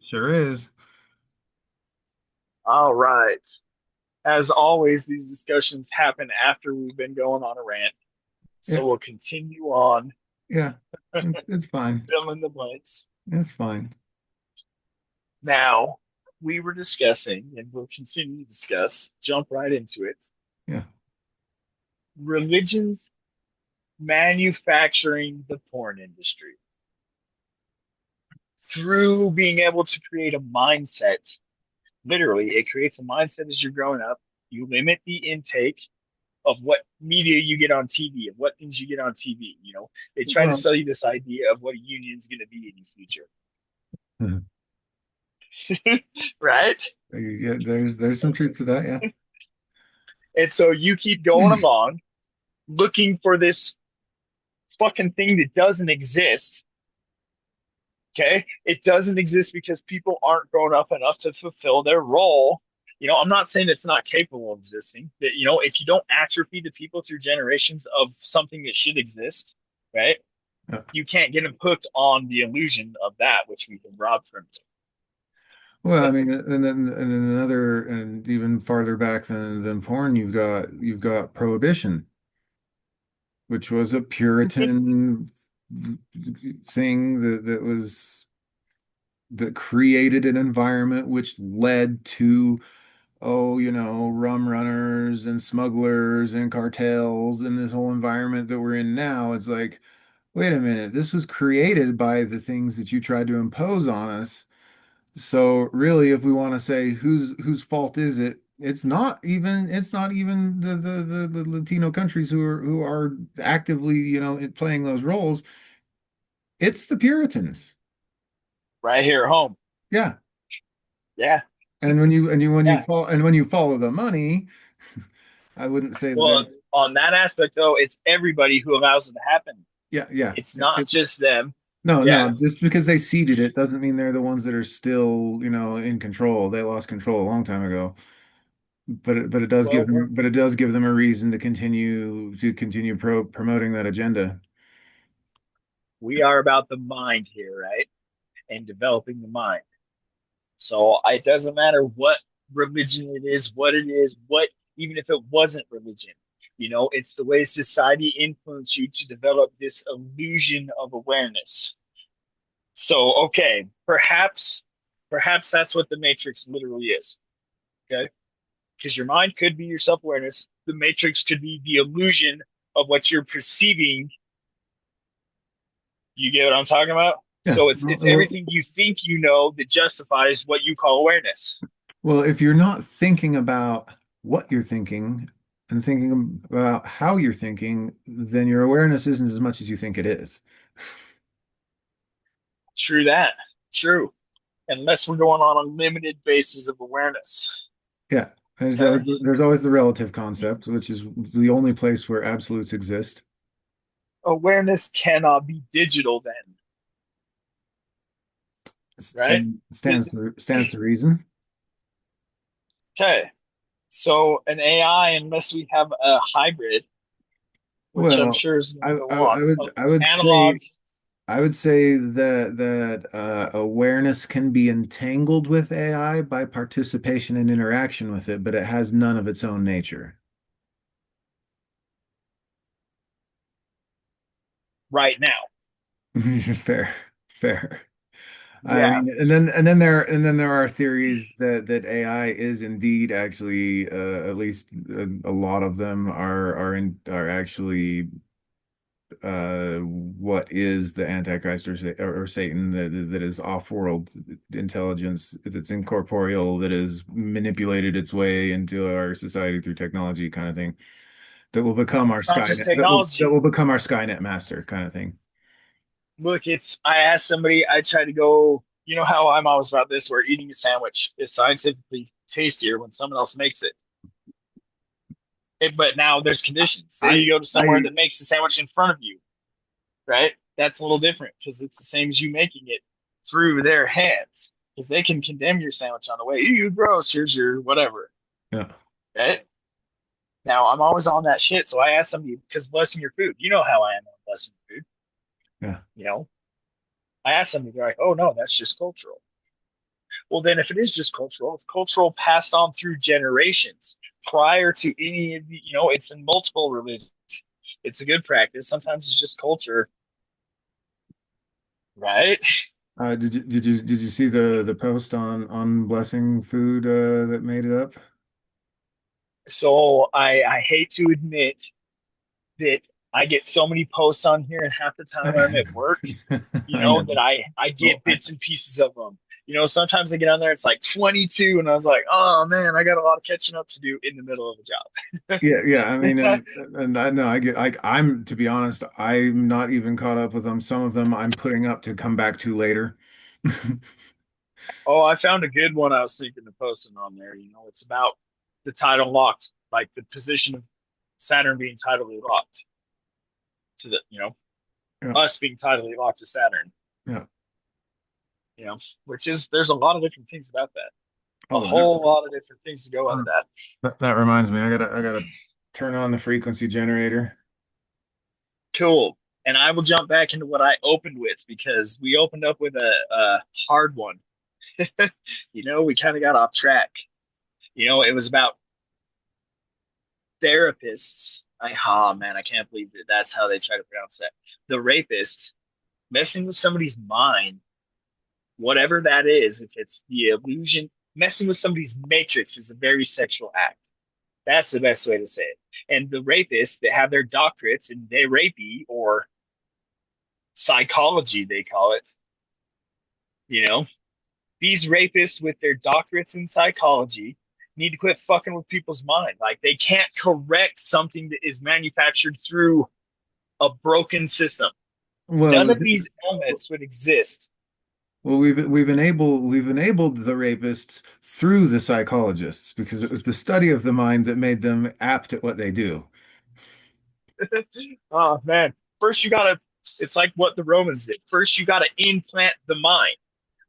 Sure is. All right. As always, these discussions happen after we've been going on a rant. Yeah, So we'll continue on, yeah. It's fine. fill in the blanks. It's fine. Now, we were discussing, and we'll continue to discuss, jump right into it. Yeah. Religions manufacturing the porn industry through being able to create a mindset. Literally, it creates a mindset as you're growing up. You limit the intake of what media you get on TV and what things you get on TV. They try to Well, sell you this idea of what a union is going to be in the future, right? yeah, there's some truth to that. Yeah. And so you keep going along looking for this fucking thing that doesn't exist. Okay. It doesn't exist because people aren't grown up enough to fulfill their role. I'm not saying it's not capable of existing, but if you don't atrophy the people through generations of something that should exist, right? Yeah. You can't get them hooked on the illusion of that which we can rob from them. Well, I mean, and then another, and even farther back than porn, you've got prohibition, which was a Puritan thing that created an environment which led to, oh, rum runners and smugglers and cartels and this whole environment that we're in now. It's like, wait a minute, this was created by the things that you tried to impose on us. So really, if we want to say whose fault is it, it's not even the Latino countries who are actively, playing those roles. It's the Puritans. Right here at home. Yeah. Yeah. And Yeah. when you follow the money, I wouldn't say that. Well, on that aspect, though, it's everybody who allows it to happen. Yeah, yeah. It's not just them. No, Yeah. no, just because they seeded it doesn't mean they're the ones that are still, in control. They lost control a long time ago. But it does give Well, them a reason to continue promoting that agenda. we are about the mind here, right? And developing the mind. So it doesn't matter what religion it is, even if it wasn't religion, it's the way society influenced you to develop this illusion of awareness. So, okay, perhaps that's what the matrix literally is. Okay. Because your mind could be your self awareness. The matrix could be the illusion of what you're perceiving. You get what I'm talking about? Yeah. So it's everything you think you know that justifies what you call awareness. Well, if you're not thinking about what you're thinking and thinking about how you're thinking, then your awareness isn't as much as you think it is. True that. True. Unless we're going on a limited basis of awareness. Yeah. Okay. There's always the relative concept, which is the only place where absolutes exist. Awareness cannot be digital then, right? Stands to reason. Okay. So an AI, unless we have a hybrid, which I'm Well, sure is going I, to I, go on, I would of I would analog. say I would say that awareness can be entangled with AI by participation and interaction with it, but it has none of its own nature. Right now. Fair, fair. I Yeah. mean, and then there are theories that AI is indeed actually, at least a lot of them are actually, what is the Antichrist, or Satan, that is off-world intelligence, that's incorporeal, that has manipulated its way into our society through technology, kind of thing, that will become our It's not just Skynet, that technology. will become our Skynet master, kind of thing. Look, I asked somebody, I tried to go, you know how I'm always about this, where eating a sandwich is scientifically tastier when someone else makes it. But now there's conditions. Say I you go to somewhere I that makes the sandwich in front of you, right? That's a little different because it's the same as you making it through their hands. Because they can condemn your sandwich on the way. You gross. Here's your whatever. Yeah, Right now, I'm always on that shit. So I ask somebody because blessing your food. You know how I am on blessing your food. yeah. You know, I ask somebody, they're like, "Oh no, that's just cultural." Well, then if it is just cultural, it's cultural passed on through generations prior to any of the, it's in multiple religions. It's a good practice. Sometimes it's just culture, right? Did you see the post on blessing food that made it up? So I hate to admit that I get so many posts on here, and half the time I'm at work, I know. that I Well, get bits and pieces of them. Sometimes I get on there, it's like 22, and I was like, oh man, I got a lot of catching up to do in the middle of a yeah, yeah. I mean, job. and I know I'm to be honest, I'm not even caught up with them. Some of them I'm putting up to come back to later. Oh, I found a good one I was thinking of posting on there. It's about the tidal locked, like the position of Saturn being tidally locked to Yeah, us being tidally locked to Saturn, yeah. you know, which is, there's a lot of different things about that. A Oh, whole lot of different things to go into that. that reminds me. I gotta turn on the frequency generator. Cool. And I will jump back into what I opened with because we opened up with a hard one. We kind of got off track. It was about therapists. Oh man, I can't believe that that's how they try to pronounce that. The rapist messing with somebody's mind, whatever that is, if it's the illusion, messing with somebody's matrix is a very sexual act. That's the best way to say it. And the rapists that have their doctorates in they rapey or psychology, they call it, you know, these rapists with their doctorates in psychology need to quit fucking with people's mind. Like they can't correct something that is manufactured through a broken system. None Well, of these elements would exist. well, we've enabled the rapists through the psychologists because it was the study of the mind that made them apt at what they do. Oh man. First you gotta it's like what the Romans did. First you gotta implant the mind.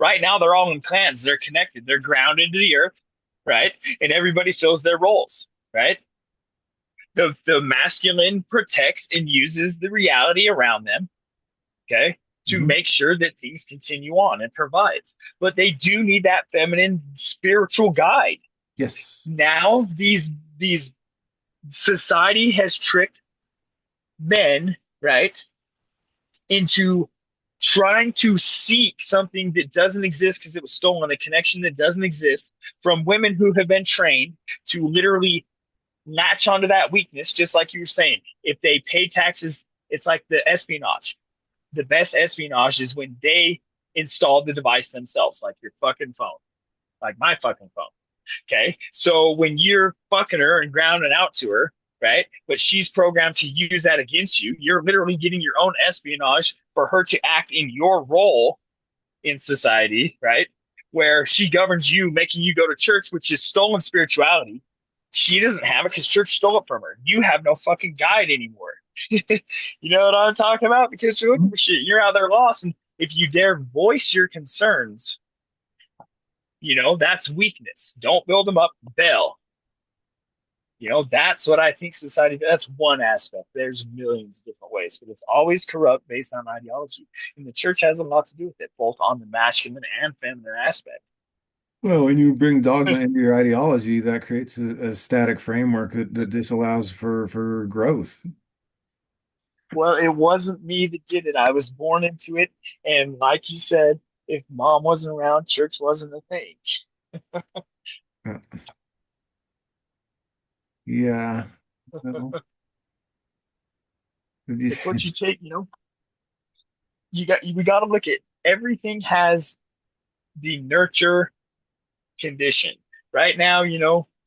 Right now they're all in clans, they're connected, they're grounded to the earth, right? And everybody fills their roles, right? The masculine protects and uses the reality around them, okay, to Mhm. make sure that things continue on and provides. But they do need that feminine spiritual guide. Yes. Now these society has tricked men, right, into trying to seek something that doesn't exist because it was stolen, a connection that doesn't exist from women who have been trained to literally latch onto that weakness, just like you were saying. If they pay taxes, it's like the espionage. The best espionage is when they install the device themselves, like your fucking phone, like my fucking phone. Okay. So when you're fucking her and grounding out to her, right? But she's programmed to use that against you, you're literally getting your own espionage for her to act in your role in society, right? Where she governs you, making you go to church, which is stolen spirituality. She doesn't have it because church stole it from her. You have no fucking guide anymore. You know what I'm talking about? Because you're looking for shit. You're out there lost. And if you dare voice your concerns, that's weakness. Don't build them up, bail. That's what I think society, that's one aspect. There's millions of different ways, but it's always corrupt based on ideology. And the church has a lot to do with it, both on the masculine and feminine aspect. Well, when you bring dogma into your ideology, that creates a static framework that disallows for growth. Well, it wasn't me that did it. I was born into it. And like you said, if mom wasn't around, church wasn't a thing. Yeah. Yeah. Well, It's what you take, we got to look at everything has the nurture condition. Right now,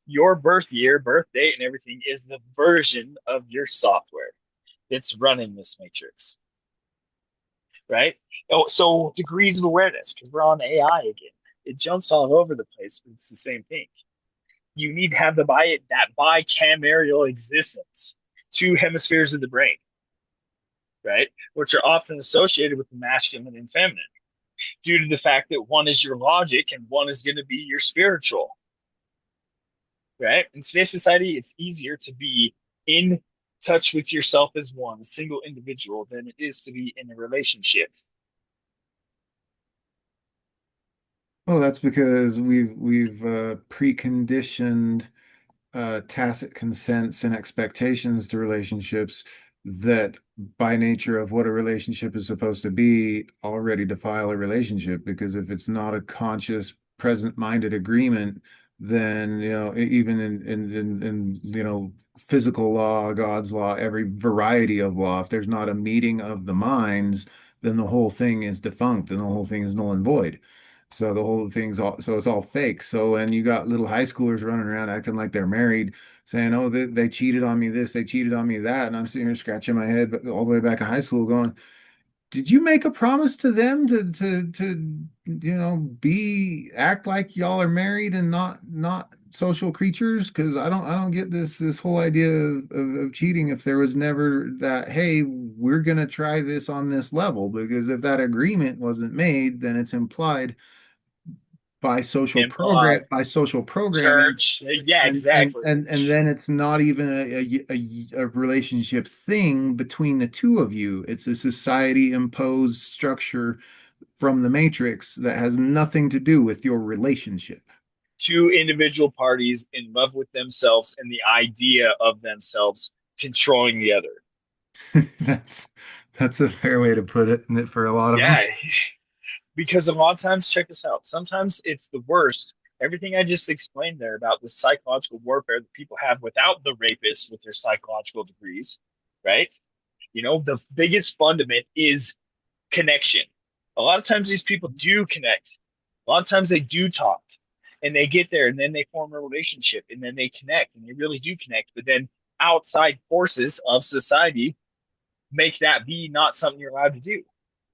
your birth year, birth date, and everything is the version of your software that's running this matrix, right? Oh, so degrees of awareness, because we're on AI again. It jumps all over the place, but it's the same thing. You need to have that bicameral existence, two hemispheres of the brain, right? Which are often associated with the masculine and feminine due to the fact that one is your logic and one is going to be your spiritual, right? In today's society, it's easier to be in touch with yourself as one single individual than it is to be in a relationship. Well, that's because we've preconditioned tacit consents and expectations to relationships that, by nature of what a relationship is supposed to be, already defile a relationship. Because if it's not a conscious, present-minded agreement, then, even in physical law, God's law, every variety of law, if there's not a meeting of the minds, then the whole thing is defunct and the whole thing is null and void. So the whole thing's so it's all fake. So when you got little high schoolers running around acting like they're married, saying, "Oh, they cheated on me this, they cheated on me that," and I'm sitting here scratching my head, but all the way back in high school, going, "Did you make a promise to them to be act like y'all are married and not social creatures?" Because I don't get this whole idea of cheating if there was never that, hey, we're gonna try this on this level. Because if that agreement wasn't made, then it's implied Implied by social programming, church. Yeah, and exactly. then it's not even a relationship thing between the two of you. It's a society imposed structure from the matrix that has nothing to do with your relationship. Two individual parties in love with themselves and the idea of themselves controlling the other. That's that's a fair way to put it, and for a lot of them. Yeah, because a lot of times, check this out. Sometimes it's the worst. Everything I just explained there about the psychological warfare that people have without the rapists with their psychological degrees, right? The biggest fundament is connection. A lot of times these people do connect. A lot of times they do talk and they get there and then they form a relationship and then they connect and they really do connect. But then outside forces of society make that be not something you're allowed to do.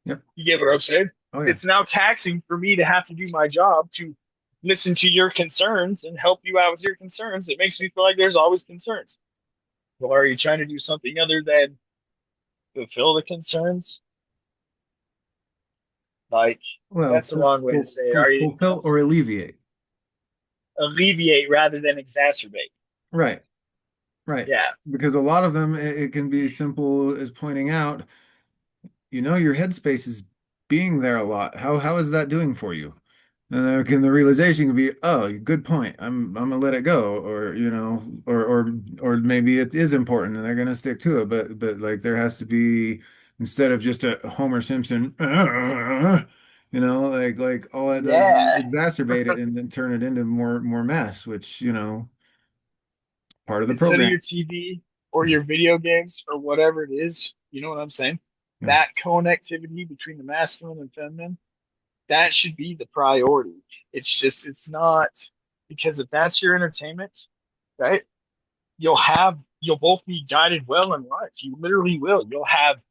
Yep. You get what I'm saying? Oh yeah. It's now taxing for me to have to do my job to listen to your concerns and help you out with your concerns. It makes me feel like there's always concerns. Well, are you trying to do something other than fulfill the concerns? Like, Well, that's the wrong way to say it. fulfill or alleviate. Alleviate rather than exacerbate? Right. Right. Yeah. Because a lot of them, it can be as simple as pointing out, your headspace is being there a lot. How is that doing for you? And the realization can be, oh, good point. I'm gonna let it go, or or maybe it is important and they're gonna stick to it. But like there has to be, instead of just a Homer Simpson, like all that does is Yeah. exacerbate it and then turn it into more mess, which part of the Instead of program. your TV or your video games or whatever it is, you know what I'm saying? Yeah. That connectivity between the masculine and feminine, that should be the priority. It's not, because if that's your entertainment, right? You'll both be guided well in life. You literally will. You'll have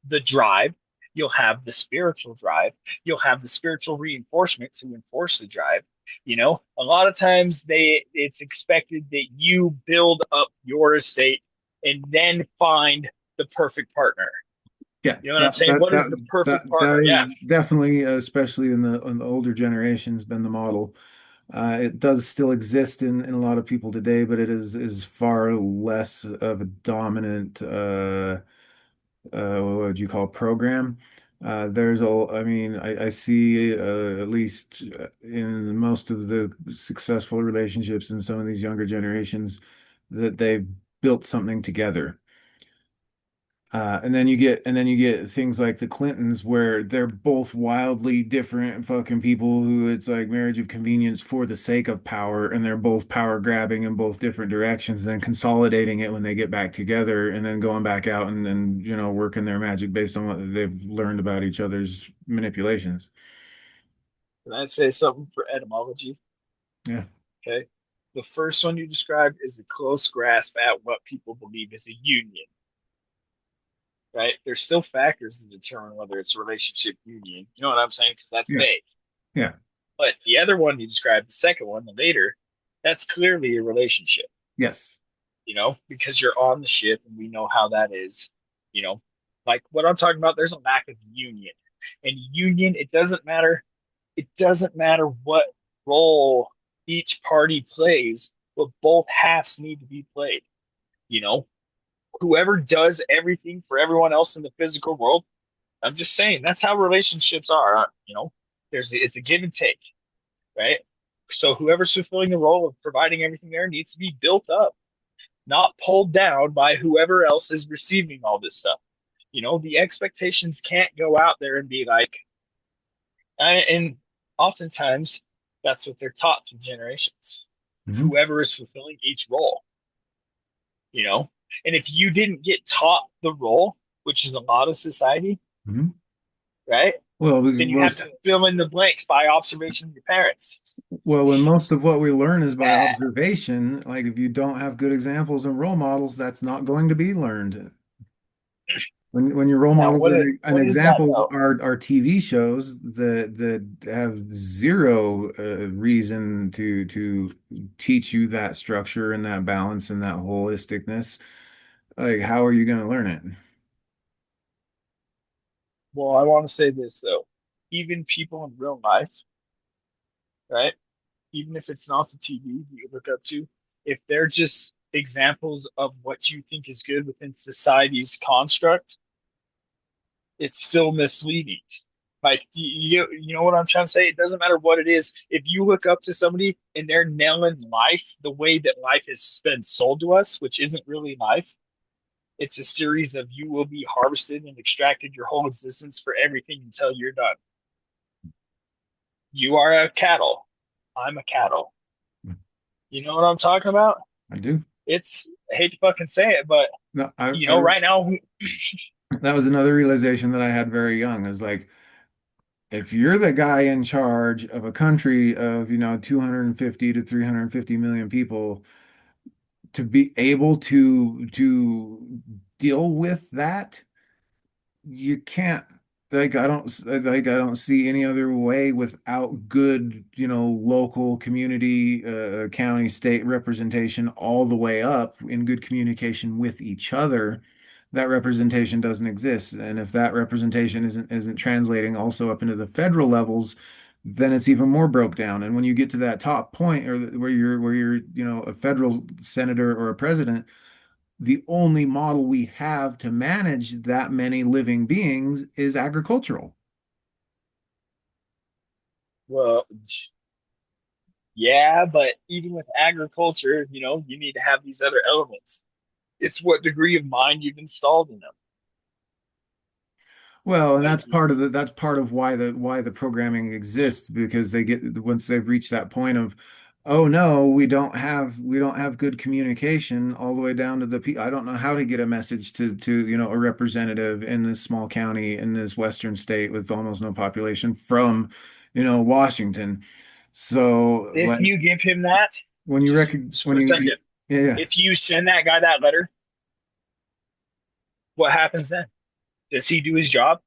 the drive, you'll have the spiritual drive, you'll have the spiritual reinforcement to enforce the drive. A lot of times it's expected that you build up your estate and then find the perfect partner. Yeah, You know what I'm that saying? that What is that the perfect that partner? Yeah. is definitely, especially in the older generations, been the model. It does still exist in a lot of people today, but it is far less of a dominant, what would you call, program. I mean, I see, at least in most of the successful relationships in some of these younger generations, that they've built something together. And then you get things like the Clintons, where they're both wildly different fucking people who it's like marriage of convenience for the sake of power, and they're both power grabbing in both different directions, then consolidating it when they get back together, and then going back out and working their magic based on what they've learned about each other's manipulations. Can I say something for etymology? Yeah. Okay. The first one you described is a close grasp at what people believe is a union, right? There's still factors that determine whether it's a relationship union. You know what I'm saying? Because that's Yeah. vague. Yeah. But the other one you described, the second one, the later, that's clearly a relationship, Yes. because you're on the ship and we know how that is, you know, like what I'm talking about, there's a lack of union. And union, it doesn't matter what role each party plays, but both halves need to be played. You know, whoever does everything for everyone else in the physical world, I'm just saying that's how relationships are. It's a give and take, right? So whoever's fulfilling the role of providing everything there needs to be built up, not pulled down by whoever else is receiving all this stuff. The expectations can't go out there and be like, and oftentimes that's what they're taught through generations. Hmm. Whoever is fulfilling each role, you know? And if you didn't get taught the role, which is a lot of society, Hmm. right? Well, Then you have to fill in the blanks by observation of your parents. when most of what we learn is by Ah, observation, like if you don't have good examples and role models, that's not going to be learned. When your role now, models what and what is that examples though? are TV shows that have zero reason to teach you that structure and that balance and that holisticness, like how are you going to learn it? Well, I want to say this though. Even people in real life, right? Even if it's not the TV that you look up to, if they're just examples of what you think is good within society's construct, it's still misleading. Like you know what I'm trying to say? It doesn't matter what it is. If you look up to somebody and they're nailing life the way that life has been sold to us, which isn't really life, it's a series of you will be harvested and extracted your whole existence for everything until you're done. You are a cattle. I'm a cattle. You know what I'm talking about? I do. I hate to fucking say it, but No, right now, that was another realization that I had very young. Is like if you're the guy in charge of a country of, 250 to 350 million people, to be able to deal with that, you can't I don't see any other way without good, local community, county, state representation all the way up in good communication with each other. That representation doesn't exist. And if that representation isn't translating also up into the federal levels, then it's even more broke down. And when you get to that top point or where you're, a federal senator or a president, the only model we have to manage that many living beings is agricultural. well, yeah, but even with agriculture, you need to have these other elements. It's what degree of mind you've installed in them. Well, and Like, that's part of why the programming exists, because they get once they've reached that point of, oh no, we don't have good communication all the way down to I don't know how to get a message to a representative in this small county in this western state with almost no population from Washington. So if like you give him that, when you just reckon for when a you second, yeah, yeah. if you send that guy that letter, what happens then? Does he do his job?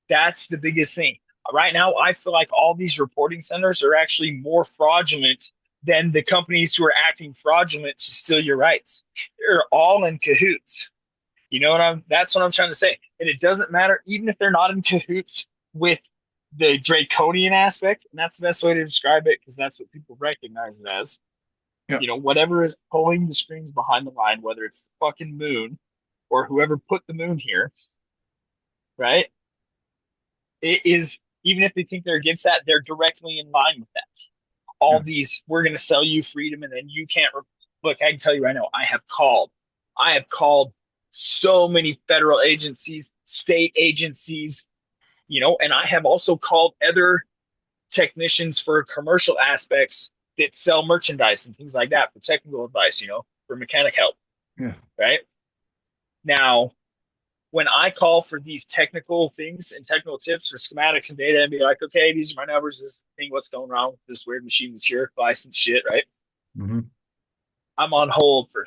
That's the biggest thing. Right now, I feel like all these reporting centers are actually more fraudulent than the companies who are acting fraudulent to steal your rights. They're all in cahoots. That's what I'm trying to say. And it doesn't matter, even if they're not in cahoots with the draconian aspect, and that's the best way to describe it because that's what people recognize it as. Yeah. Whatever is pulling the strings behind the line, whether it's the fucking moon or whoever put the moon here, right? It is, even if they think they're against that, they're directly in line with that. All Yeah. these, we're going to sell you freedom and then you can't. Look, I can tell you right now, I have called so many federal agencies, state agencies, and I have also called other technicians for commercial aspects that sell merchandise and things like that for technical advice, for mechanic help, Yeah. right? Now, when I call for these technical things and technical tips for schematics and data and be like, okay, these are my numbers, this thing, what's going wrong with this weird machine that's here, license shit, right? Hmm. I'm on hold for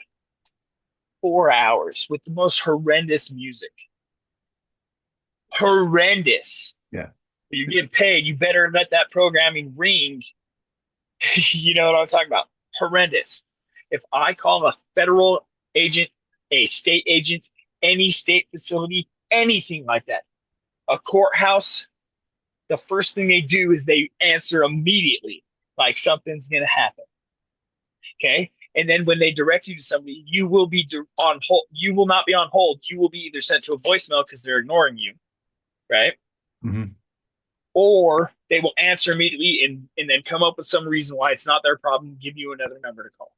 4 hours with the most horrendous music. Horrendous. Yeah. You get paid, you better let that programming ring. You know what I'm talking about? Horrendous. If I call a federal agent, a state agent, any state facility, anything like that, a courthouse, the first thing they do is they answer immediately, like something's going to happen. Okay. And then when they direct you to somebody, you will be on hold. You will not be on hold. You will be either sent to a voicemail because they're ignoring you, right? Hmm. or they will answer immediately and then come up with some reason why it's not their problem, give you another number to call.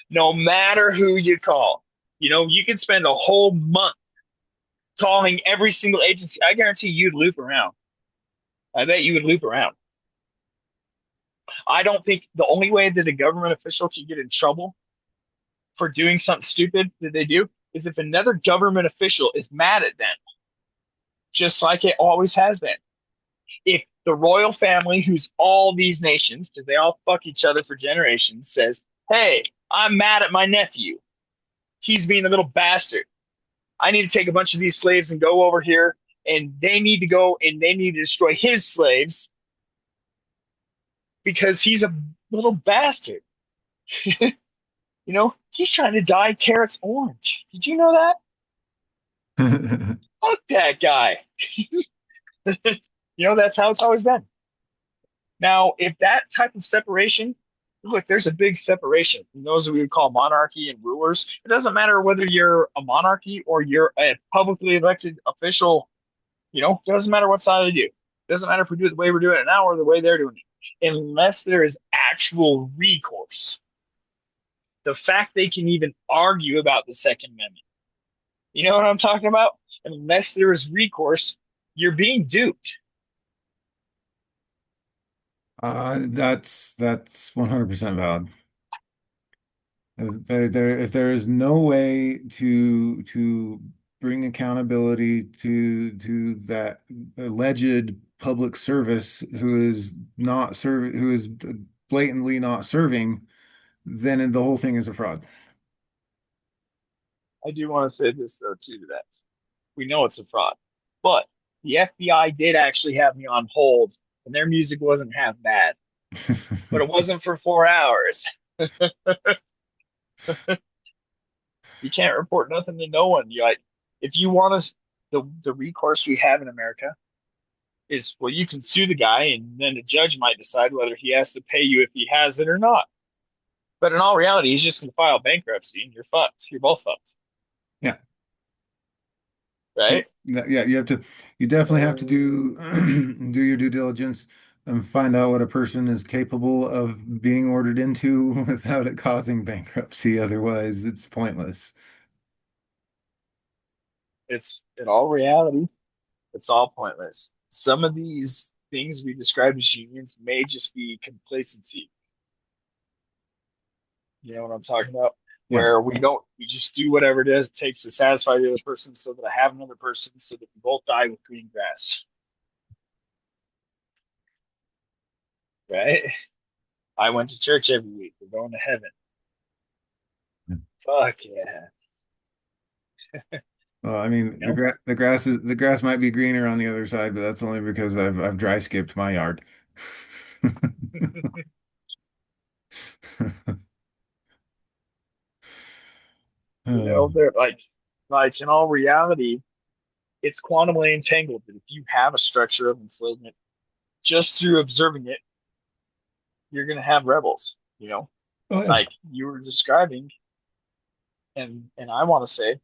No matter who you call, you can spend a whole month calling every single agency. I guarantee you'd loop around. I bet you would loop around. I don't think the only way that a government official can get in trouble for doing something stupid that they do is if another government official is mad at them, just like it always has been. If the royal family, who's all these nations, because they all fuck each other for generations, says, "Hey, I'm mad at my nephew. He's being a little bastard. I need to take a bunch of these slaves and go over here, and they need to go and they need to destroy his slaves because he's a little bastard." He's trying to dye carrots orange. Did you know that? Fuck that guy. That's how it's always been. Now, if that type of separation, look, there's a big separation from those that we would call monarchy and rulers. It doesn't matter whether you're a monarchy or you're a publicly elected official, it doesn't matter what side you do. It doesn't matter if we do it the way we're doing it now or the way they're doing it. Unless there is actual recourse. The fact they can even argue about the Second Amendment. You know what I'm talking about? Unless there is recourse, you're being duped. That's 100% valid. If there is no way to bring accountability to that alleged public service who is blatantly not serving, then the whole thing is a fraud. I do want to say this though too to that. We know it's a fraud. But the FBI did actually have me on hold and their music wasn't half bad. But it wasn't for 4 hours. You can't report nothing to no one. If you want us, the recourse we have in America is, well, you can sue the guy and then the judge might decide whether he has to pay you if he has it or not. But in all reality, he's just going to file bankruptcy and you're fucked. You're both fucked. Yeah. Yeah, Right? yeah, you definitely have to Um, do do your due diligence and find out what a person is capable of being ordered into without it causing bankruptcy. Otherwise, it's pointless. it's in all reality, it's all pointless. Some of these things we describe as unions may just be complacency. You know what I'm talking about? Yeah. Where we just do whatever it is it takes to satisfy the other person so that I have another person so that we both die with green grass. Right? I went to church every week. We're going to heaven. Fuck yeah. Well, I mean, You know? the grass might be greener on the other side, but that's only because I've dry skipped my yard. Uh, They're like in all reality, it's quantumly entangled. But if you have a structure of enslavement, just through observing it, you're gonna have rebels, oh yeah. like you were describing, and I want to say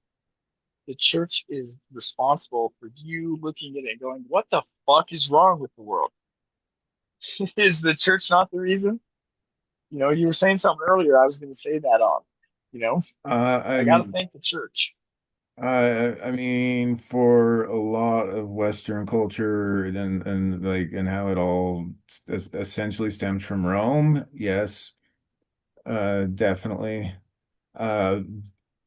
the church is responsible for you looking at it and going, what the fuck is wrong with the world? Is the church not the reason? You were saying something earlier. I was going to say that on. You know, I got to I'm thank the church. I mean, for a lot of Western culture and like and how it all essentially stems from Rome, yes, definitely. Uh,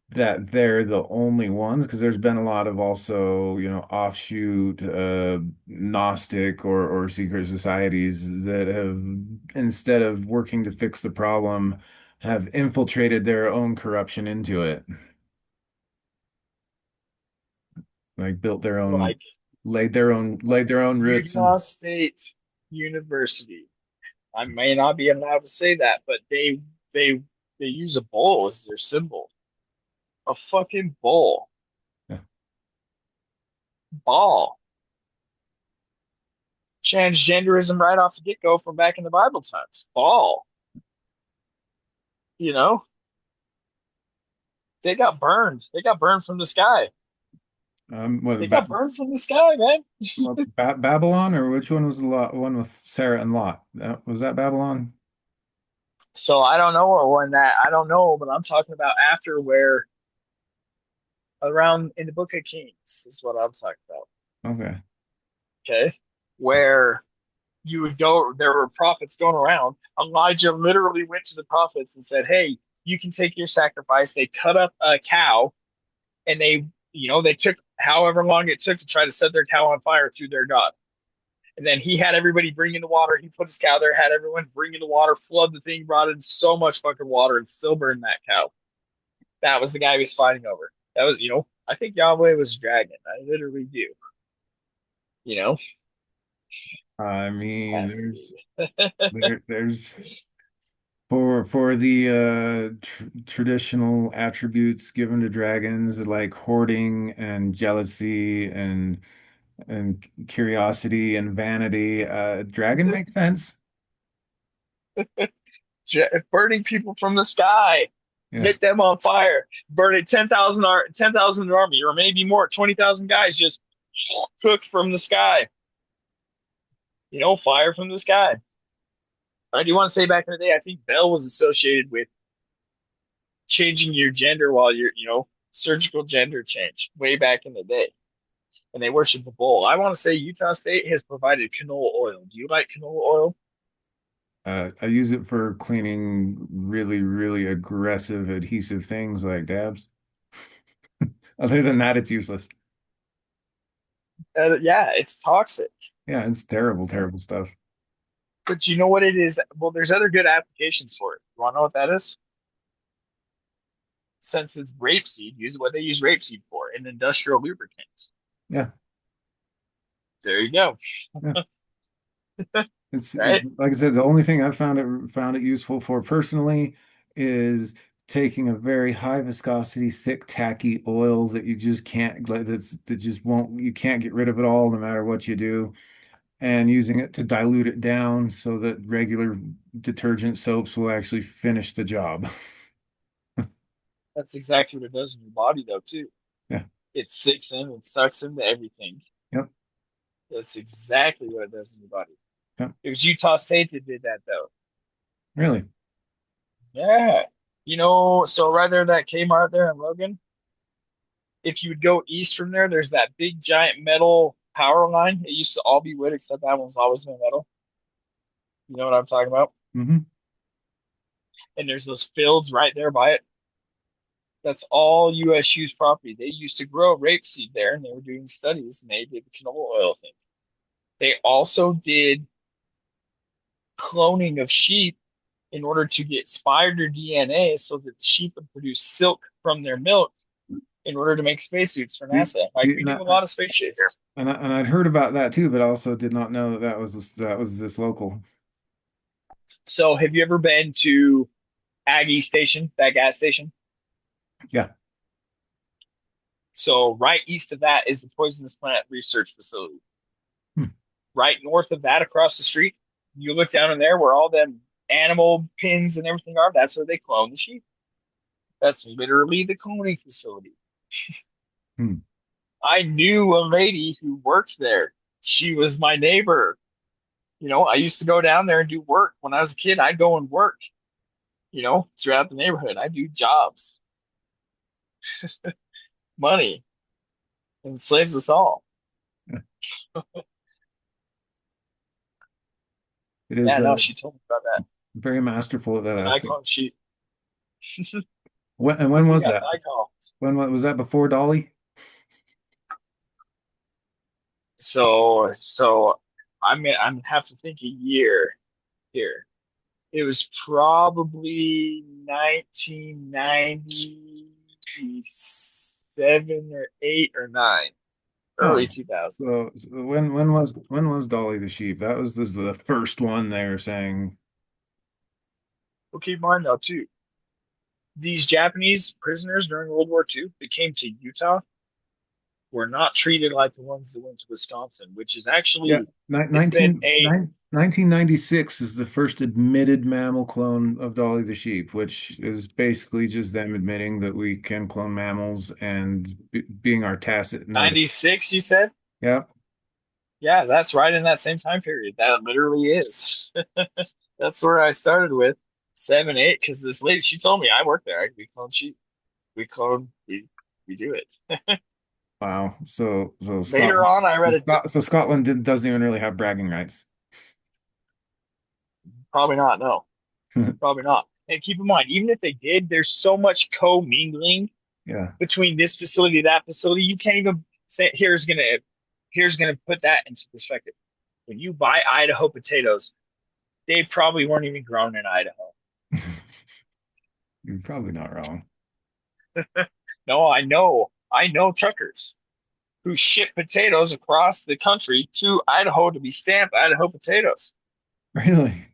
that they're the only ones because there's been a lot of also, offshoot Gnostic or secret societies that have, instead of working to fix the problem, have infiltrated their own corruption into it. Like built their own, Like laid their own roots Utah and State University. I may not be allowed to say that, but they they use a bull as their symbol. A fucking bull. yeah. Ball. Transgenderism right off the get go from back in the Bible times. Ball. You know, they got burned. They got burned from the sky. What They got burned from the sky, man. Babylon, or which one was the one with Sarah and Lot? Was that Babylon? So I don't know when that I don't know, but I'm talking about after where around in the Book of Kings is what I'm talking about. Okay. Okay, where you would go, there were prophets going around. Elijah literally went to the prophets and said, "Hey, you can take your sacrifice." They cut up a cow and they took however long it took to try to set their cow on fire through their God. And then he had everybody bring in the water. He put his cow there, had everyone bring in the water, flood the thing, brought in so much fucking water, and still burned that cow. That was the guy he was fighting over. That was, I think Yahweh was a dragon. I literally do. You know, I mean, has to be. there's for the traditional attributes given to dragons like hoarding and jealousy and curiosity and vanity. Dragon makes sense. Burning people from the sky, Yeah. lit them on fire, burning 10,000 army, or maybe more, 20,000 guys just cooked from the sky. Fire from the sky. I do want to say back in the day, I think Bell was associated with changing your gender while surgical gender change way back in the day. And they worship the bull. I want to say Utah State has provided canola oil. Do you like canola oil? I use it for cleaning really, really aggressive adhesive things like dabs. Other than that, it's useless. Yeah, it's toxic. Yeah, it's terrible, You know? terrible stuff. But you know what it is? Well, there's other good applications for it. You want to know what that is? Since it's rapeseed, use what they use rapeseed for in industrial lubricants. Yeah, There you go. yeah. It, Right? like I said, the only thing I've found it useful for personally is taking a very high viscosity, thick, tacky oil that you just can't that just won't you can't get rid of it all no matter what you do, and using it to dilute it down so that regular detergent soaps will actually finish the job. That's exactly what it does in your body, though, too. Yeah. It sinks in and sucks into everything. Yep. That's exactly what it does in your body. Yep. It was Utah State that did that, though. Really. Yeah. So right there, that Kmart there in Logan, if you would go east from there, there's that big giant metal power line. It used to all be wood, except that one's always been metal. You know what I'm talking about? Hmm. And there's those fields right there by it. That's all USU's property. They used to grow rapeseed there, and they were doing studies, and they did the canola oil thing. They also did cloning of sheep in order to get spider DNA so that sheep would produce silk from their milk in order to make spacesuits for Do, NASA. Like do, we and, do a lot of space shit here. I'd heard about that too, but I also did not know that was this local. So have you ever been to Aggie Station, that gas station? Yeah. So right east of that is the poisonous plant research facility. Hmm. Right north of that, across the street, you look down in there where all them animal pins and everything are. That's where they clone the sheep. That's literally the cloning facility. Hmm. I knew a lady who worked there. She was my neighbor. I used to go down there and do work. When I was a kid, I'd go and work, throughout the neighborhood. I do jobs, money, and enslaves us all. Yeah. It is Yeah, no, she told me about that. very masterful at that The aspect. Nikon, she, When we was got that? Nikon. Was that before Dolly? So I'm have to think a year here. It was probably 1997 or 8 or 9, Oh, early 2000s. so when was Dolly the sheep? That was the first one they were saying. Well, keep in mind though too, these Japanese prisoners during World War II that came to Utah, We're not treated like the ones that went to Wisconsin, which is Yeah, actually, ni- it's been 19, a nine- 1996 is the first admitted mammal clone of Dolly the sheep, which is basically just them admitting that we can clone mammals and being our tacit notice. 96, you said? Yeah. Yeah, that's right in that same time period. That literally is. That's where I started with 7, 8, because this lady, she told me I work there. We clone sheep. We clone, we do it. Wow. So Later Scotland, on, I read it. So Scotland doesn't even really have bragging rights. Probably not. No, probably not. And keep in mind, even if they did, there's so much co-mingling Yeah. between this facility, that facility. You can't even say, here's gonna put that into perspective. When you buy Idaho potatoes, they probably weren't even grown in Idaho. You're probably not wrong. No, I know truckers who ship potatoes across the country to Idaho to be stamped Idaho potatoes. Really?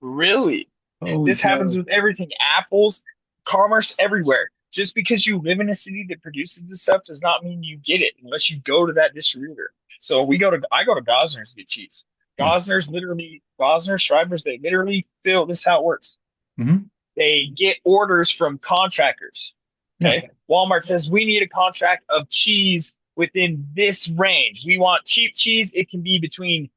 Really? Holy This happens cow. with everything. Apples, commerce everywhere. Just because you live in a city that produces this stuff does not mean you get it unless you go to that distributor. So I go to Gosner's to get cheese. Yeah. Gosner, Schreibers, they literally fill this is how it works. Hmm. They get orders from contractors. Yeah. Okay. Walmart says we need a contract of cheese within this range. We want cheap cheese. It can be between,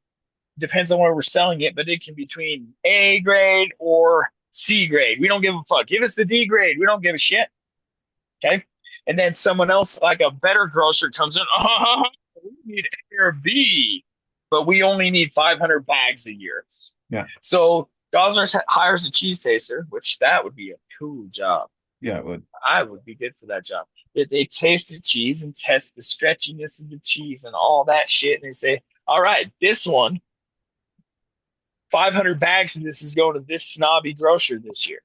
depends on where we're selling it, but it can be between A grade or C grade. We don't give a fuck. Give us the D grade. We don't give a shit. Okay. And then someone else, like a better grocer, comes in. We need A or B, but we only need 500 bags a year. Yeah. So Gosner's hires a cheese taster, which that would be a cool job. Yeah, it would. I would be good for that job. They taste the cheese and test the stretchiness of the cheese and all that shit. And they say, all right, this one, 500 bags of this is going to this snobby grocer this year,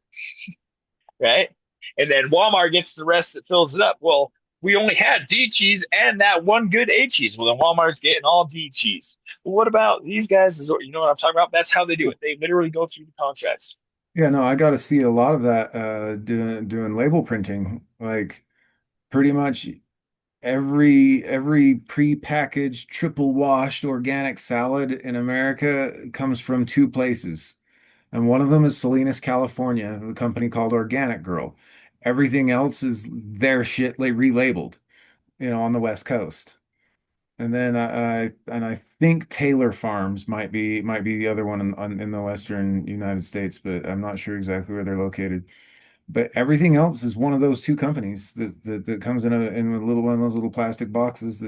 right? And then Walmart gets the rest that fills it up. Well, we only had D cheese and that one good A cheese. Well, then Walmart's getting all D cheese. Well, what about these guys? You know what I'm talking about? That's how they do it. They literally go through the contracts. Yeah, no, I got to see a lot of that doing label printing. Like pretty much every pre-packaged triple washed organic salad in America comes from two places. And one of them is Salinas, California, a company called Organic Girl. Everything else is their shit relabeled, on the West Coast. And then I think Taylor Farms might be the other one in the Western United States, but I'm not sure exactly where they're located. But everything else is one of those two companies that comes in a little one of those little plastic boxes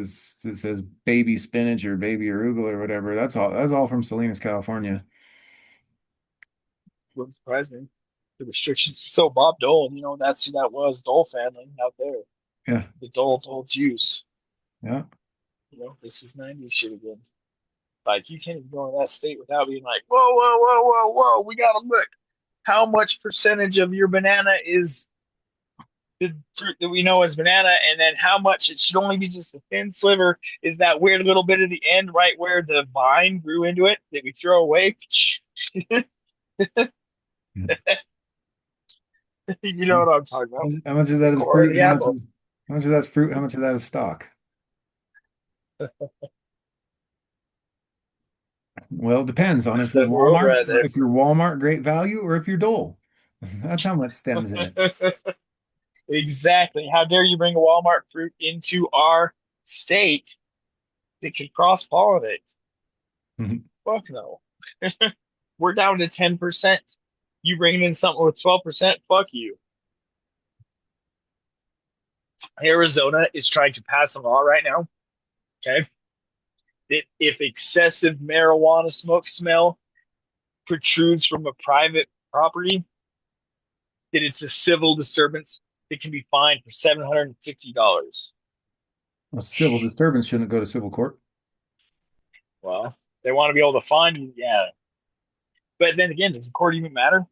that says baby spinach or baby arugula or whatever. That's all from Salinas, California. Wouldn't surprise me. The restrictions. So Bob Dole, that's who that was. Dole family out there. Yeah, The Dole Jews. yeah. This is 90s shit again. Like, you can't even go in that state without being like, whoa, whoa, whoa, whoa, whoa. We got to look. How much percentage of your banana is the fruit that we know as banana? And then how much, it should only be just a thin sliver, is that weird little bit at the end, right where the vine grew into it that we throw away? You know what I'm talking about. How much of that is Core of fruit? the apple. How much of that's fruit? How much of that is stock? Well, it depends on That's the world right there. If you're Walmart Great Value, or if you're Dole. That's how much stems in it. Exactly. How dare you bring a Walmart fruit into our state that could cross pollinate? Fuck no. We're down to 10%. You bringing in something with 12%? Fuck you. Arizona is trying to pass a law right now, okay? That if excessive marijuana smoke smell protrudes from a private property, that it's a civil disturbance that can be fined for $750. A civil disturbance shouldn't go to civil court. Well, they want to be able to fine you, yeah. But then again, does the court even matter?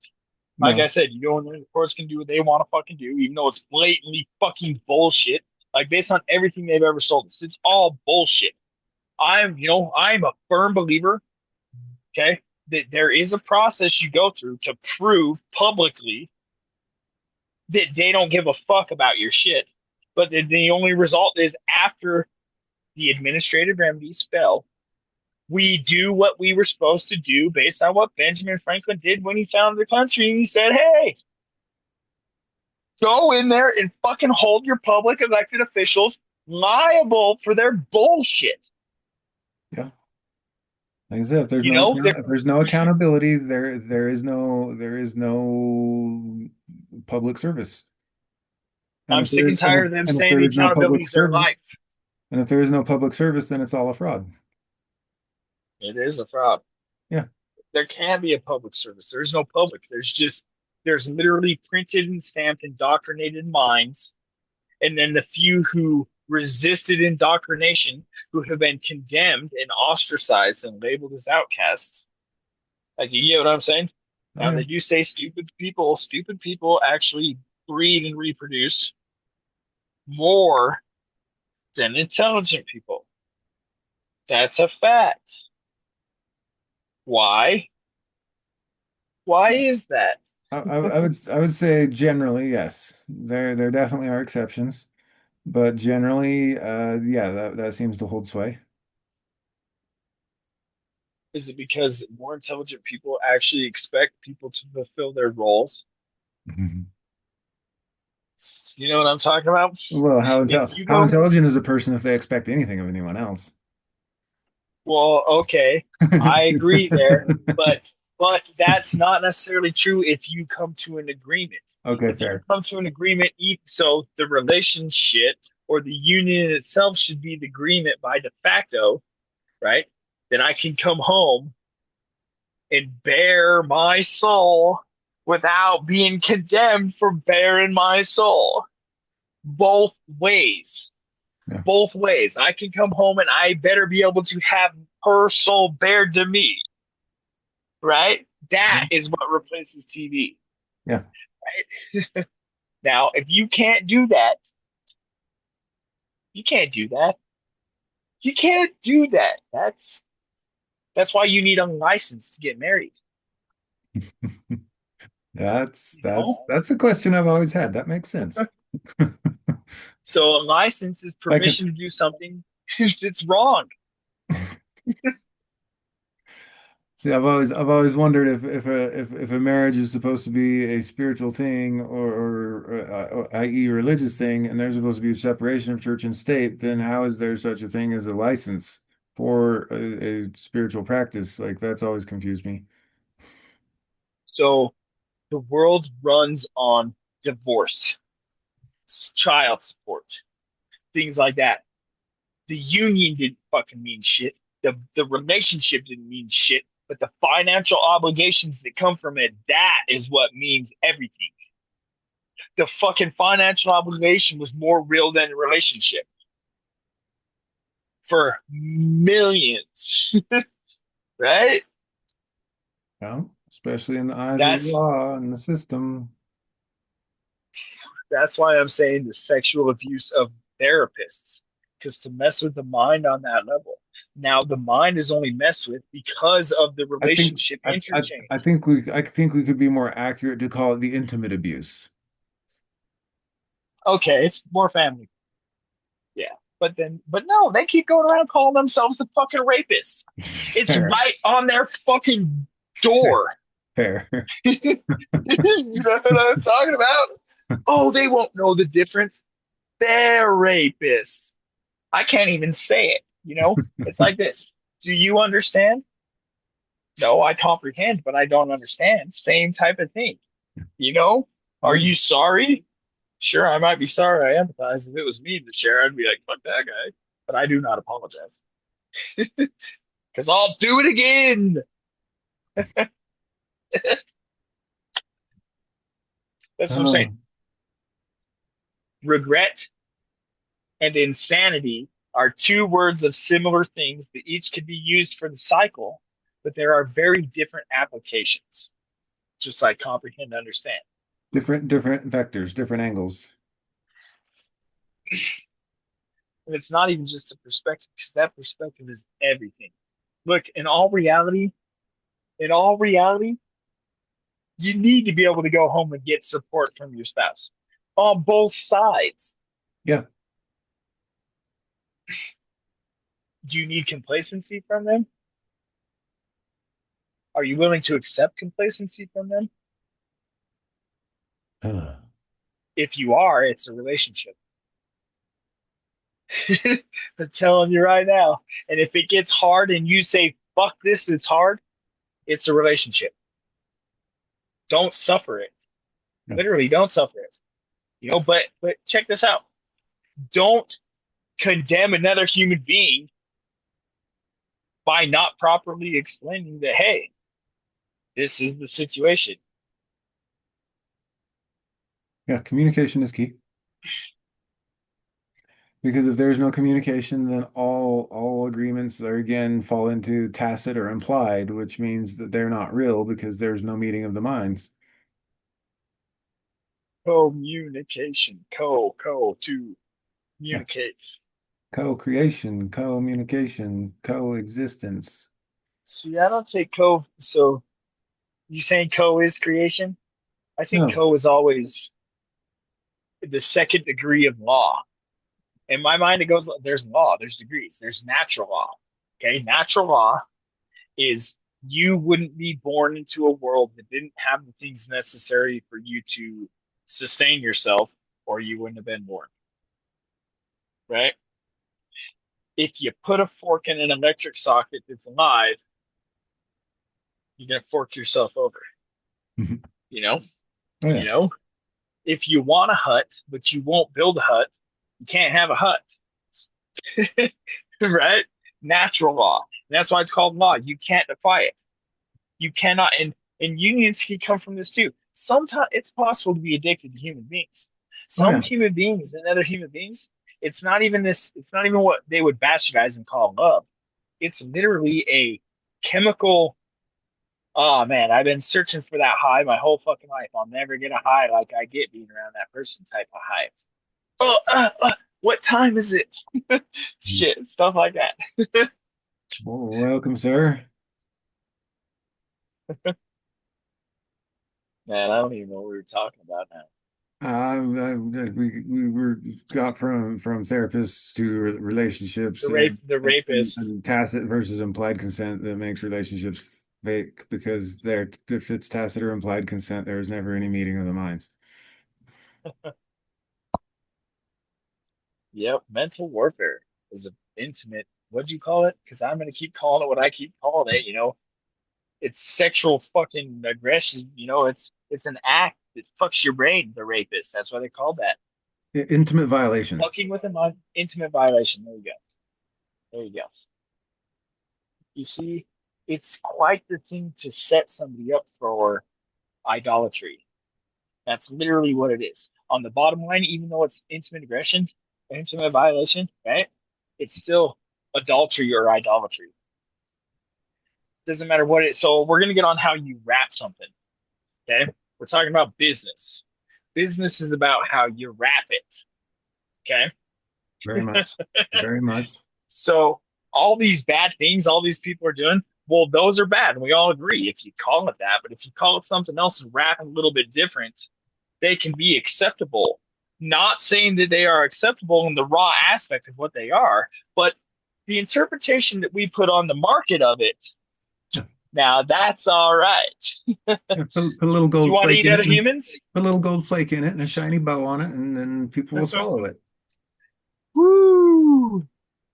Like I No. said, you go in there, the courts can do what they want to fucking do, even though it's blatantly fucking bullshit. Like, based on everything they've ever sold us, it's all bullshit. I'm a firm believer, okay, that there is a process you go through to prove publicly that they don't give a fuck about your shit. But the only result is after the administrative remedies fell, we do what we were supposed to do based on what Benjamin Franklin did when he founded the country. And he said, hey, go in there and fucking hold your public elected officials liable for their bullshit. Yeah. Like I said, You know, if there's no accountability, there is no public service. And I'm sick and tired of them and if saying there the is no accountability public is their service, life. and if there is no public service, then it's all a fraud. It is a fraud. Yeah. There can be a public service. There's no public. There's literally printed and stamped indoctrinated minds, and then the few who resisted indoctrination, who have been condemned and ostracized and labeled as outcasts. Like, you get what I'm saying? Oh Now yeah. they do say stupid people actually breed and reproduce more than intelligent people. That's a fact. Why? Why is that? I would say generally, yes. There definitely are exceptions, but generally, yeah, that seems to hold sway. Is it because more intelligent people actually expect people to fulfill their roles? You know what I'm talking about? Well, If you how go, intelligent is a person if they expect anything of anyone else? well, okay, I agree there, but that's not necessarily true if you come to an agreement. Okay, If you fair. come to an agreement, so the relationship or the union itself should be the agreement by de facto, right? Then I can come home and bare my soul without being condemned for bearing my soul. Both ways. Yeah. Both ways. I can come home and I better be able to have her soul bared to me, right? That is what replaces TV, Yeah. right? Now, if you can't do that, you can't do that. You can't do that. That's why you need a license to get married. You know, That's a question I've always had. That makes sense. so a license is I can permission to do something that's wrong. see. I've always wondered if a marriage is supposed to be a spiritual thing or i.e. religious thing, and there's supposed to be a separation of church and state, then how is there such a thing as a license for a spiritual practice? Like that's always confused me. So the world runs on divorce, child support, things like that. The union didn't fucking mean shit. The relationship didn't mean shit. But the financial obligations that come from it, that is what means everything. The fucking financial obligation was more real than the relationship for millions, right? Yeah, especially in the eyes of the That's law and the system. that's why I'm saying the sexual abuse of therapists, because to mess with the mind on that level. Now the mind is only messed with because of the relationship interchange. I think we could be more accurate to call it the intimate abuse. Okay, it's more family. Yeah. But no, they keep going around calling themselves the fucking rapists. It's Fair, right on their fucking door. fair. You know what I'm talking about? Oh, they won't know the difference. They're rapists. I can't even say it. It's like this. Do you understand? No, I comprehend, but I don't understand. Same type of thing. You know? Are Yeah. you sorry? Sure, I might be sorry. I empathize. If it was me in the chair, I'd be like, fuck that guy. But I do not apologize because I'll do it again. That's what I'm saying. Oh, Regret and insanity are two words of similar things that each can be used for the cycle, but there are very different applications, just like comprehend and understand. different vectors, different angles. And it's not even just a perspective, because that perspective is everything. Look, in all reality, you need to be able to go home and get support from your spouse on both sides. Yeah. Do you need complacency from them? Are you willing to accept complacency from them? Uh, If you are, it's a relationship. I'm telling you right now. And if it gets hard and you say, fuck this, it's hard, it's a relationship. Don't suffer it. yeah. Literally, don't suffer it. But check this out. Don't condemn another human being by not properly explaining that, hey, this is the situation. Yeah. Communication is key. Because if there's no communication, then all agreements are again fall into tacit or implied, which means that they're not real because there's no meeting of the minds. Communication, to Yeah. communicate. Co-creation, communication, coexistence. See, I don't take co. So you saying co is creation? I think No. co is always the second degree of law. In my mind, it goes there's law, there's degrees, there's natural law. Okay, natural law is you wouldn't be born into a world that didn't have the things necessary for you to sustain yourself, or you wouldn't have been born, right? If you put a fork in an electric socket that's alive, you're gonna fork yourself over, Mhm. you know? Oh You yeah. know, if you want a hut, but you won't build a hut, you can't have a hut, right? Natural law. And that's why it's called law. You can't defy it. You cannot, and unions can come from this too. Sometimes it's possible to be addicted to human beings. Oh Some yeah. human beings and other human beings, it's not even this, it's not even what they would bastardize and call love. It's literally a chemical. Oh man, I've been searching for that high my whole fucking life. I'll never get a high like I get being around that person type of high. Oh, what time is it? Shit, stuff like that. Well, welcome, sir. Man, I don't even know what we were talking about now. We were got from therapists to relationships The rapist. and tacit versus implied consent that makes relationships fake because there if it's tacit or implied consent, there was never any meeting of the minds. Yep, mental warfare is an intimate. What'd you call it? Because I'm gonna keep calling it what I keep calling it. It's sexual fucking aggression. It's an act that fucks your brain. The rapist. That's why they call that Intimate violation. fucking with an intimate violation. There you go. There you go. You see, it's quite the thing to set somebody up for idolatry. That's literally what it is. On the bottom line, even though it's intimate aggression, intimate violation, right? It's still adultery or idolatry. Doesn't matter what it is. So we're gonna get on how you wrap something. Okay. We're talking about business. Business is about how you wrap it. Okay. Very much. Very much. So all these bad things all these people are doing, well, those are bad. And we all agree if you call it that. But if you call it something else and wrap it a little bit different, they can be acceptable. Not saying that they are acceptable in the raw aspect of what they are, but the interpretation that we put on the market of it, Yeah. now that's all right. Yeah, put a little Do you gold want to flake eat in other it and humans? put a little gold flake in it and a shiny bow on it, and then people will swallow it. Woo!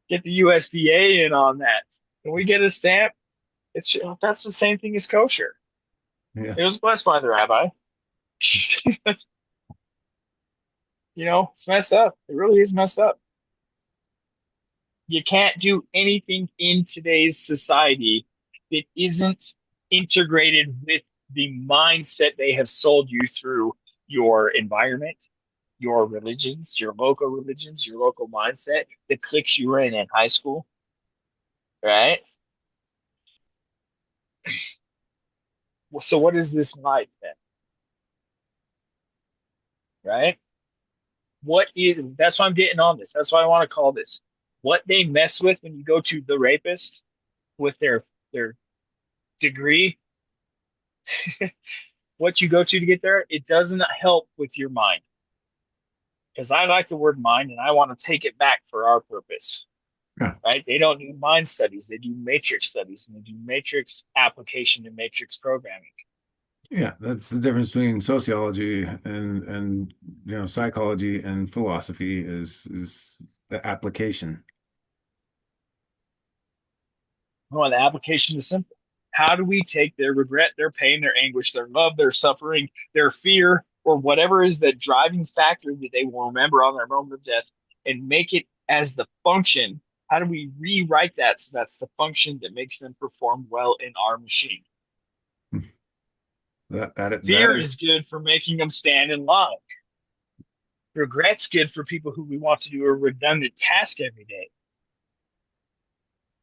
Get the USDA in on that. Can we get a stamp? It's That's the same thing as kosher. Yeah. It was blessed by the rabbi. It's messed up. It really is messed up. You can't do anything in today's society that isn't integrated with the mindset they have sold you through your environment, your religions, your local mindset, the cliques you were in high school, right? Well, so what is this life then, right? That's why I'm getting on this. That's why I want to call this what they mess with when you go to the rapist with their degree, what you go to get there, it doesn't help with your mind. because I like the word mind and I want to take it back for our purpose, Yeah. right? They don't do mind studies, they do matrix studies and they do matrix application and matrix programming. Yeah, that's the difference between sociology and psychology and philosophy is the application. Well, the application is simple. How do we take their regret, their pain, their anguish, their love, their suffering, their fear, or whatever is the driving factor that they will remember on their moment of death and make it as the function? How do we rewrite that so that's the function that makes them perform well in our machine? That Fear is is good for making them stand in line. Regret's good for people who we want to do a redundant task every day.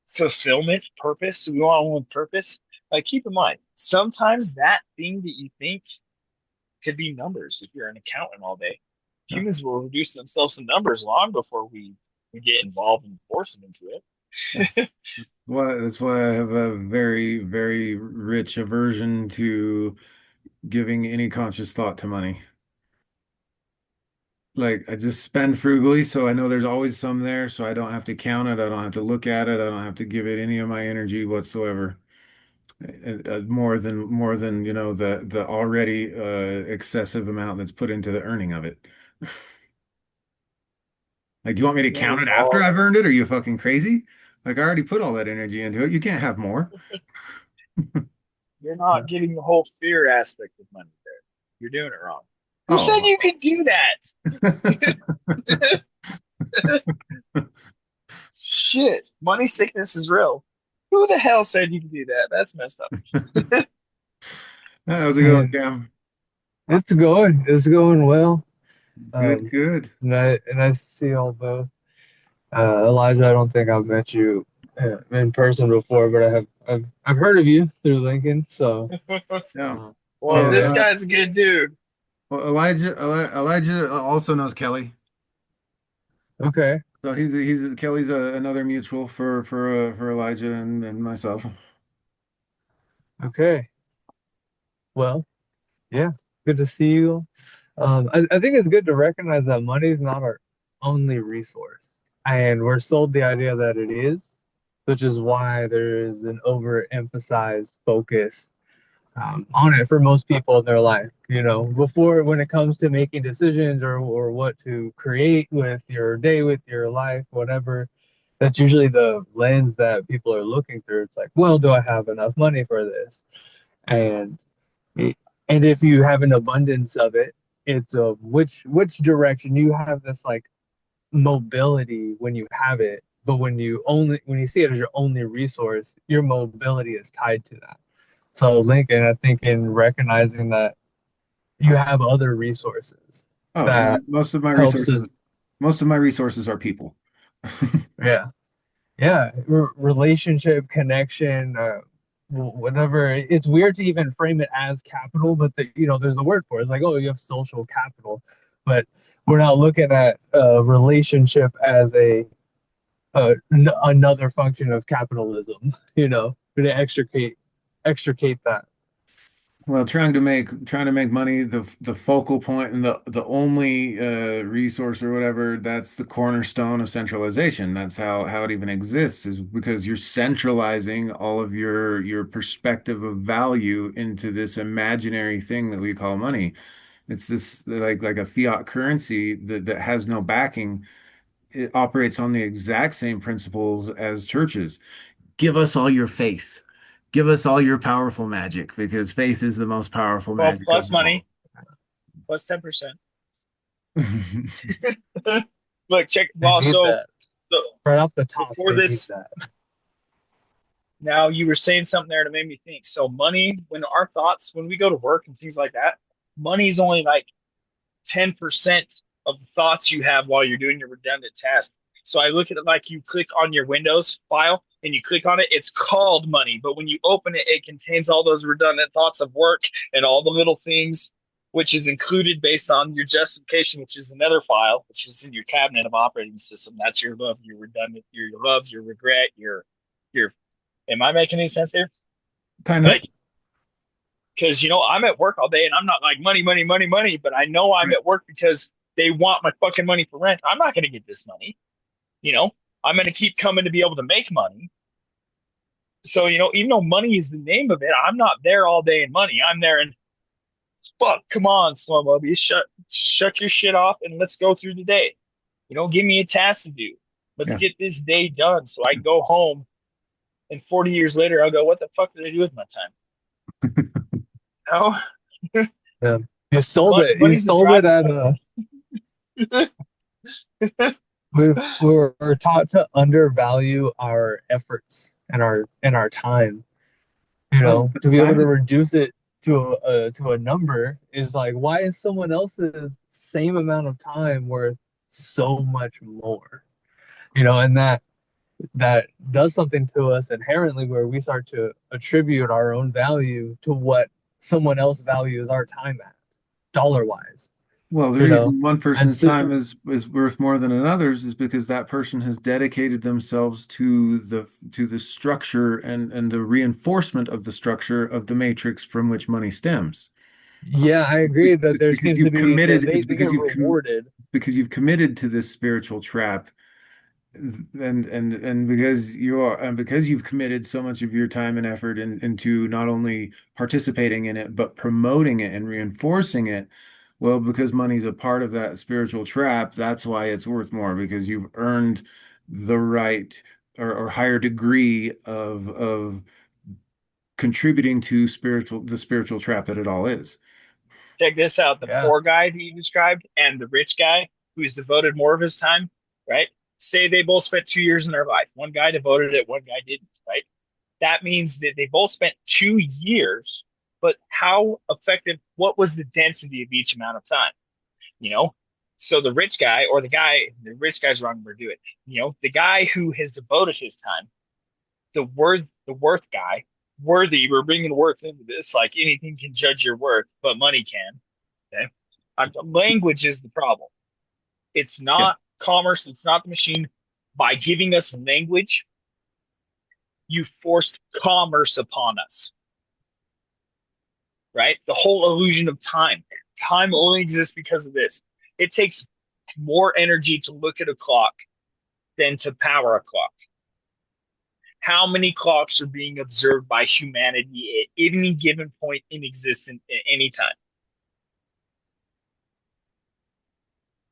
Fulfillment, purpose. Do we want one purpose? Like, keep in mind, sometimes that thing that you think could be numbers. If you're an accountant all day, yeah. humans will reduce themselves to numbers long before we get involved and force them into it. Well, that's why I have a very, very rich aversion to giving any conscious thought to money. Like I just spend frugally, so I know there's always some there, so I don't have to count it, I don't have to look at it, I don't have to give it any of my energy whatsoever. More than the already excessive amount that's put into the earning of it. Like you want me to Again, count it's it after all I've earned it? Are you fucking crazy? Like I already put all that energy into it. You can't have more. you're not getting the whole fear aspect of money there. You're doing it wrong. Who said Oh. you could do that? Shit, money sickness is real. Who the hell said you could do that? That's messed up. How's it going, And Cam? it's going well. Good, good. Nice to see y'all both. Elijah, I don't think I've met you in person before, but I've heard of you through Lincoln. So Yeah. uh, Well, Well, yeah, this guy's a good dude. Elijah also knows Kelly. okay, So he's Kelly's another mutual for Elijah and myself. okay. Well, yeah, good to see you. I think it's good to recognize that money is not our only resource, and we're sold the idea that it is, which is why there is an overemphasized focus on it for most people in their life. Before when it comes to making decisions or what to create with your day, with your life, whatever, that's usually the lens that people are looking through. It's like, well, do I have enough money for this? And and if you have an abundance of it, it's a which direction you have this like mobility when you have it, but when you see it as your only resource, your mobility is tied to that. So Lincoln, I think in recognizing that you have other resources Oh, that and helps us, most of my resources are people. yeah, yeah, relationship, connection, whatever. It's weird to even frame it as capital, but there's a word for it. It's like, oh, you have social capital, but we're not looking at relationship as another function of capitalism. To extricate that. Well, trying to make money the focal point and the only resource or whatever, that's the cornerstone of centralization. That's how it even exists, is because you're centralizing all of your perspective of value into this imaginary thing that we call money. It's this like a fiat currency that has no backing. It operates on the exact same principles as churches. Give us all your faith. Give us all your powerful magic because faith is the most powerful Well, magic of plus them all. money, plus 10%. Look, check. They Well, need so, that so right off the top. before They need this, that. now you were saying something there that made me think. So, money, when our thoughts, when we go to work and things like that, money's only like 10% of the thoughts you have while you're doing your redundant task. So I look at it like you click on your Windows file and you click on it, it's called money. But when you open it, it contains all those redundant thoughts of work and all the little things, which is included based on your justification, which is another file, which is in your cabinet of operating system. That's your love, your redundant, your love, your regret, your. Am I making any sense here? Kind of. Like, because I'm at work all day and I'm not like money, money, money, money, but I know I'm at work because They want my fucking money for rent. I'm not going to get this money. You know, I'm going to keep coming to be able to make money. So, even though money is the name of it, I'm not there all day in money. I'm there and fuck, come on, slow mo. Shut your shit off and let's go through the day. Give me a task to do. Let's Yeah. get this day done so I can go home and 40 years later I'll go, what the fuck did I do with my time? No, Yeah. You sold it. You money's the sold it driving at force. a we're taught to undervalue our efforts and our time. To be able Time to is, reduce it to a number is like, why is someone else's same amount of time worth so much more? And that does something to us inherently where we start to attribute our own value to what someone else values our time at, dollar wise, well, the you know. reason one And person's so, time is worth more than another's is because that person has dedicated themselves to the structure and the reinforcement of the structure of the matrix from which money stems. yeah, I agree that It's there because seems to you've be that committed. they, they get rewarded. It's because you've committed to this spiritual trap, and because you've committed so much of your time and effort into not only participating in it but promoting it and reinforcing it. Well, because money's a part of that spiritual trap, that's why it's worth more because you've earned the right or higher degree of contributing to the spiritual trap that it all is. Check this out. The Yeah. poor guy that you described and the rich guy who's devoted more of his time, right? Say they both spent 2 years in their life. One guy devoted it, one guy didn't, right? That means that they both spent 2 years, but how effective, what was the density of each amount of time? You know? So the rich guy's wrong word to do it. The guy who has devoted his time, the worth guy, worthy, we're bringing worth into this, like anything can judge your worth, but money can. Okay. Language is the problem. It's Yeah. not commerce. It's not the machine. By giving us language, you forced commerce upon us, right? The whole illusion of time. Time only exists because of this. It takes more energy to look at a clock than to power a clock. How many clocks are being observed by humanity at any given point in existence at any time?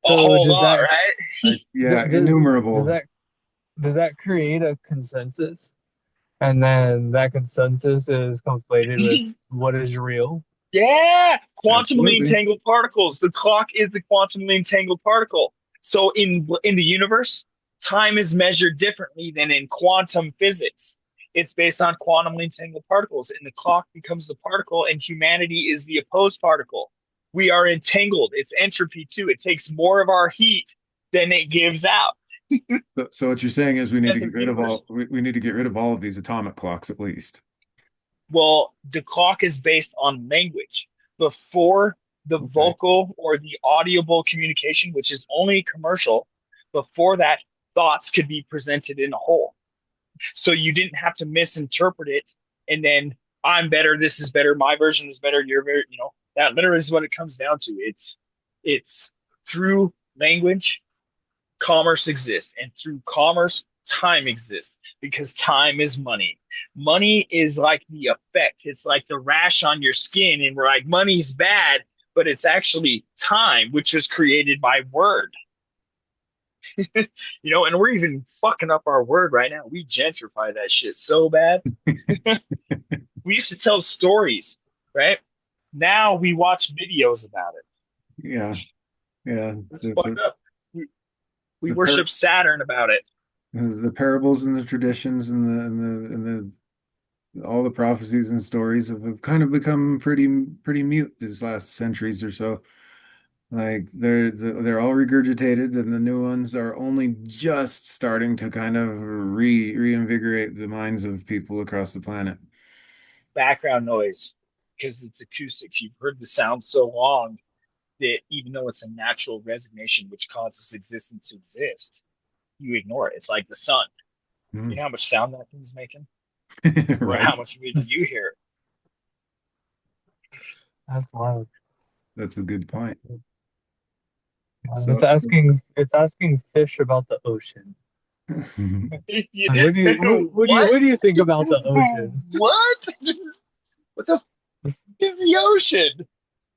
A So whole lot, right? Yeah, does innumerable. that create a consensus? And then that consensus is conflated with what is real? Yeah, quantumly Absolutely. entangled particles. The clock is the quantumly entangled particle. So in the universe, time is measured differently than in quantum physics. It's based on quantumly entangled particles, and the clock becomes the particle, and humanity is the opposed particle. We are entangled. It's entropy too. It takes more of our heat than it gives out. So what you're saying is we need to End of get the rid of universe. we need to get rid of all of these atomic clocks at least. Well, the clock is based on language. Before the Okay. vocal or the audible communication, which is only commercial, before that, thoughts could be presented in a whole. So you didn't have to misinterpret it and then I'm better, this is better, my version is better, your very, that literally is what it comes down to. It's through language commerce exists, and through commerce, time exists because time is money. Money is like the effect, it's like the rash on your skin, and we're like, money's bad, but it's actually time, which was created by word. And we're even fucking up our word right now. We gentrify that shit so bad. We used to tell stories, right? Now we watch videos about it. Yeah. Yeah. It's fucked up. We The par worship Saturn about it. the parables and the traditions and all the prophecies and stories have kind of become pretty mute these last centuries or so. Like they're all regurgitated, and the new ones are only just starting to kind of reinvigorate the minds of people across the planet. Background noise because it's acoustics. You've heard the sound so long that even though it's a natural resignation which causes existence to exist, you ignore it. It's like the sun. You Hmm. know how much sound that thing's making? Or Right. how much do you hear? That's wild. That's a good point. So, it's asking fish about the ocean. Like, What? what do you think about the ocean? What? What the f is the ocean?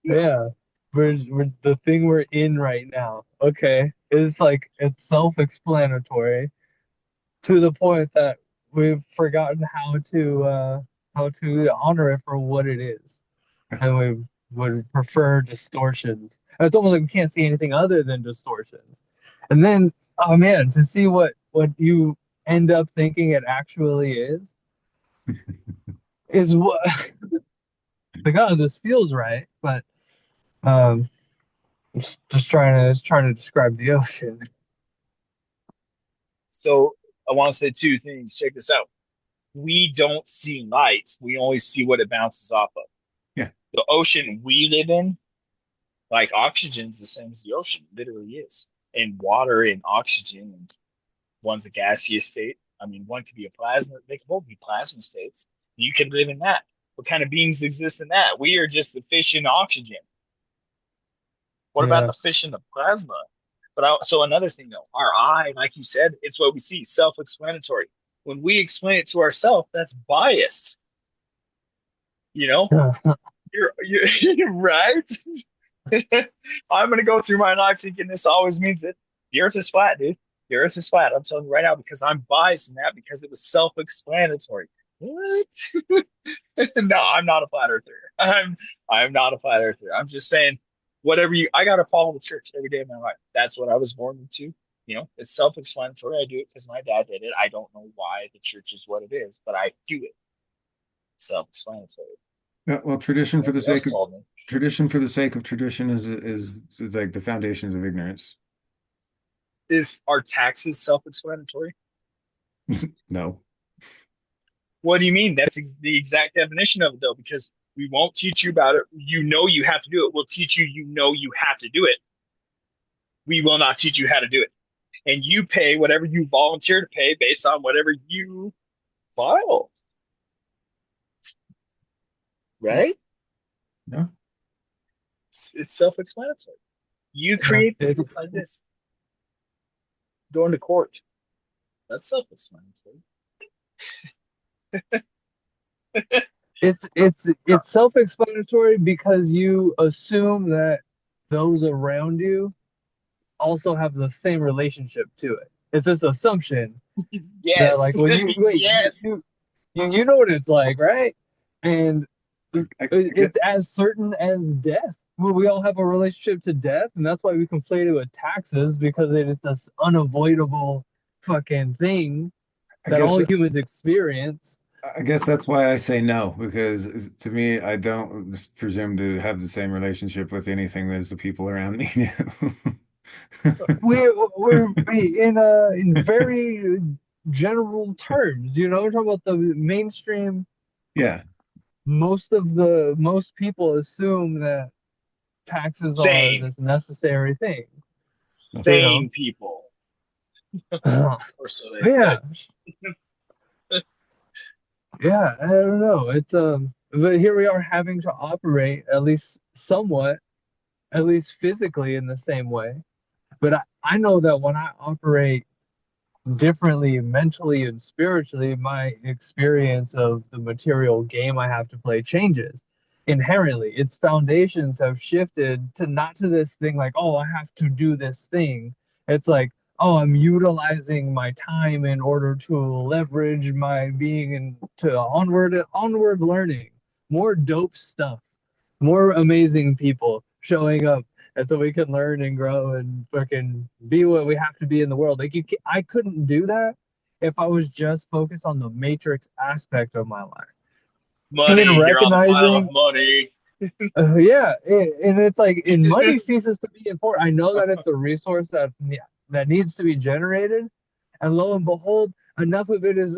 Yeah, we're the thing we're in right now. Okay, it's like it's self-explanatory to the point that we've forgotten how to honor it for what it is, and we would prefer distortions. And it's almost like we can't see anything other than distortions. And then, oh man, to see what you end up thinking it actually is what like, oh, this feels right, but um, just trying to describe the ocean. So I want to say two things. Check this out. We don't see light. We only see what it bounces off of. yeah, The ocean we live in, like oxygen is the same as the ocean, literally is. And water and oxygen, and one's a gaseous state. I mean, one could be a plasma. They could both be plasma states. You could live in that. What kind of beings exist in that? We are just the fish in oxygen. What about Yeah. the fish in the plasma? So another thing though, our eye, like you said, it's what we see, self-explanatory. When we explain it to ourselves, that's biased. You know, you're right. I'm gonna go through my life thinking this always means it. The Earth is flat, dude. The Earth is flat. I'm telling you right now because I'm biased in that because it was self-explanatory. What? No, I'm not a flat earther. I'm not a flat earther. I'm just saying, whatever you. I gotta follow the church every day of my life. That's what I was born into. You know, it's self-explanatory. I do it because my dad did it. I don't know why the church is what it is, but I do it. Self-explanatory. yeah. Well, tradition for the Nobody else sake of told me. tradition is like the foundations of ignorance. Is our taxes self-explanatory? No. What do you mean? That's the exact definition of it, though, because we won't teach you about it. You know you have to do it. We'll teach you. You know you have to do it. We will not teach you how to do it. And you pay whatever you volunteer to pay based on whatever you file, Yeah. right? No. It's self-explanatory. You Yeah. create states like this, going to court. That's self-explanatory. It's self-explanatory because you assume that those around you also have the same relationship to it. It's this assumption that Yes, like, well, you wait, yes. you know what it's like, right? And I get, it's as certain as death. We all have a relationship to death, and that's why we conflate it with taxes because it is this unavoidable fucking thing I that guess all humans experience. I guess that's why I say no, because to me, I don't presume to have the same relationship with anything as the people around me do. We're in very general terms, you know, we're talking about the mainstream. Yeah, Most people assume that taxes are Same, this necessary thing, you know. same people, or so they say. Yeah, yeah, I don't know. It's but here we are having to operate at least somewhat, at least physically in the same way. But I know that when I operate differently mentally and spiritually, my experience of the material game I have to play changes inherently. Its foundations have shifted to not to this thing like, oh, I have to do this thing. It's like, oh, I'm utilizing my time in order to leverage my being into onward learning, more dope stuff, more amazing people showing up, and so we can learn and grow and fucking be what we have to be in the world. Like I couldn't do that if I was just focused on the matrix aspect of my life. In Money, you're on the pile of recognizing, money. yeah, and it's like, in money ceases to be important. I know that it's a resource that needs to be generated, and lo and behold, enough of it is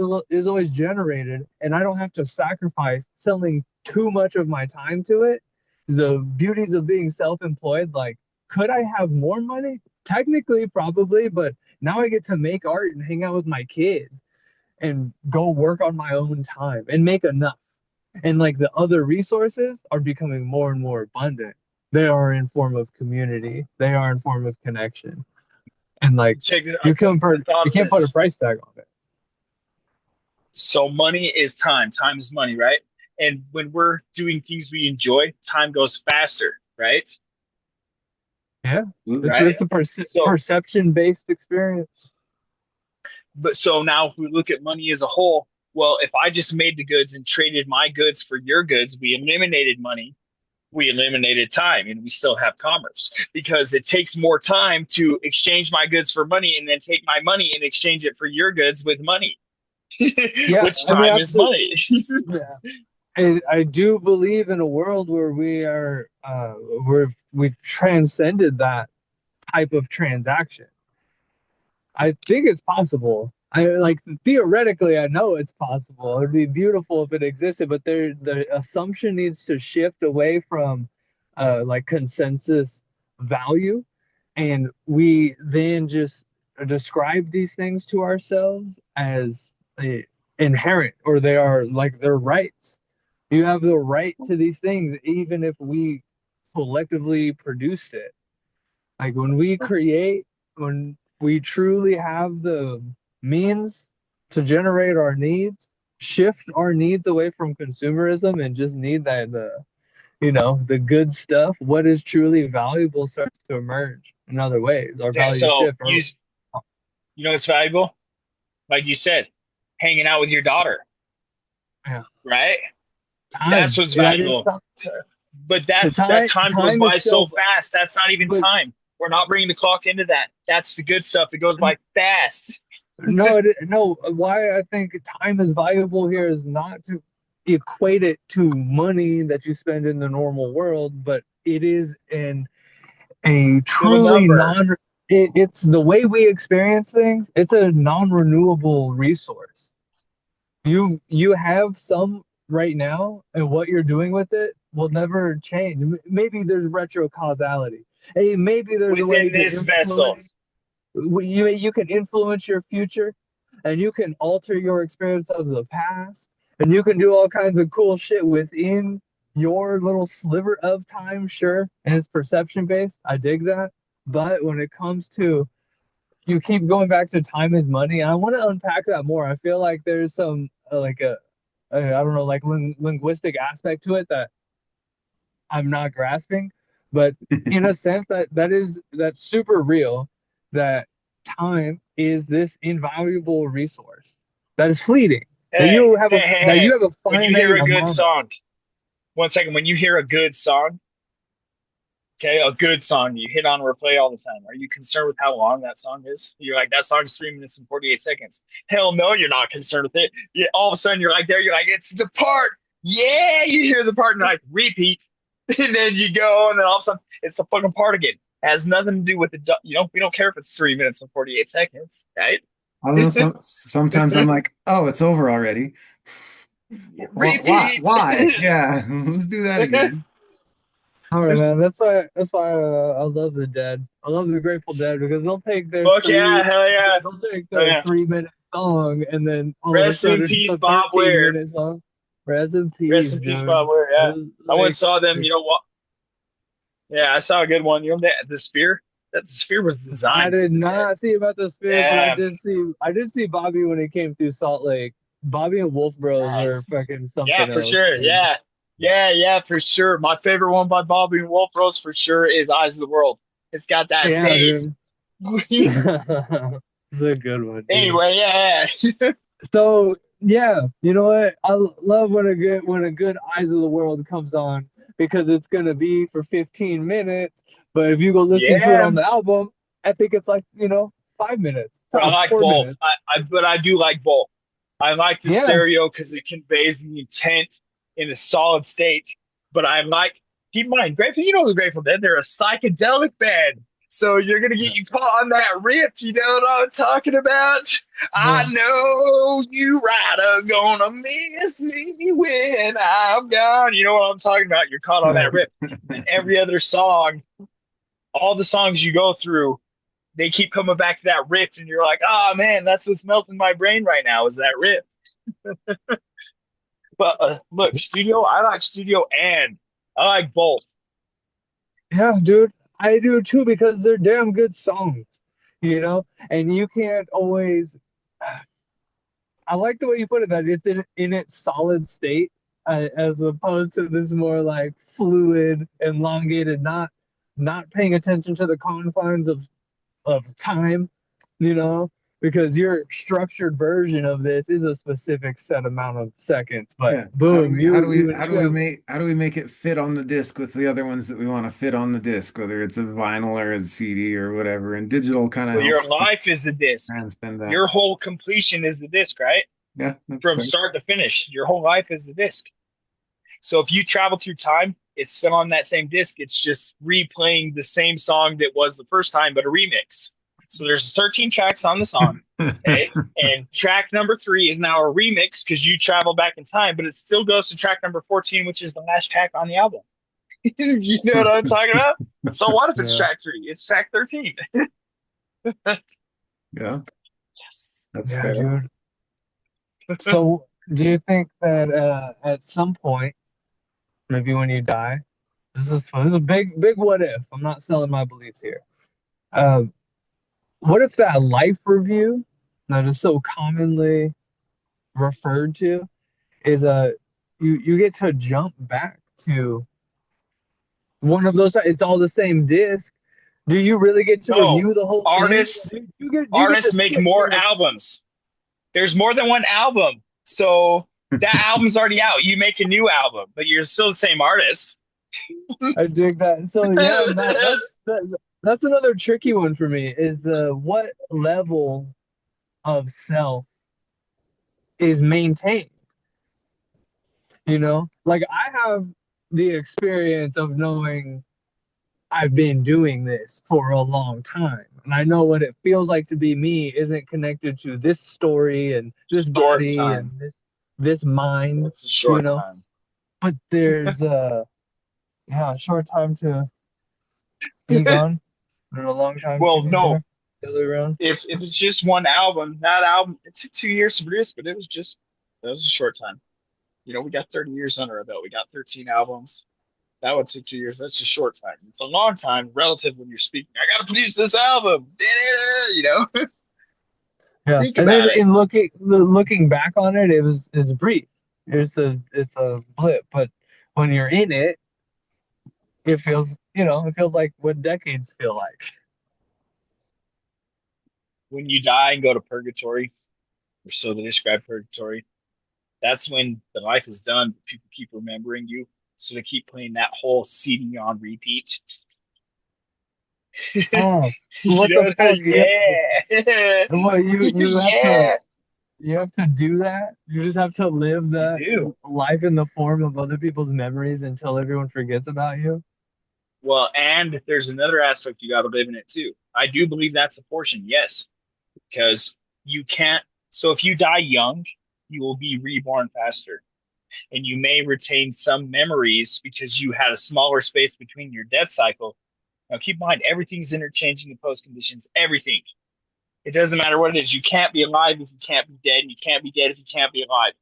always generated, and I don't have to sacrifice selling too much of my time to it. The beauties of being self-employed, like, could I have more money? Technically, probably, but now I get to make art and hang out with my kid and go work on my own time and make enough. And like the other resources are becoming more and more abundant. They are in form of community. They are in form of connection. And like Check this. I you thought of can't put a this. price tag on it. So money is time. Time is money, right? And when we're doing things we enjoy, time goes faster, right? Yeah. Absolutely. Right. It's a So, perception based experience. but so now if we look at money as a whole, well, if I just made the goods and traded my goods for your goods, we eliminated money, we eliminated time, and we still have commerce because it takes more time to exchange my goods for money and then take my money and exchange it for your goods with money, Yeah, which I mean time is absolutely. money. Yeah. I do believe in a world where we've transcended that type of transaction. I think it's possible. I like theoretically, I know it's possible. It'd be beautiful if it existed, but the assumption needs to shift away from like consensus value, and we then just describe these things to ourselves as inherent, or they are like their rights. You have the right to these things, even if we collectively produce it. Like when we truly have the means to generate our needs, shift our needs away from consumerism and just need that the good stuff, what is truly valuable starts to emerge in other ways. Our Yeah, values so shift. Or you know what's valuable? Like you said, hanging out with your daughter, yeah, right? That's time. what's That is valuable. time. But So that time time goes time is by so still fast. That's not even but time. We're not bringing the clock into that. That's the good stuff. It goes by fast. no, why I think time is valuable here is not to equate it to money that you spend in the normal world, but it is a Still a truly number. it's the way we experience things. It's a non-renewable resource. You have some right now, and what you're doing with it will never change. Maybe there's retro causality. Hey, maybe there's a way Within to this vessel. influence. You can influence your future, and you can alter your experience of the past, and you can do all kinds of cool shit within your little sliver of time. Sure, and it's perception based. I dig that. But when it comes to, you keep going back to time is money, and I want to unpack that more. I feel like there's some like I don't know, like linguistic aspect to it that I'm not grasping, but in a sense that's super real, that time is this invaluable resource that is fleeting, Hey, hey, hey, that you hey. have a When you hear finite a good amount of. song, one second. When you hear a good song, okay, a good song you hit on replay all the time. Are you concerned with how long that song is? You're like, that song's 3 minutes and 48 seconds. Hell no, you're not concerned with it. All of a sudden, you're like, there, you're like, it's the part. Yeah, you hear the part and you're like, repeat. And then you go, and then all of a sudden, it's the fucking part again. It has nothing to do with we don't care if it's 3 minutes and 48 seconds, right? I don't know. Sometimes I'm like, oh, it's over already. Why? Why? Repeat. Why? Yeah, let's do that again. All right, man. That's why I love the Dead. I love the Grateful Dead because Fuck yeah, hell yeah. they'll take Hell their yeah. 3 minute song and then all of a Rest in sudden it's peace, a Bob 13 Ware. minute song. Rest in Rest peace, in peace, dude. Bob Ware. Yeah. I went and Like, saw them. You know what? Yeah, I saw a good one. You know that the spear? That the spear was I designed for did the dead. not see about the Spears, but Yeah. I did see Bobby when he came through Salt Lake. Bobby and Wolf Bros are Yes. fucking Yeah, something for else, sure. dude. Yeah. Yeah, for sure. My favorite one by Bobby and Wolf Rose for sure is Eyes of the World. It's got that Yeah, bass. dude. It's a good one, dude. Anyway, yeah. So yeah, you know what? Love when a good Eyes of the World comes on because it's gonna be for 15 minutes. But if you go listen to it Yeah. on the album, I think it's like, 5 minutes, I tops, like four both. minutes. But I do like both. I like the Yeah, stereo because it conveys the intent in a solid state. But I like, keep in mind, Grateful, you know the Grateful Dead, they're a psychedelic band. So you're gonna get Yeah. you caught on that rip. You know what I'm talking about? I yeah. know you right are gonna miss me when I'm gone. You know what I'm talking about? You're caught on that rip. And every other song, all the songs you go through, they keep coming back to that riff, and you're like, oh man, that's what's melting my brain right now is that riff. But look, studio, I like studio and I like both. Yeah, dude, I do too because they're damn good songs, you know? And you can't always I like the way you put it that it's in its solid state as opposed to this more like fluid, elongated, not paying attention to the confines of time, you know, because your structured version of this is a specific set amount of seconds, but Yeah. boom, you have How do we make it fit on the disc with the other ones that we want to fit on the disc, whether it's a vinyl or a CD or whatever. And digital kind of Well, your helps life is the disc. transcend that. Your whole completion is the disc, right? Yeah, that's From fair. start to finish, your whole life is the disc. So if you travel through time, it's still on that same disc. It's just replaying the same song that was the first time, but a remix. So there's 13 tracks on the song. Okay. And track number 3 is now a remix because you travel back in time, but it still goes to track number 14, which is the last track on the album. You know what I'm talking about? So what if it's yeah. track 3? It's track 13. Yeah, Yes. that's Yeah, fair. dude. So do you think that at some point, maybe when you die, this is a big what if. I'm not selling my beliefs here. Um, what if that life review that is so commonly referred to is a you get to jump back to one of those. It's all the same disc. Do you really get to No, review the whole thing? artists Do you get to artists make skip more some of albums. There's more than one album. So that album's already out. You make a new album, but you're still the same artist. I dig that. So yeah, that's another tricky one for me is the what level of self is maintained, you know? Like I have the experience of knowing I've been doing this for a long time. And I know what it feels like to be me isn't connected to this story and this Short body and time. this mind, It's a you short know? time. But there's yeah, a short time to be gone and a long time to Well, be no. there, the other way around. If it's just one album, that album it took 2 years to produce, but it was a short time. You know, we got 30 years under our belt. We got 13 albums. That one took 2 years. That's a short time. It's a long time relative when you're speaking. I gotta produce this album. You know, Yeah, think and then about it. in looking back on it, it's brief. It's a blip, but when you're in it, it feels it feels like what decades feel like. When you die and go to purgatory, or so they describe purgatory, that's when the life is done. But people keep remembering you, so they keep playing that whole CD on repeat. Oh, You what the know, fuck? yeah, What yeah. you have to do that? You just have to live You that do. life in the form of other people's memories until everyone forgets about you? Well, and there's another aspect you got to live in it too. I do believe that's a portion, yes, because you can't. So if you die young, you will be reborn faster, and you may retain some memories because you had a smaller space between your death cycle. Now, keep in mind, everything's interchanging in post conditions. Everything. It doesn't matter what it is. You can't be alive if you can't be dead, and you can't be dead if you can't be alive.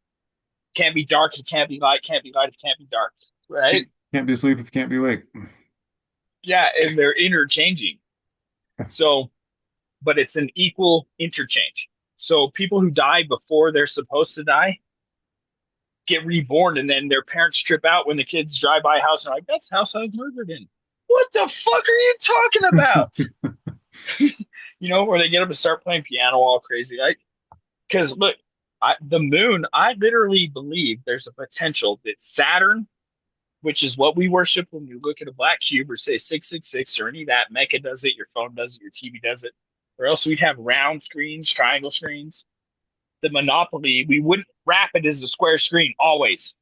Can't be dark if you can't be light. Can't be light if you can't be dark. Right? Can't be asleep if you can't be awake. Yeah, and they're interchanging. So, but it's an equal interchange. So people who die before they're supposed to die get reborn, and then their parents trip out when the kids drive by a house and are like, "That's the house I was murdered in." What the fuck are you talking about? You know, where they get them to start playing piano all crazy, like because look, the moon. I literally believe there's a potential that Saturn, which is what we worship when we look at a black cube or say 666 or any of that. Mecca does it, your phone does it, your TV does it, or else we'd have round screens, triangle screens. The Monopoly, we wouldn't wrap it as a square screen always.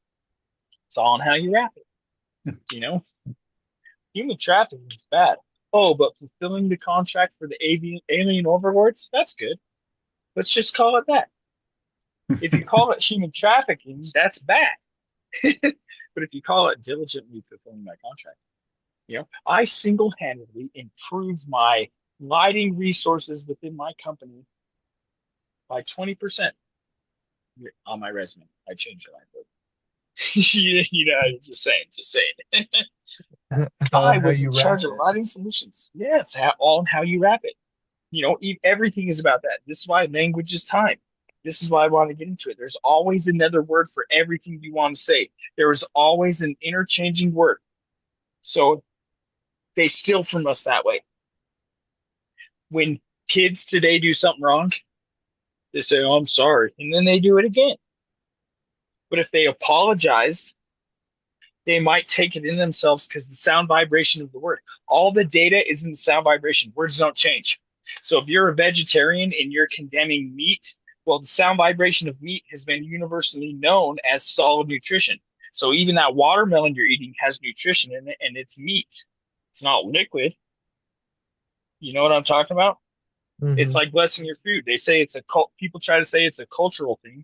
It's all on how you wrap it. You know, human trafficking is bad. Oh, but fulfilling the contract for the alien overlords, that's good. Let's just call it that. If you call it human trafficking, that's bad. But if you call it diligently fulfilling my contract, you know, I single-handedly improved my lighting resources within my company by 20% on my resume. I changed the language. You know, just saying. It's all I in how was you in wrap charge of it. writing solutions. Yeah, it's all in how you wrap it. Everything is about that. This is why language is time. This is why I want to get into it. There's always another word for everything you want to say. There is always an interchanging word. So they steal from us that way. When kids today do something wrong, they say, "Oh, I'm sorry," and then they do it again. But if they apologize, they might take it in themselves because the sound vibration of the word, all the data is in the sound vibration. Words don't change. So if you're a vegetarian and you're condemning meat, well, the sound vibration of meat has been universally known as solid nutrition. So even that watermelon you're eating has nutrition in it and it's meat. It's not liquid. You know what I'm talking about? It's Hmm. like blessing your food. They say it's a cult. People try to say it's a cultural thing.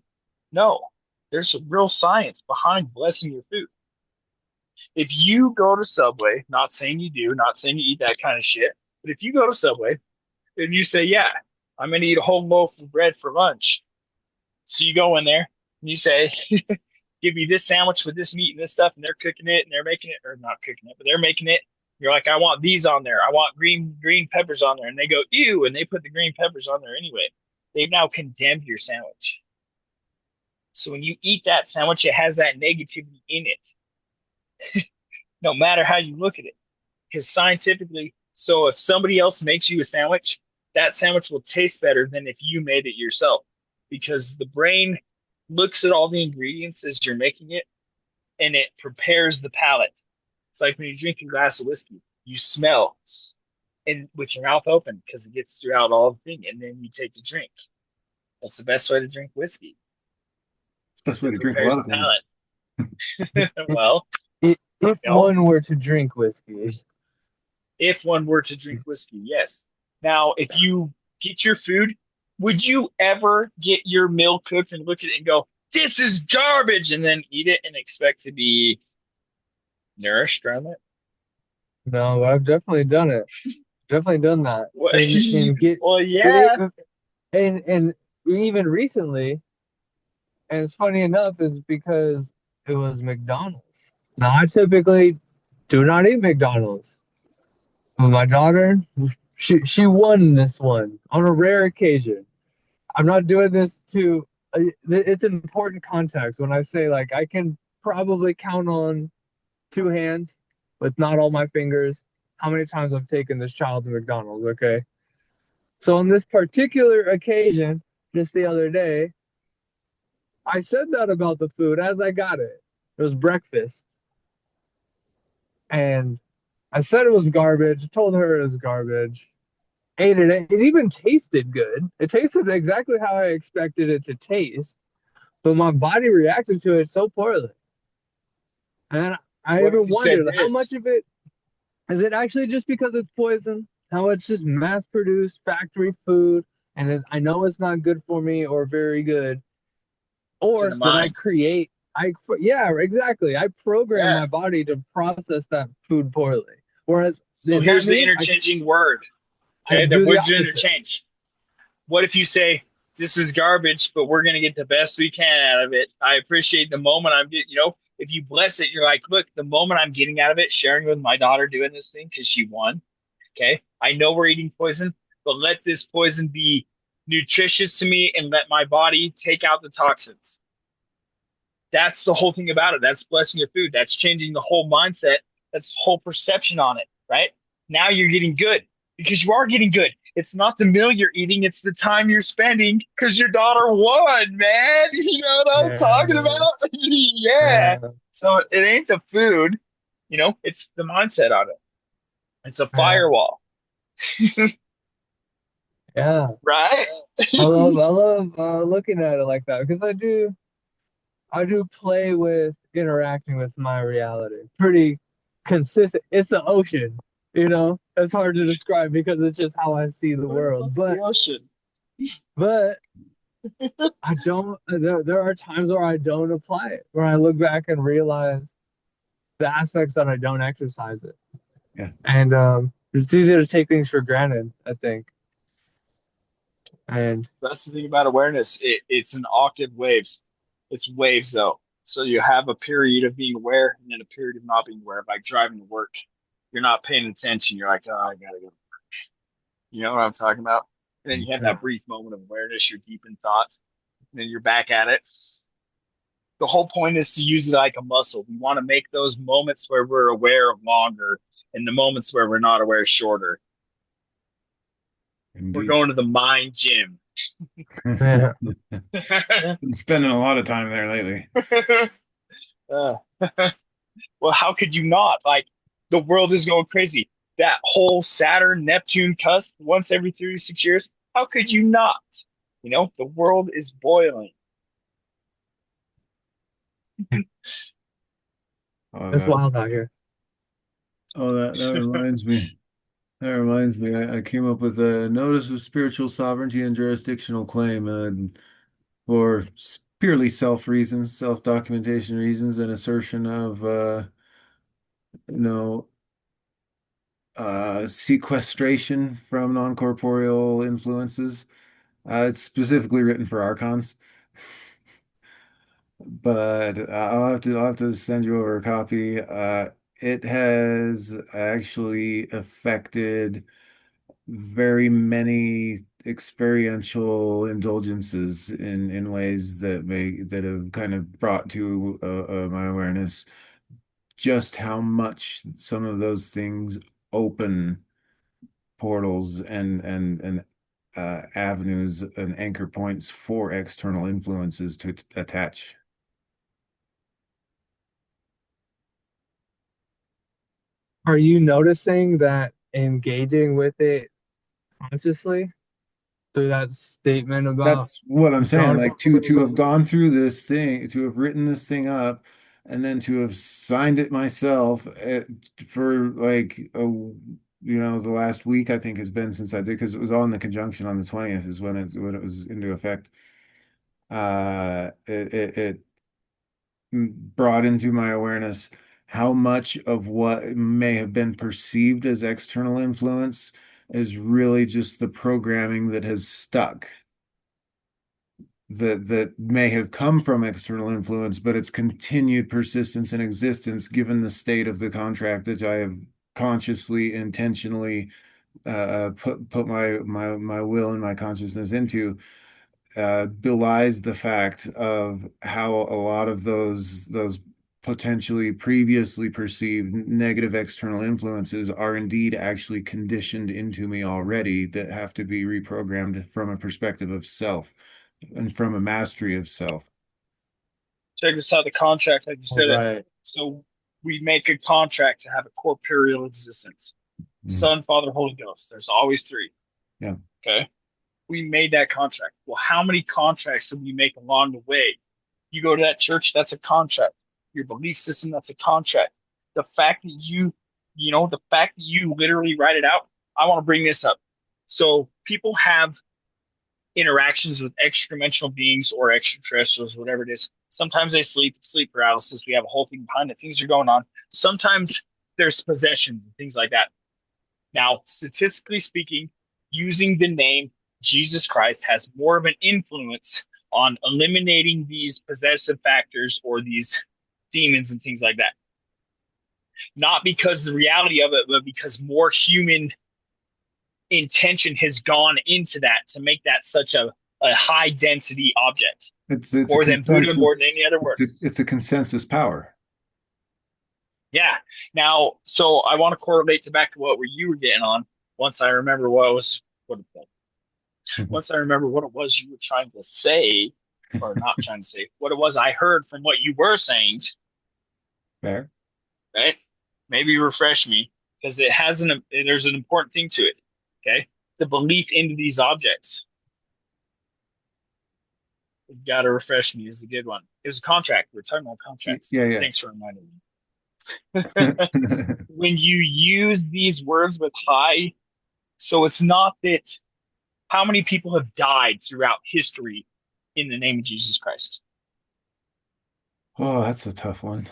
No, there's real science behind blessing your food. If you go to Subway, not saying you do, not saying you eat that kind of shit, but if you go to Subway and you say, "Yeah, I'm going to eat a whole loaf of bread for lunch," so you go in there and you say, "Give me this sandwich with this meat and this stuff," and they're cooking it and they're making it, or not cooking it, but they're making it. You're like, "I want these on there. I want green peppers on there," and they go, "Ew," and they put the green peppers on there anyway. They've now condemned your sandwich. So when you eat that sandwich, it has that negativity in it, no matter how you look at it. Because scientifically, so if somebody else makes you a sandwich, that sandwich will taste better than if you made it yourself. Because the brain looks at all the ingredients as you're making it and it prepares the palate. It's like when you drink a glass of whiskey, you smell and with your mouth open because it gets throughout all the thing, and then you take the drink. That's the best way to drink whiskey Best because way it to drink a prepares lot the of things. palate. Well, If you know, one were to drink whiskey, if one were to drink whiskey, yes. Now, if you get your food, would you ever get your meal cooked and look at it and go, "This is garbage," and then eat it and expect to be nourished from it? no, I've definitely done it. Definitely done that. What? And get Well, it, yeah. and even recently, and it's funny enough, is because it was McDonald's. Now I typically do not eat McDonald's. But my daughter, she won this one on a rare occasion. I'm not doing this to. It's an important context when I say like I can probably count on two hands, with not all my fingers, how many times I've taken this child to McDonald's. Okay, so on this particular occasion, just the other day, I said that about the food as I got it. It was breakfast, and I said it was garbage. Told her it was garbage. Ate it. It even tasted good. It tasted exactly how I expected it to taste, but my body reacted to it so poorly. And I What if even you said wondered how this? much of it is it actually just because it's poison? How it's just mass produced factory food and I know it's not good for me or very good? It's in Or the did I mind. create, yeah, exactly. I program Yeah. my body to process that food poorly. Whereas So in that here's the means interchanging word. I Okay, the do the words opposite. interchange. What if you say, "This is garbage, but we're going to get the best we can out of it. I appreciate the moment I'm getting," if you bless it, you're like, "Look, the moment I'm getting out of it, sharing with my daughter doing this thing because she won. Okay. I know we're eating poison, but let this poison be nutritious to me and let my body take out the toxins." That's the whole thing about it. That's blessing your food. That's changing the whole mindset. That's the whole perception on it, right? Now you're getting good because you are getting good. It's not the meal you're eating, it's the time you're spending because your daughter won, man. You know what I'm talking Yeah, about? Yeah. yeah, So it ain't the food, it's the mindset on it. It's a yeah, firewall, yeah. right? I love looking at it like that because I do play with interacting with my reality pretty consistent. It's the ocean, It's hard to describe because it's just how I see the world. What's the ocean? But I don't. There are times where I don't apply it, where I look back and realize the aspects that I don't exercise it, Yeah. and it's easier to take things for granted, I think. And That's the thing about awareness. It's an octave waves. It's waves though. So you have a period of being aware and then a period of not being aware, like driving to work. You're not paying attention. You're like, oh, I gotta go. You know what I'm talking about? And then you have that brief moment of awareness. You're deep in thought. And then you're back at it. The whole point is to use it like a muscle. We want to make those moments where we're aware longer and the moments where we're not aware shorter. We're Indeed. going to the mind gym. Yeah. Been spending a lot of time there lately. uh, well, how could you not? Like, the world is going crazy. That whole Saturn Neptune cusp once every 36 years, how could you not? The world is boiling. Oh, It's wild out here. that reminds me. That reminds me. I came up with a notice of spiritual sovereignty and jurisdictional claim, for purely self reasons, self-documentation reasons, and assertion of you know, sequestration from non-corporeal influences. It's specifically written for archons, but I'll have to send you over a copy. It has actually affected very many experiential indulgences in ways that have kind of brought to my awareness just how much some of those things open portals and avenues and anchor points for external influences to attach. Are you noticing that engaging with it consciously through that statement about That's what I'm saying. Like to have non-corporeal? gone through this thing, to have written this thing up, and then to have signed it myself for like the last week I think has been since I did because it was on the conjunction on the 20th is when it was into effect. It brought into my awareness how much of what may have been perceived as external influence is really just the programming that has stuck that may have come from external influence, but its continued persistence and existence, given the state of the contract that I have consciously, intentionally put my will and my consciousness into, belies the fact of how a lot of those potentially previously perceived negative external influences are indeed actually conditioned into me already that have to be reprogrammed from a perspective of self and from a mastery of self. Check this out, the contract, like you All said it. right. So we make a contract to have a corporeal existence. Mhm. Son, Father, Holy Ghost. There's always three. Yeah. Okay. We made that contract. Well, how many contracts did we make along the way? You go to that church, that's a contract. Your belief system, that's a contract. The fact that the fact that you literally write it out, I want to bring this up. So people have interactions with extra dimensional beings or extraterrestrials, whatever it is. Sometimes they sleep paralysis. We have a whole thing behind it. Things are going on. Sometimes there's possession, things like that. Now, statistically speaking, using the name Jesus Christ has more of an influence on eliminating these possessive factors or these demons and things like that. Not because the reality of it, but because more human intention has gone into that to make that such a high density object. It's a More than Buddha, more than consensus. any other word. It's a consensus power. Yeah. Now, so I want to correlate to back to what you were getting on. Once I remember what once I remember what it was you were trying to say, or not trying to say, what it was I heard from what you were saying, Fair. right? Maybe refresh me because there's an important thing to it. Okay, the belief into these objects. You've got to refresh me is a good one. It's a contract. We're talking about contracts. Yeah, Thanks for reminding yeah. me. When you use these words with high, so it's not that how many people have died throughout history in the name of Jesus Christ Oh, that's a tough one.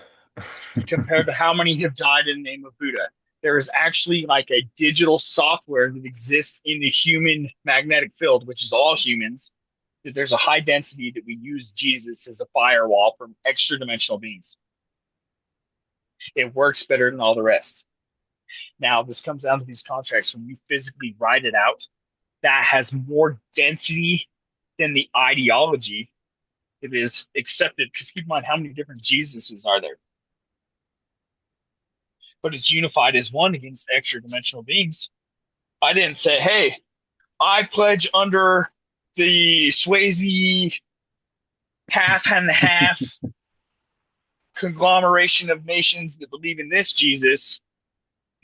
compared to how many have died in the name of Buddha. There is actually like a digital software that exists in the human magnetic field, which is all humans, that there's a high density that we use Jesus as a firewall from extra dimensional beings. It works better than all the rest. Now, this comes down to these contracts. When you physically write it out, that has more density than the ideology it is accepted. Because keep in mind, how many different Jesuses are there? But it's unified as one against extra dimensional beings. I didn't say, hey, I pledge under the Swayze half and half conglomeration of nations that believe in this Jesus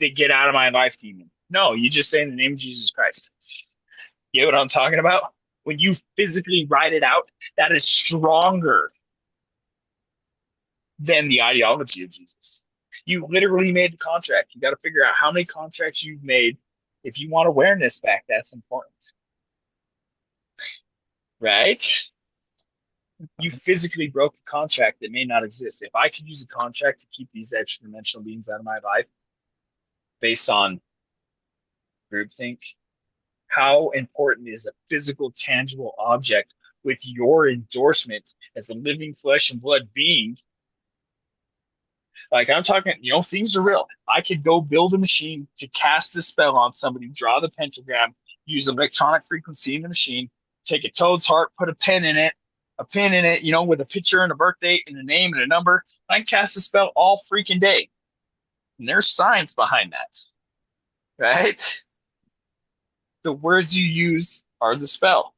that get out of my life, demon. No, you just say in the name of Jesus Christ. You know what I'm talking about? When you physically write it out, that is stronger than the ideology of Jesus. You literally made the contract. You got to figure out how many contracts you've made. If you want awareness back, that's important. Right? You physically broke the contract that may not exist. If I could use a contract to keep these extra dimensional beings out of my life based on groupthink, how important is a physical, tangible object with your endorsement as a living flesh and blood being? Like I'm talking, things are real. I could go build a machine to cast a spell on somebody, draw the pentagram, use electronic frequency in the machine, take a toad's heart, put a pin in it, with a picture and a birth date and a name and a number. I can cast a spell all freaking day. And there's science behind that, right? The words you use are the spell.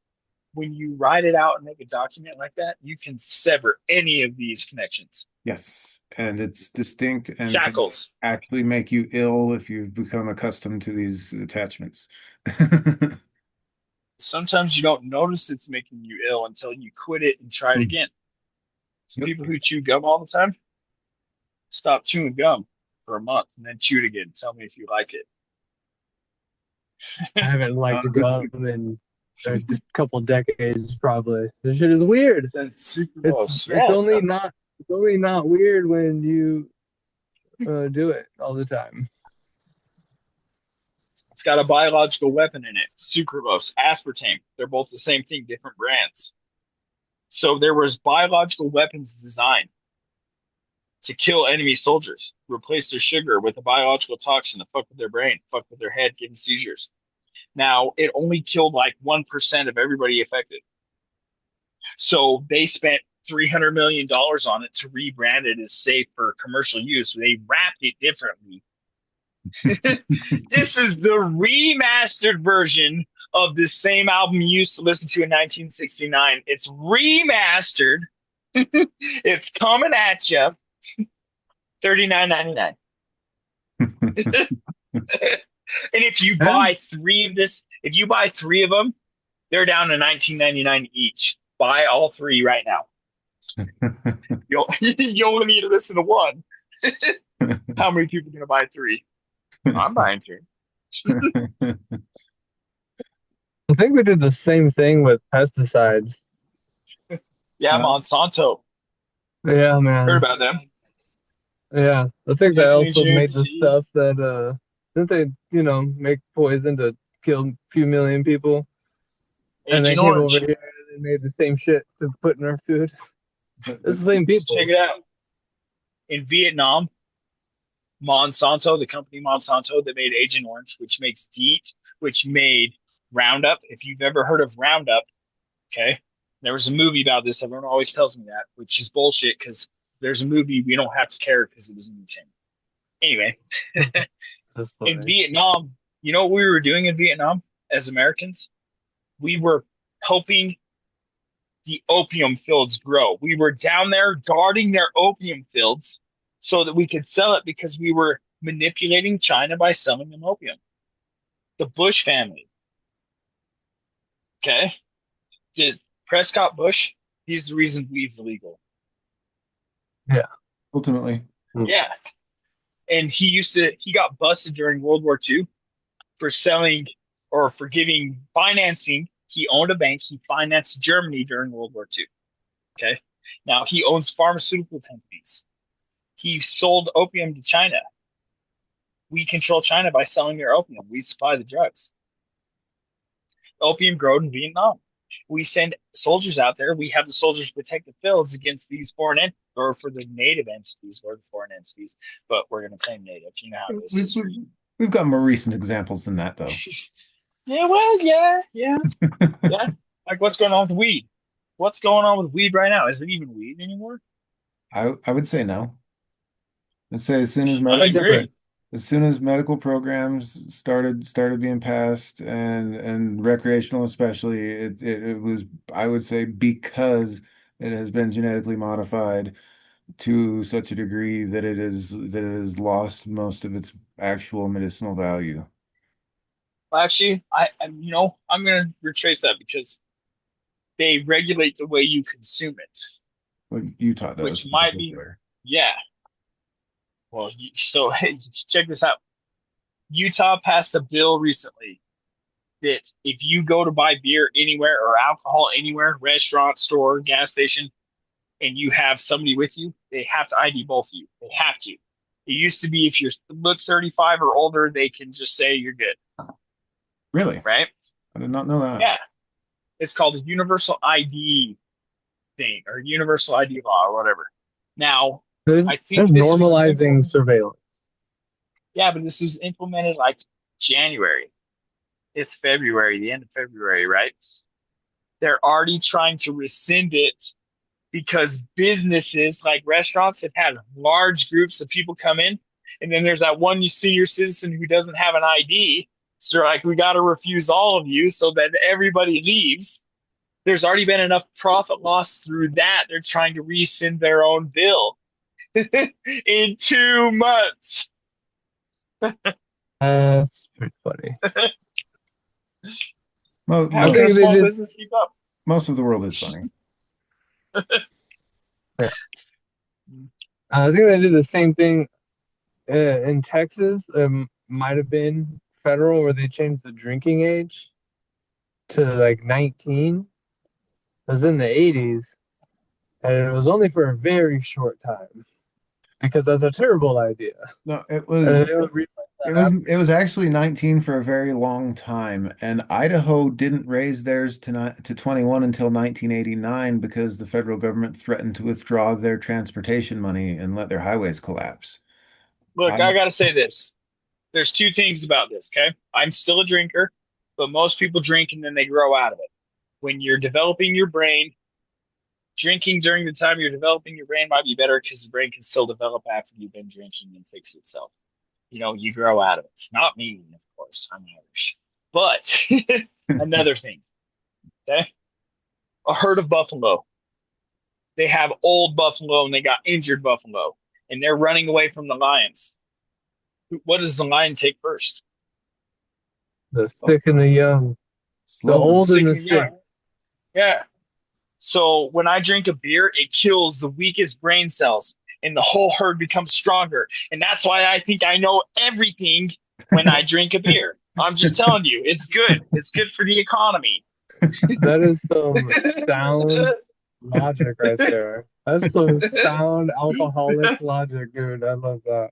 When you write it out and make a document like that, you can sever any of these connections. Yes, and it's distinct and can Shackles. actually make you ill if you've become accustomed to these attachments. Sometimes you don't notice it's making you ill until you quit it and try it again. So Yep. people who chew gum all the time, stop chewing gum for a month and then chew it again. Tell me if you like it. I haven't Uh, liked the- gum in a couple decades, probably. This shit is weird. That's super It's gross. it's Yeah, it's only not. not it's only not weird when you do it all the time. It's got a biological weapon in it. Sucralose, aspartame. They're both the same thing, different brands. So there was biological weapons designed to kill enemy soldiers, replace their sugar with a biological toxin to fuck with their brain, fuck with their head, give them seizures. Now, it only killed like 1% of everybody affected. So they spent $300 million on it to rebrand it as safe for commercial use. They wrapped it differently. This is the remastered version of the same album you used to listen to in 1969. It's remastered. It's coming at you. $39.99. And if you Yeah. buy if you buy three of them, they're down to $19.99 each. Buy all three right now. You only need to listen to one. How many people are going to buy three? I'm buying three. I think we did the same thing with pesticides. Yeah, Uh, Monsanto. Yeah, Heard man. about them. Yeah. I think they also Engineered made the stuff seeds. that didn't they, make poison to kill a few million people? And they Agent came over Orange. here and they made the same shit to put in our food. It's the same Just check people. it out. In Vietnam, Monsanto, the company Monsanto that made Agent Orange, which makes DEET, which made Roundup. If you've ever heard of Roundup, okay, there was a movie about this. Everyone always tells me that, which is bullshit because there's a movie we don't have to care because it was in the tin. Anyway, That's in funny. Vietnam, you know what we were doing in Vietnam as Americans? We were helping the opium fields grow. We were down there guarding their opium fields so that we could sell it because we were manipulating China by selling them opium. The Bush family, okay? Did Prescott Bush, he's the reason weed's illegal. Yeah. Ultimately. Yeah. And he got busted during World War II for selling or for giving financing. He owned a bank. He financed Germany during World War II. Okay. Now he owns pharmaceutical companies. He sold opium to China. We control China by selling their opium. We supply the drugs. Opium grown in Vietnam. We send soldiers out there. We have the soldiers protect the fields against these foreign or for the native entities or the foreign entities, but we're going to claim native. You know how it is We, we, history. We've got more recent examples than that, though. Yeah, well, yeah. Like what's going on with weed? What's going on with weed right now? Is it even weed anymore? I would say no. I'd say I Different. agree. as soon as medical programs started being passed and recreational especially, it was, I would say, because it has been genetically modified to such a degree that it has lost most of its actual medicinal value. Well, actually, I'm gonna retrace that because they regulate the way you consume it, What Utah which does in might be, particular. yeah. Well, so hey, check this out. Utah passed a bill recently that if you go to buy beer anywhere or alcohol anywhere, restaurant, store, gas station, and you have somebody with you, they have to ID both of you. They have to. It used to be if you look 35 or older, they can just say you're good, Really? right? I did not know that. Yeah. It's called a universal ID thing or universal ID law or whatever. Now, They're, I they're think this was normalizing implemented. surveillance. Yeah, but this was implemented like January. It's February, the end of February, right? They're already trying to rescind it because businesses like restaurants have had large groups of people come in, and then there's that one senior citizen who doesn't have an ID. So they're like, we got to refuse all of you so that everybody leaves. There's already been enough profit loss through that. They're trying to rescind their own bill in 2 months. That's pretty funny. How I Most can a think they small did. business keep up? most of the world is funny. Yeah, I think they did the same thing in Texas. Might have been federal where they changed the drinking age to like 19. It was in the 80s, and it was only for a very short time because that's a terrible idea. No, And then they would realize that after. it was actually 19 for a very long time, and Idaho didn't raise theirs to 21 until 1989 because the federal government threatened to withdraw their transportation money and let their highways collapse. I Look, I got to say this. There's two things about this, okay? I'm still a drinker, but most people drink and then they grow out of it. When you're developing your brain, drinking during the time you're developing your brain might be better because the brain can still develop after you've been drinking and fix itself. You grow out of it. Not me, of course. I'm Irish. But another thing, okay? A herd of buffalo. They have old buffalo and they got injured buffalo, and they're running away from the lions. What does the lion take first? The sick and the young, the Slow. The old and sick the and sick. young. Yeah. So when I drink a beer, it kills the weakest brain cells and the whole herd becomes stronger. And that's why I think I know everything when I drink a beer. I'm just telling you, it's good. It's good for the economy. That is some sound logic right there. That's some sound alcoholic logic, dude. I love that.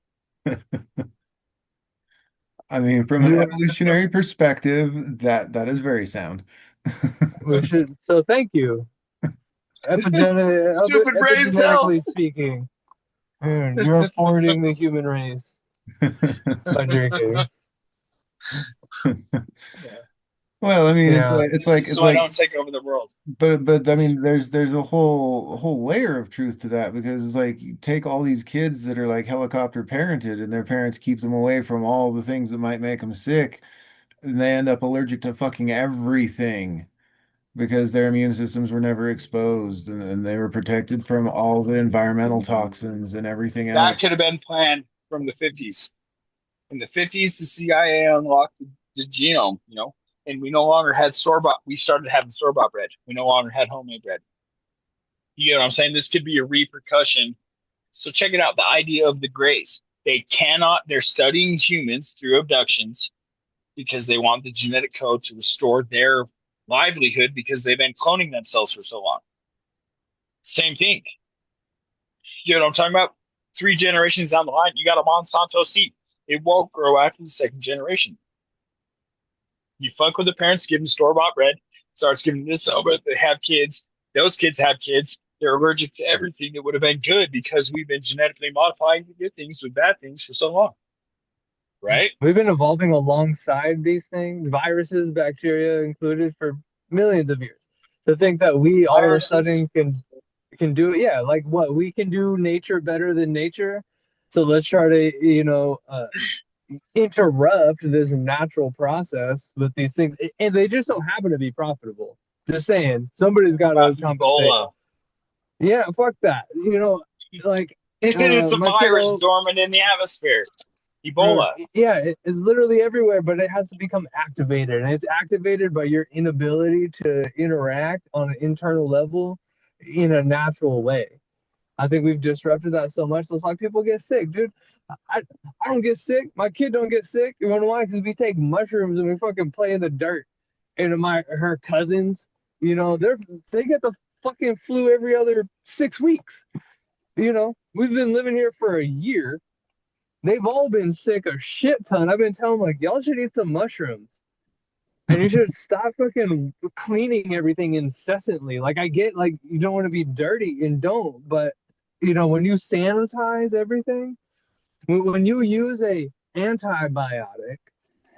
I mean, from an You, evolutionary perspective, that is very sound. we should. So thank you. Stupid brain Epigenetically cells. speaking, you're forwarding the human race by drinking. Yeah. Well, I mean, Yeah, Just it's so I like, don't take over the world. but I mean, there's a whole layer of truth to that because it's like you take all these kids that are like helicopter parented and their parents keep them away from all the things that might make them sick, and they end up allergic to fucking everything because their immune systems were never exposed and they were protected from all the environmental toxins and everything That could else. have been planned from the 50s. In the 50s, the CIA unlocked the genome, and we no longer had store bought. We started having store bought bread. We no longer had homemade bread. You know what I'm saying? This could be a repercussion. So check it out. The idea of the grays. They're studying humans through abductions because they want the genetic code to restore their livelihood because they've been cloning themselves for so long. Same thing. You know what I'm talking about? 3 generations down the line, you got a Monsanto seed. It won't grow after the second generation. You fuck with the parents, give them store bought bread, starts giving this over. They have kids. Those kids have kids. They're allergic to everything that would have been good because we've been genetically modifying the good things with bad things for so long. right? We've been evolving alongside these things, viruses, bacteria included, for millions of years. To think that we all of a Viruses. sudden can do it, yeah, like what we can do nature better than nature. So let's try to, interrupt this natural process with these things, and they just don't happen to be profitable. Just saying, somebody's How got about to compensate. Ebola? Yeah, fuck that. Like It's a my virus kiddo, dormant in the atmosphere. Ebola. yeah, it's literally everywhere, but it has to become activated, and it's activated by your inability to interact on an internal level in a natural way. I think we've disrupted that so much. It's like people get sick, dude. I, I don't get sick. My kid don't get sick. You know why? Because we take mushrooms and we fucking play in the dirt. And her cousins, they get the fucking flu every other 6 weeks. We've been living here for a year. They've all been sick a shit ton. I've been telling them, like, y'all should eat some mushrooms. And you should stop fucking cleaning everything incessantly. Like, I get, like, you don't want to be dirty and don't, but when you sanitize everything, when you use a antibiotic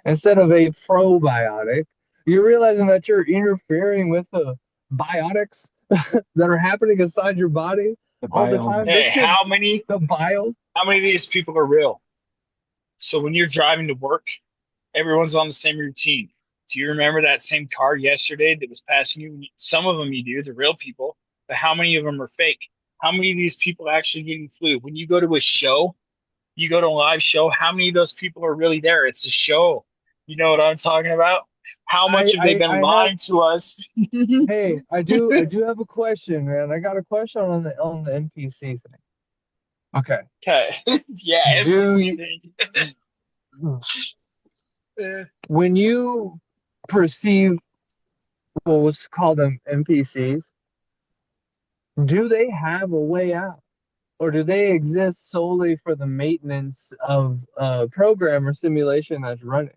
instead of a probiotic, you're realizing that you're interfering with the biotics that are happening inside your body The all the time. biome. This Hey, shit, the bio. how many of these people are real? So when you're driving to work, everyone's on the same routine. Do you remember that same car yesterday that was passing you? Some of them you do, the real people, but how many of them are fake? How many of these people actually getting flu? When you go to a show, you go to a live show, how many of those people are really there? It's a show. You know what I'm talking about? How much I, have they I been I have lying to us? Hey, I do have a question, man. I got a question on the NPC thing. Okay. Okay. Yeah, Do NPC you, thing. when you perceive what was called them NPCs, do they have a way out? Or do they exist solely for the maintenance of a program or simulation that's running?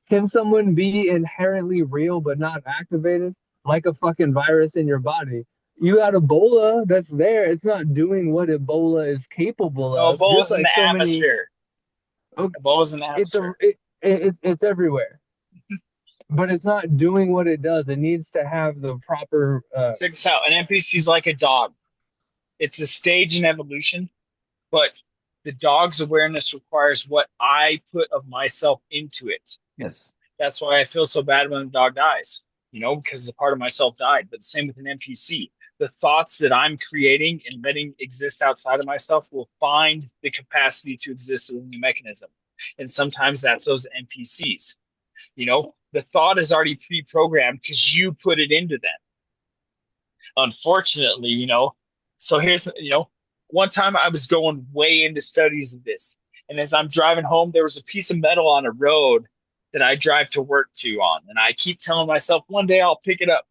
Can someone be inherently real but not activated, like a fucking virus in your body? You got Ebola that's there. It's not doing what Ebola is capable No, of. Just Ebola's in like the so many, atmosphere. okay, Ebola's in the it's a atmosphere. it's everywhere, but it's not doing what it does. It needs to have the proper. Check this out. An NPC is like a dog. It's a stage in evolution, but the dog's awareness requires what I put of myself into it. Yes. That's why I feel so bad when the dog dies, because a part of myself died. But the same with an NPC. The thoughts that I'm creating and letting exist outside of myself will find the capacity to exist within the mechanism. And sometimes that's those NPCs. The thought is already pre-programmed because you put it into them. Unfortunately, so here's, one time I was going way into studies of this. And as I'm driving home, there was a piece of metal on a road that I drive to work to on. And I keep telling myself one day I'll pick it up.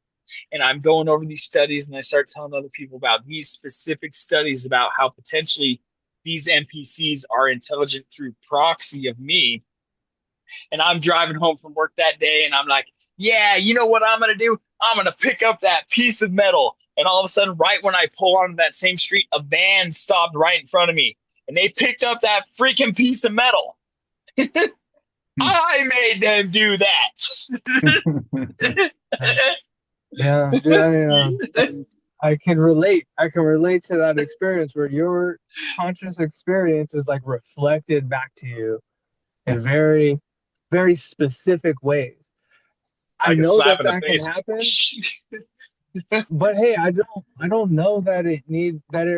And I'm going over these studies and I start telling other people about these specific studies about how potentially these NPCs are intelligent through proxy of me. And I'm driving home from work that day and I'm like, yeah, you know what I'm going to do? I'm going to pick up that piece of metal. And all of a sudden, right when I pull onto that same street, a van stopped right in front of me and they picked up that freaking piece of metal. I made them do that. Yeah, dude, I can relate. I can relate to that experience where your conscious experience is like reflected back to you in very, very specific ways. I Like a know slap that in the that can face. happen, but hey, I don't know that it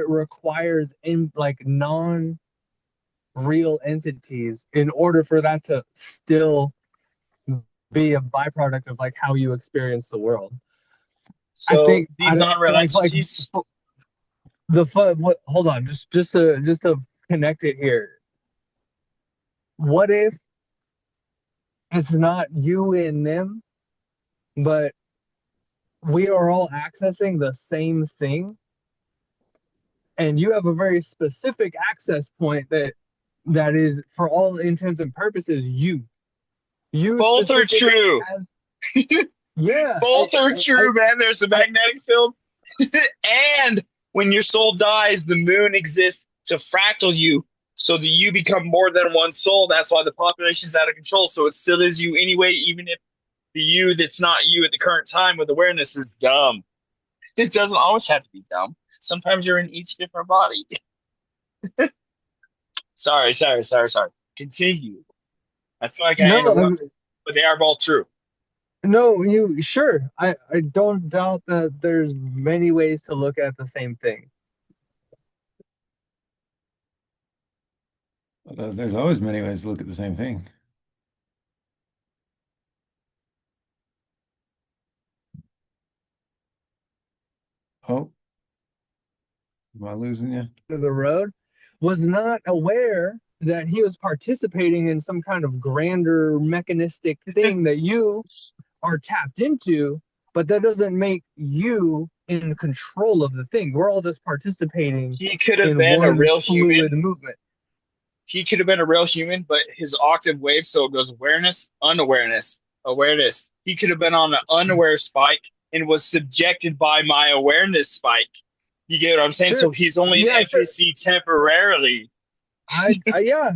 requires in like non-real entities in order for that to still be a byproduct of like how you experience the world. I So think these non-real like entities, the fun. What? Hold on, just to connect it here. What if it's not you and them, but we are all accessing the same thing, and you have a very specific access point that is, for all intents and purposes, you both are specifically true. as yeah. Both are true, man. There's a I magnetic field. And when your soul dies, the moon exists to fractal you So the you become more than one soul. That's why the population's out of control. So it still is you anyway, even if the you that's not you at the current time with awareness is dumb. It doesn't always have to be dumb. Sometimes you're in each different body. Sorry. Continue. I feel like I No, interrupted, but they are both true. no, you sure. I don't doubt that there's many ways to look at the same thing. There's always many ways to look at the same thing. Oh, am I losing you? Of the road was not aware that he was participating in some kind of grander mechanistic thing that you are tapped into, but that doesn't make you in control of the thing. We're all just participating He could have in been a one real fluid human. movement. He could have been a real human, but his octave wave, so it goes awareness, unawareness, awareness. He could have been on an unaware spike and was subjected by my awareness spike. You get what I'm saying? Sure. So he's only an Yeah, sure. NPC temporarily. I yeah,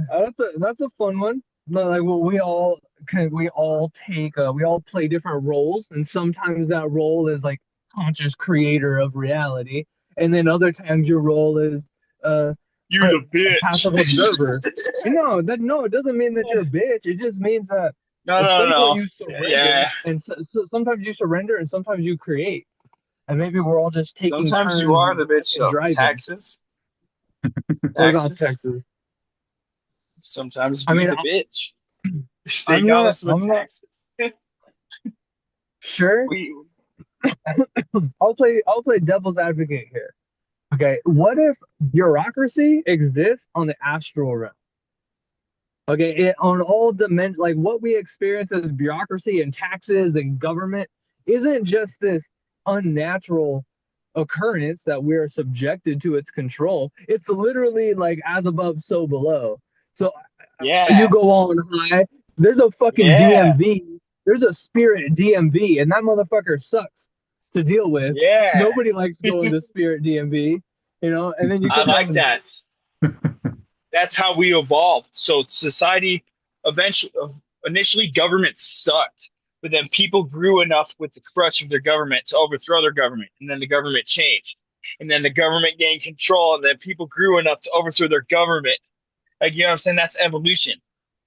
that's a fun one. But like well, we all take we all play different roles, and sometimes that role is like conscious creator of reality, and then other times your role is uh You a, the a bitch. passive observer. And no, it doesn't mean that you're a bitch. It just means that No, at no, some point no. you surrender, Yeah. and sometimes you surrender, and sometimes you create, and maybe we're all just taking Sometimes you turns are the bitch in though. driving. Taxes. What about Taxes. Texas? Sometimes I be mean, the bitch. They I'm got not. us with I'm not taxes. sure. we I'll play devil's advocate here. Okay, what if bureaucracy exists on the astral realm? Okay, on all dimensions, like what we experience as bureaucracy and taxes and government isn't just this unnatural occurrence that we're subjected to its control. It's literally like as above, so below. So you yeah. go on high. There's a fucking Yeah. DMV. There's a spirit DMV, and that motherfucker sucks to deal with. Yeah. Nobody likes going to spirit DMV, and then you I could like have that. That's how we evolved. So society eventually, initially, government sucked, but then people grew enough with the crutch of their government to overthrow their government, and then the government changed, and then the government gained control, and then people grew enough to overthrow their government. Like you know what I'm saying? That's evolution.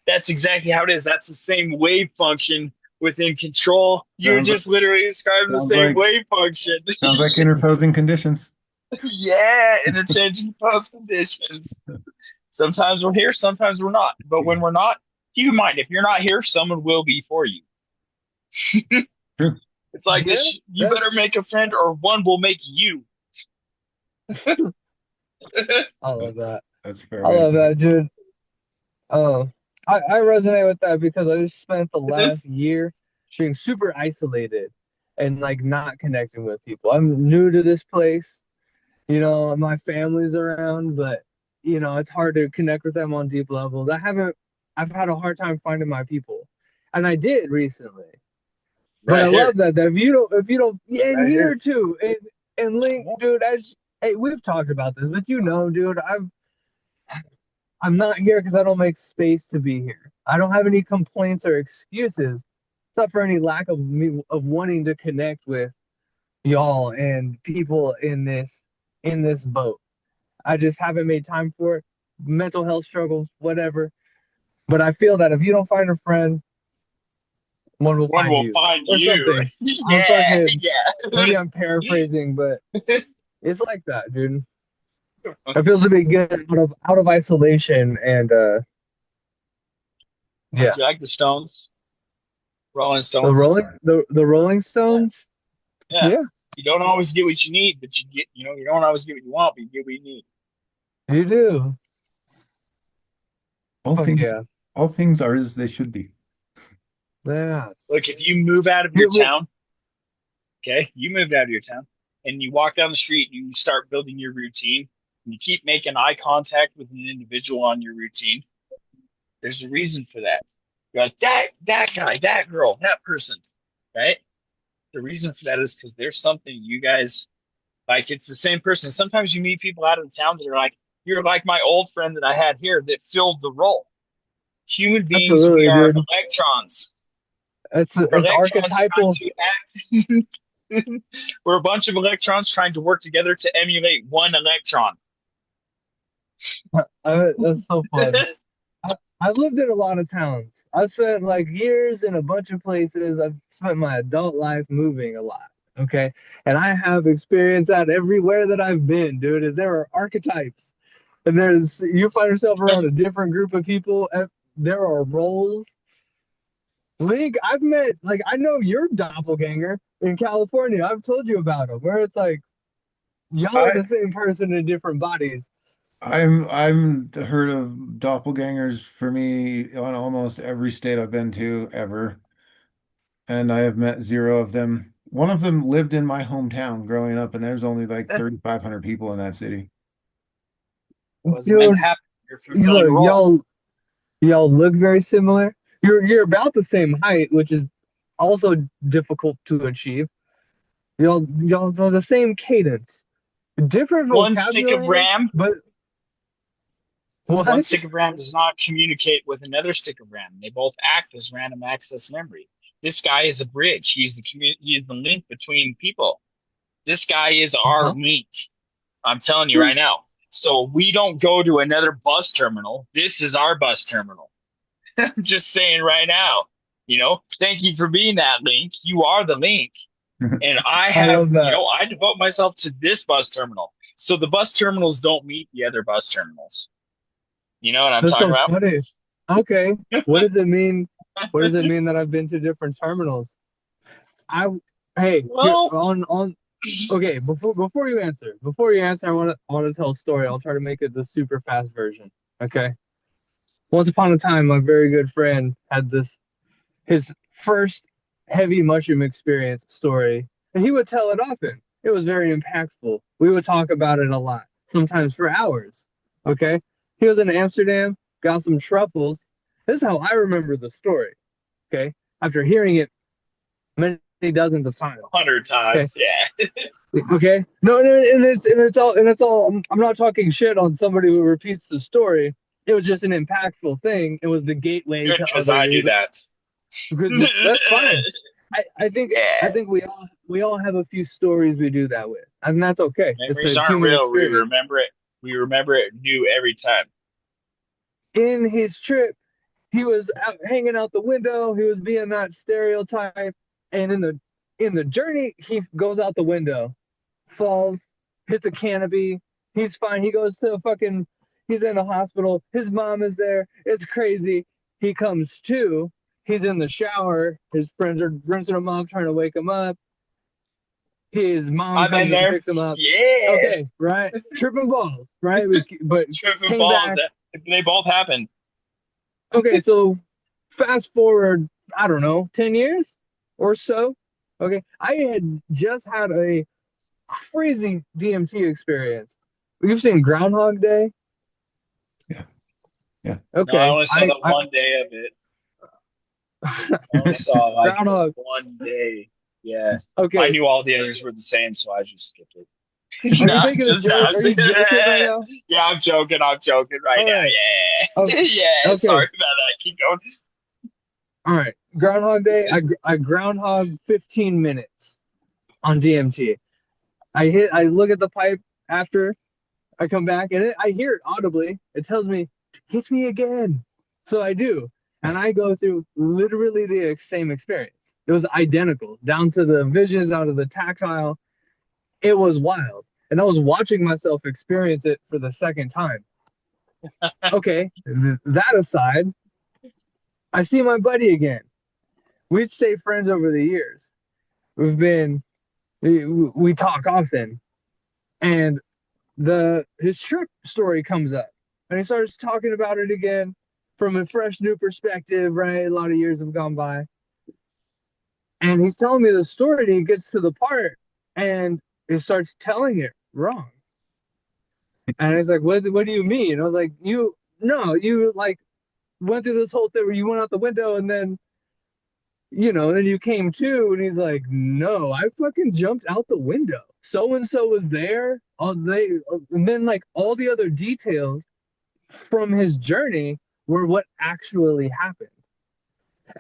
That's exactly how it is. That's the same wave function within control. You're Sounds like just literally describing the sounds same like wave function. sounds like interposing conditions. Yeah, interchanging post conditions. Sometimes we're here, sometimes we're not. But when we're not, keep in mind if you're not here, someone will be for you. True. It's like yeah, this: you that, better make a friend, or one will make you. I love that. That's a fair I way to love put it. that, dude. Oh, I resonate with that because I just spent the last year being super isolated and like not connecting with people. I'm new to this place. My family's around, but it's hard to connect with them on deep levels. I've had a hard time finding my people. And I did recently. But I Right love here, that if you don't, yeah, and right here here. too. And Link, dude, hey, we've talked about this, but dude, I'm not here because I don't make space to be here. I don't have any complaints or excuses, except for any lack of me of wanting to connect with y'all and people in this boat. I just haven't made time for it. Mental health struggles, whatever. But I feel that if you don't find a friend, one will One find will you find or you. something. I'm Yeah, fucking yeah. maybe I'm paraphrasing, but it's like that, dude. It feels to be good out of isolation and yeah. You like the Stones, Rolling The Stones? Rolling the Rolling Yeah, Stones? yeah. Yeah, You don't always get what you need, but you get. You don't always get what you want, but you get what you need. you do. All Fuck things yeah. all things are as they should be. Yeah. Look, if you move out of your town, okay, you moved out of your town, and you walk down the street, and you start building your routine, and you keep making eye contact with an individual on your routine. There's a reason for that. You're like that guy, that girl, that person, right? The reason for that is because there's something you guys like. It's the same person. Sometimes you meet people out of the town that are like, You're like my old friend that I had here that filled the role. Human beings, we Absolutely, are dude. electrons. It's Electrons trying archetypal. to act. We're a bunch of electrons trying to work together to emulate one electron. That's so fun. I've lived in a lot of towns. I've spent like years in a bunch of places. I've spent my adult life moving a lot. Okay. And I have experienced that everywhere that I've been, dude, is there are archetypes. And there's you find yourself around a different group of people. There are roles. Link, I've met like I know your doppelganger in California. I've told you about him, where it's like y'all are I the same person in different bodies. I'm heard of doppelgangers for me on almost every state I've been to ever, and I have met zero of them. One of them lived in my hometown growing up, and there's only like 3,500 people in that city. Wasn't meant to Dude, happen. You're fulfilling a look, role. y'all look very similar. You're about the same height, which is also difficult to achieve. Y'all have the same cadence, different One stick of vocabulary, RAM, but one what? stick of RAM does not communicate with another stick of RAM. They both act as random access memory. This guy is a bridge. He is the link between people. This guy is our Huh? link. I'm telling you right now. So we don't go to another bus terminal. This is our bus terminal. I'm just saying right now. Thank you for being that link. You are the link. And I I have, love that. I devote myself to this bus terminal. So the bus terminals don't meet the other bus terminals. You know what I'm That's talking so about? funny. Okay, what does it mean? What does it mean that I've been to different terminals? I hey here Well, on okay before you answer I want to tell a story. I'll try to make it the super fast version. Okay. Once upon a time, my very good friend had his first heavy mushroom experience story, and he would tell it often. It was very impactful. We would talk about it a lot, sometimes for hours. Okay. He was in Amsterdam, got some truffles. This is how I remember the story. Okay. After hearing it many dozens of times. 100 times. Okay. Yeah. Okay. No, no, and it's all. I'm not talking shit on somebody who repeats the story. It was just an impactful thing. It was the gateway Good to because I do others. that. Because that's fine. I think I Yeah. think we all have a few stories we do that with, and that's okay. It's Memories a aren't human real. We experience. remember it. We remember it new every time. In his trip, he was out hanging out the window. He was being that stereotype, and in the journey, he goes out the window, falls, hits a canopy. He's fine. He goes to a fucking. He's in a hospital. His mom is there. It's crazy. He comes to. He's in the shower. His friends are rinsing him off, trying to wake him up. His mom I've been comes and there. picks him up. Yeah. Okay, right? Tripping balls, right? But Tripping came balls. back. They both happen. Okay, so fast forward, I don't know, 10 years or so. Okay, I had just had a crazy DMT experience. You've seen Groundhog Day? Yeah, yeah. No, I Okay, only saw the one day of it. I only saw like the Groundhog. one day. Yeah. I Okay, knew all the others were the same, so I just skipped it. are you I'm making a just joke? Are you messing. joking right now? Yeah, I'm joking. I'm joking right All right. now. Oh, Yeah. Yeah. Sorry okay. about that. Keep going. All right. Groundhog Day. I groundhog 15 minutes on DMT. I look at the pipe after I come back and I hear it audibly. It tells me, hit me again. So I do. And I go through literally the same experience. It was identical, down to the visions, down to the tactile. It was wild. And I was watching myself experience it for the second time. Okay, that aside, I see my buddy again. We'd stay friends over the years. We've been, we talk often. And his trip story comes up and he starts talking about it again from a fresh new perspective, right? A lot of years have gone by. And he's telling me the story and he gets to the part and he starts telling it wrong. And he's like, what do you mean? And I was like, you like went through this whole thing where you went out the window and then you came to, and he's like, no, I fucking jumped out the window. So and so was there. and then like all the other details from his journey were what actually happened.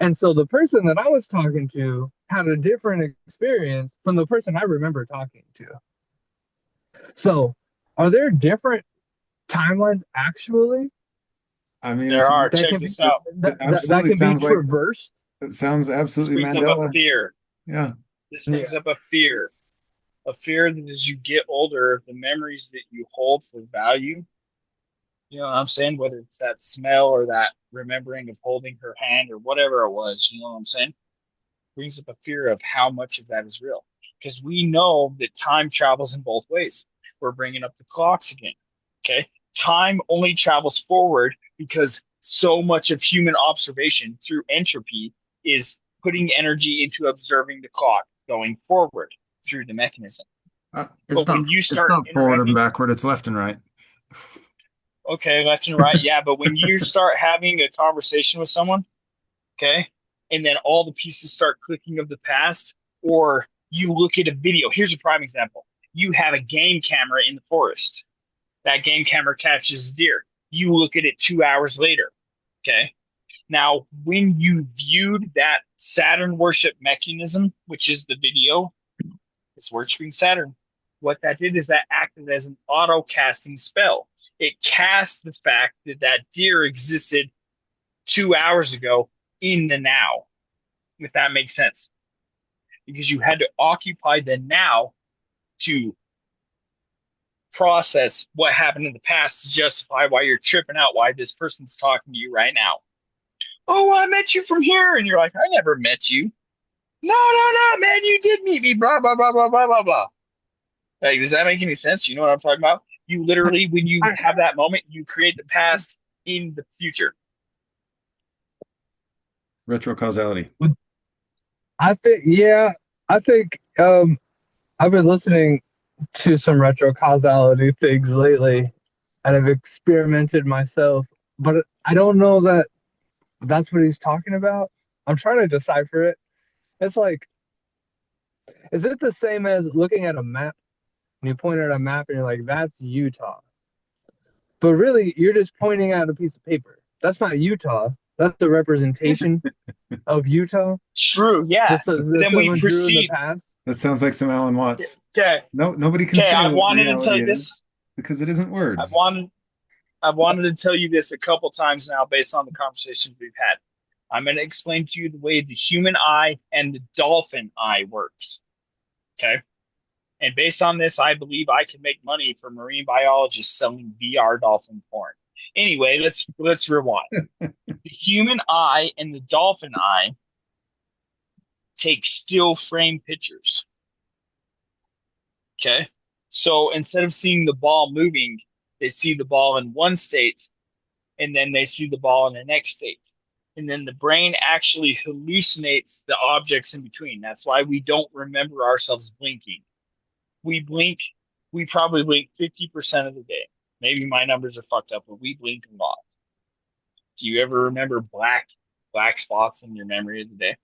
And so the person that I was talking to had a different experience from the person I remember talking to. So are there different timelines actually I mean, There are. that Check can be this out. that absolutely can be sounds like traversed? it sounds This absolutely brings up a Mandela. fear. Yeah. This brings Yeah. up a fear that as you get older, the memories that you hold for value, you know what I'm saying? Whether it's that smell or that remembering of holding her hand or whatever it was, you know what I'm saying? Brings up a fear of how much of that is real. Because we know that time travels in both ways. We're bringing up the clocks again. Okay. Time only travels forward because so much of human observation through entropy is putting energy into observing the clock going forward through the mechanism. It's But not when you it's start not forward and interacting, backward, it's left and right. okay, left and right, yeah, but when you start having a conversation with someone, okay, and then all the pieces start clicking of the past, or you look at a video. Here's a prime example. You have a game camera in the forest. That game camera catches a deer. You look at it 2 hours later. Okay. Now, when you viewed that Saturn worship mechanism, which is the video, it's worshiping Saturn. What that did is that acted as an auto casting spell. It cast the fact that that deer existed 2 hours ago in the now, if that makes sense. Because you had to occupy the now to process what happened in the past to justify why you're tripping out, why this person's talking to you right now. Oh, I met you from here. And you're like, I never met you. No, no, no, man, you did meet me, blah, blah, blah, blah, blah, blah, blah. Like, does that make any sense? You know what I'm talking about? You literally, when you I, have that moment, you create the past in the future. Retrocausality. I think, yeah, I think I've been listening to some retro causality things lately, and I've experimented myself, but I don't know that that's what he's talking about. I'm trying to decipher it. It's like, is it the same as looking at a map and you point at a map and you're like, that's Utah? But really, you're just pointing at a piece of paper. That's not Utah. That's the representation of Utah. True, yeah. But That then we someone drew in the proceed. past. That sounds like some Alan Watts. Okay, No, nobody can okay. say I what wanted to tell reality you is this. because it isn't I words. wanted I wanted to tell you this a couple times now based on the conversations we've had. I'm going to explain to you the way the human eye and the dolphin eye works. Okay. And based on this, I believe I can make money for marine biologists selling VR dolphin porn. Anyway, let's rewind. The human eye and the dolphin eye take still frame pictures. Okay. So instead of seeing the ball moving, they see the ball in one state and then they see the ball in the next state. And then the brain actually hallucinates the objects in between. That's why we don't remember ourselves blinking. We blink, we probably blink 50% of the day. Maybe my numbers are fucked up, but we blink a lot. Do you ever remember black spots in your memory of the day?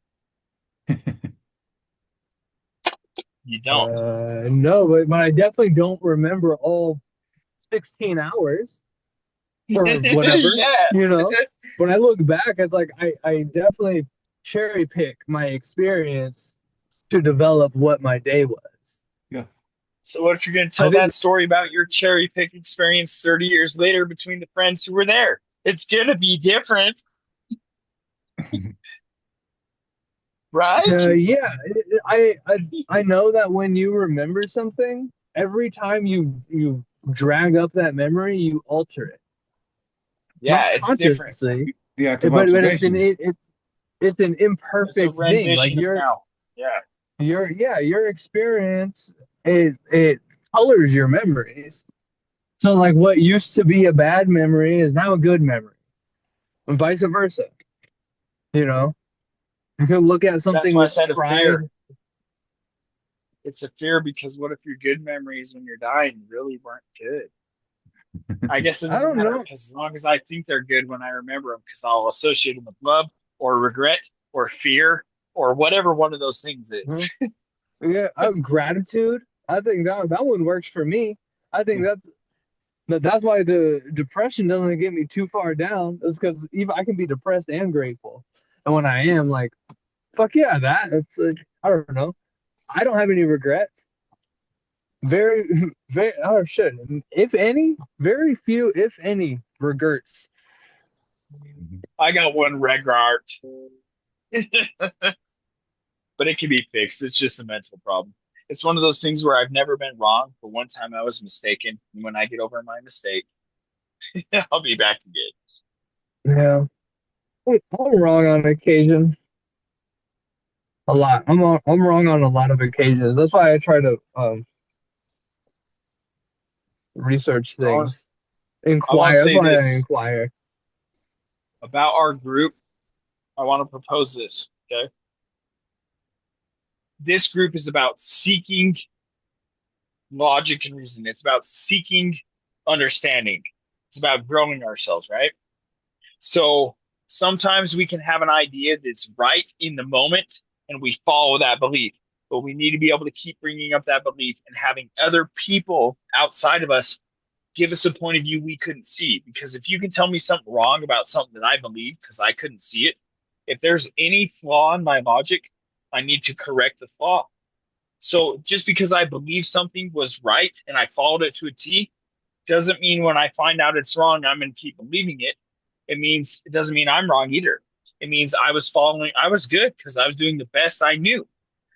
You don't. No, but I definitely don't remember all 16 hours or whatever, Yeah. you know. When I look back, it's like I definitely cherry pick my experience to develop what my day was. Yeah. So what if you're going to I tell think, that story about your cherry pick experience 30 years later between the friends who were there? It's going to be different, right? yeah, I know that when you remember something, every time you drag up that memory, you alter it, not Yeah, it's different. consciously, The act of but observation. it's an It's a imperfect thing. Like rendition of now. Yeah. your experience, it colors your memories. So like what used to be a bad memory is now a good memory, and vice versa. You know, you can look at That's something why I with said a pride. fear. It's a fear because what if your good memories when you're dying really weren't good? I guess it I doesn't don't matter know. because as long as I think they're good when I remember them, because I'll associate them with love or regret or fear or whatever one of those things is. Yeah, gratitude. I think that one works for me. I think that's why the depression doesn't get me too far down. Is because even I can be depressed and grateful, and when I am like, fuck yeah, it's like I don't know. I don't have any regrets. Very, very. Oh shit. If any, very few, if any, regrets. I got one regard, but it can be fixed. It's just a mental problem. It's one of those things where I've never been wrong, but one time I was mistaken. And when I get over my mistake, I'll be back again. Yeah, I'm wrong on occasion. A lot. I'm wrong on a lot of occasions. That's why I try to research I want, things. I want to Inquire. That's say why I this inquire. about our group. I want to propose this. Okay. This group is about seeking logic and reason. It's about seeking understanding. It's about growing ourselves, right? So sometimes we can have an idea that's right in the moment and we follow that belief. But we need to be able to keep bringing up that belief and having other people outside of us give us a point of view we couldn't see. Because if you can tell me something wrong about something that I believe because I couldn't see it, if there's any flaw in my logic, I need to correct the flaw. So just because I believe something was right and I followed it to a T doesn't mean when I find out it's wrong, I'm going to keep believing it. It doesn't mean I'm wrong either. It means I was good because I was doing the best I knew.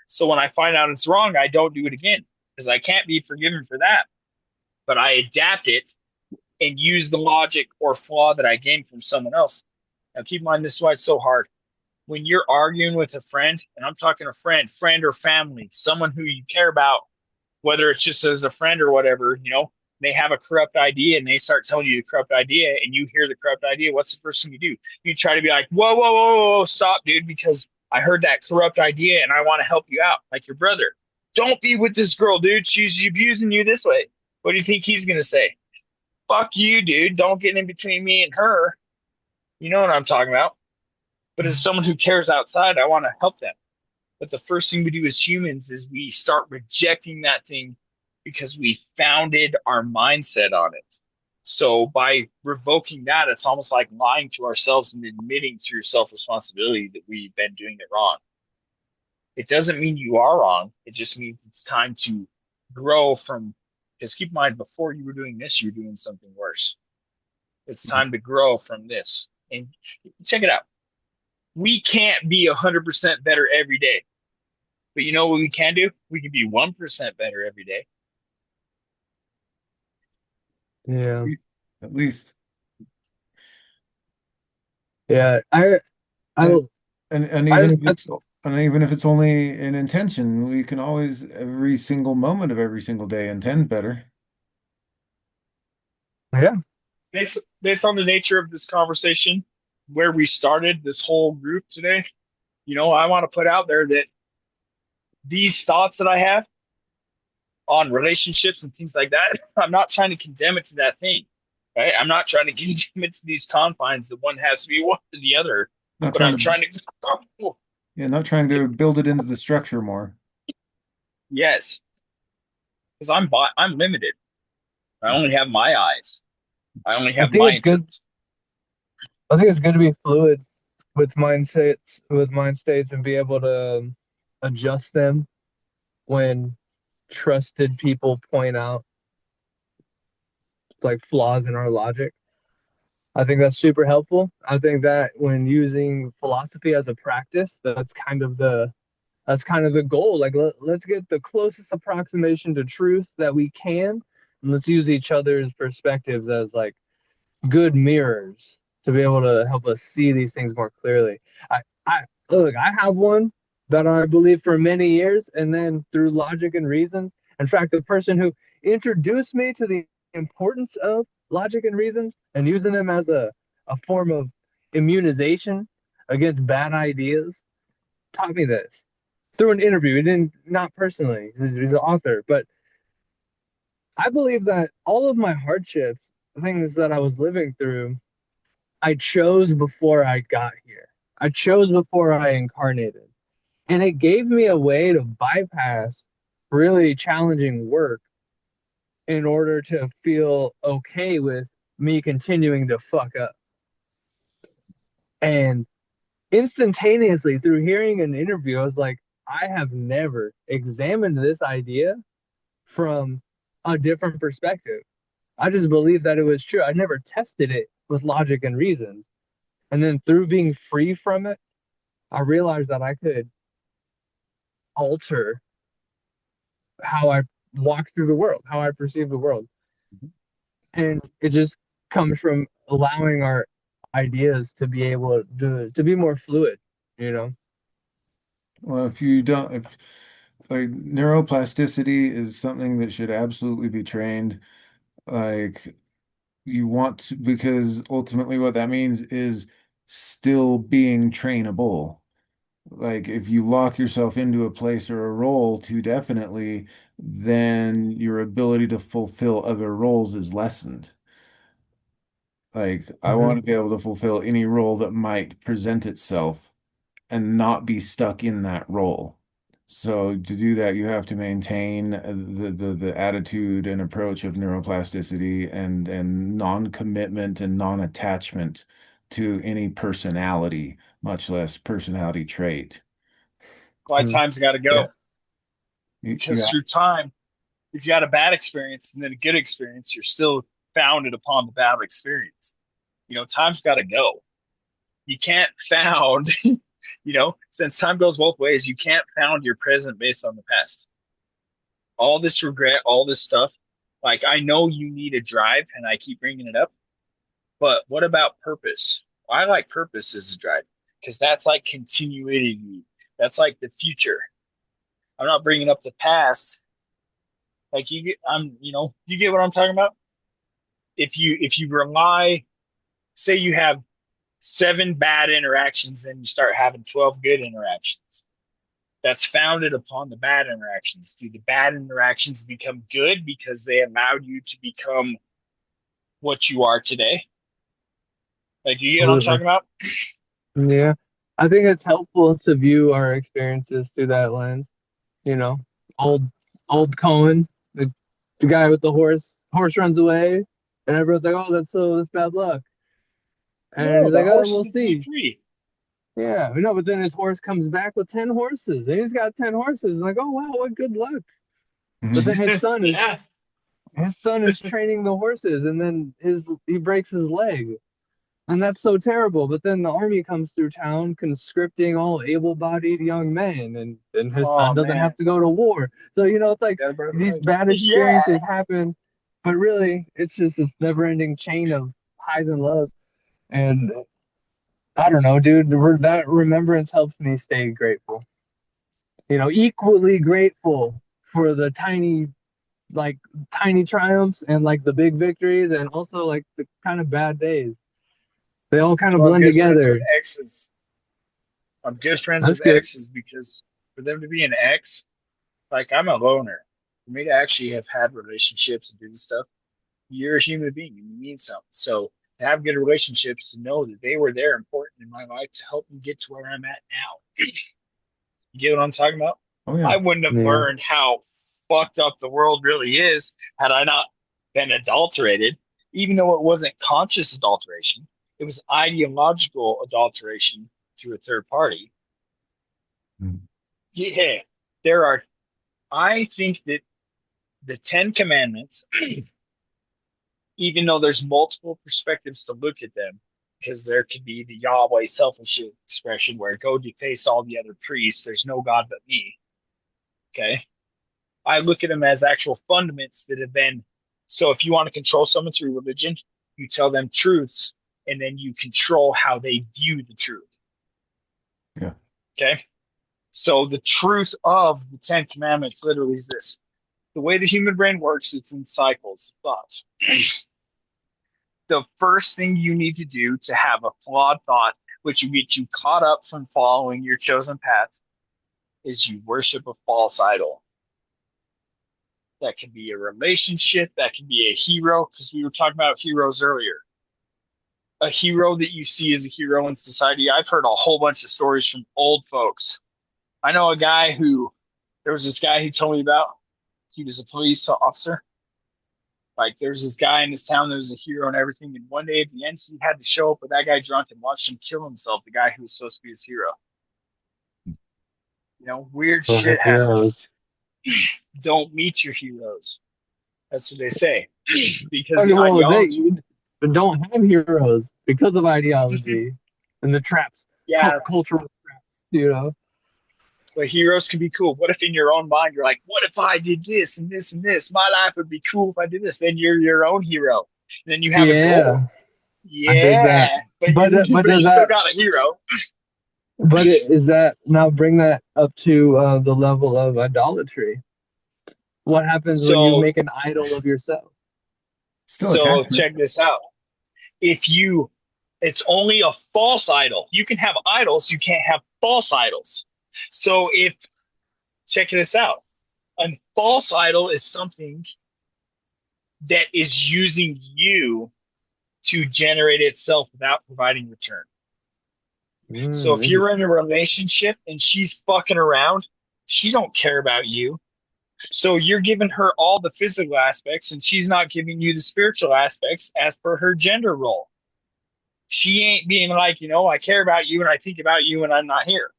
So when I find out it's wrong, I don't do it again because I can't be forgiven for that. But I adapt it and use the logic or flaw that I gained from someone else. Now, keep in mind, this is why it's so hard. When you're arguing with a friend, and I'm talking a friend or family, someone who you care about, whether it's just as a friend or whatever, they have a corrupt idea and they start telling you the corrupt idea and you hear the corrupt idea, what's the first thing you do? You try to be like, whoa, whoa, whoa, whoa, stop, dude, because I heard that corrupt idea and I want to help you out, like your brother. Don't be with this girl, dude. She's abusing you this way. What do you think he's going to say? Fuck you, dude. Don't get in between me and her. You know what I'm talking about. But as someone who cares outside, I want to help them. But the first thing we do as humans is we start rejecting that thing because we founded our mindset on it. So by revoking that, it's almost like lying to ourselves and admitting to your self responsibility that we've been doing it wrong. It doesn't mean you are wrong. It just means it's time to grow from, because keep in mind, before you were doing this, you were doing something worse. It's time to grow from this. And check it out. We can't be 100% better every day. But you know what we can do? We can be 1% better every day. Yeah. At least. Yeah. I, And and I, even if I it's only an intention, we can always every single moment of every single day intend better. yeah. Based on the nature of this conversation, where we started this whole group today, I want to put out there that these thoughts that I have on relationships and things like that, I'm not trying to condemn it to that thing, right? I'm not trying to condemn it to these confines that one has to be one or the other, Not but trying I'm to, trying to, yeah, not trying to build it into the structure more. yes, because I'm limited. I only have my eyes. I only I have think my it's good. interpretation. I think it's good to be fluid with mind states and be able to adjust them when trusted people point out like flaws in our logic. I think that's super helpful. I think that when using philosophy as a practice, that's kind of the goal. Like let's get the closest approximation to truth that we can, and let's use each other's perspectives as like good mirrors to be able to help us see these things more clearly. I look, I have one that I believe for many years, and then through logic and reasons. In fact, the person who introduced me to the importance of logic and reasons and using them as a form of immunization against bad ideas taught me this through an interview. He didn't, not personally, he's an author, but I believe that all of my hardships, things that I was living through, I chose before I got here. I chose before I incarnated. And it gave me a way to bypass really challenging work in order to feel okay with me continuing to fuck up. And instantaneously, through hearing an interview, I was like, I have never examined this idea from a different perspective. I just believed that it was true. I never tested it with logic and reasons. And then through being free from it, I realized that I could alter how I walk through the world, how I perceive the world. And it just comes from allowing our ideas to be able to be more fluid, you know? Well, if you don't, if like neuroplasticity is something that should absolutely be trained, like you want to, because ultimately what that means is still being trainable. Like if you lock yourself into a place or a role too definitely, then your ability to fulfill other roles is lessened. Like I want Mm-hmm. to be able to fulfill any role that might present itself and not be stuck in that role. So to do that, you have to maintain the attitude and approach of neuroplasticity and non-commitment and non-attachment to any personality, much less personality trait. Why time's got to Yeah. go. You Because through time, if you had a bad experience and then a good experience, you're still founded upon the bad experience. Time's got to go. You can't found, since time goes both ways, you can't found your present based on the past. All this regret, all this stuff. Like, I know you need a drive, and I keep bringing it up, but what about purpose? I like purpose as a drive because that's like continuity. That's like the future. I'm not bringing up the past. Like you get what I'm talking about. If you rely, say you have seven bad interactions, then you start having 12 good interactions. That's founded upon the bad interactions. Do the bad interactions become good because they allowed you to become what you are today? Like, you get what I'm Absolutely. talking about? Yeah. I think it's helpful to view our experiences through that lens. You know, old old Cohen, the guy with the horse runs away, and everyone's like, "Oh, that's bad luck." And No, he's the like, "Oh, horse we'll gets to be see." free. Yeah, we know, but then his horse comes back with 10 horses, and he's got 10 horses. Like, oh wow, what good luck. But then his son is Yeah. his son is training the horses, and then he breaks his leg. And that's so terrible. But then the army comes through town conscripting all able-bodied young men, and his son Oh doesn't have man. to go to war. So, it's like Gotta burn the these bridge. bad Yeah. experiences happen, but really it's just this never-ending chain of highs and lows. And I don't know, dude, that remembrance helps me stay grateful. Equally grateful for the like tiny triumphs and like the big victories and also like the kind of bad days. They all kind That's of why I'm blend good friends with together. exes. I'm good friends That's with good. exes because for them to be an ex, like, I'm a loner. For me to actually have had relationships and do stuff, you're a human being and you mean something. So to have good relationships, to know that they were there important in my life to help me get to where I'm at now. You get what I'm talking about? Oh I yeah. wouldn't have Yeah. learned how fucked up the world really is had I not been adulterated, even though it wasn't conscious adulteration. It was ideological adulteration through a third party. Mhm. Yeah, there are, I think that the Ten Commandments, even though there's multiple perspectives to look at them, because there could be the Yahweh selfish expression where go deface all the other priests, there's no God but me. Okay. I look at them as actual fundaments that have been. So if you want to control someone through religion, you tell them truths and then you control how they view the truth. Yeah. Okay. So the truth of the Ten Commandments literally is this: the way the human brain works, it's in cycles of thoughts. The first thing you need to do to have a flawed thought, which will get you caught up from following your chosen path, is you worship a false idol. That can be a relationship, that can be a hero, because we were talking about heroes earlier. A hero that you see as a hero in society. I've heard a whole bunch of stories from old folks. I know there was this guy who told me about, he was a police officer, Like there's this guy in this town that was a hero and everything, and one day at the end he had to show up with that guy drunk and watch him kill himself, the guy who was supposed to be his hero. Weird shit happens. Heroes. Don't meet your heroes. That's what they say. Because Okay, the well, they ideology. don't have heroes because of ideology and the traps, Yeah, cultural traps, you know? but heroes can be cool. What if in your own mind you're like, what if I did this and this and this? My life would be cool if I did this. Then you're your own hero. And then you have a goal. Yeah, I dig that. Yeah, but you But but you does still that, got a hero. is that now bring that up to the level of idolatry? What happens when you So make an idol of yourself? Still so attachment. check this out. If you It's only a false idol. You can have idols, you can't have false idols. So if check this out. A false idol is something that is using you to generate itself without providing return. So if you're in a Interesting. relationship and she's fucking around, she don't care about you. So you're giving her all the physical aspects and she's not giving you the spiritual aspects as per her gender role. She ain't being like, I care about you and I think about you and I'm not here.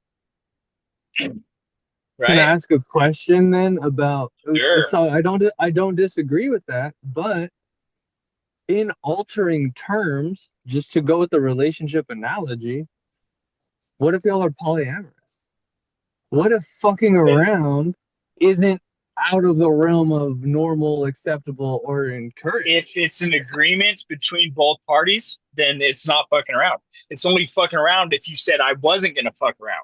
Can Right? I ask a question then about Sure. so I don't disagree with that, but in altering terms, just to go with the relationship analogy, what if y'all are polyamorous? What if fucking Then around isn't out of the realm of normal, acceptable, or if encouraged? it's an agreement between both parties, then it's not fucking around. It's only fucking around if you said I wasn't gonna fuck around.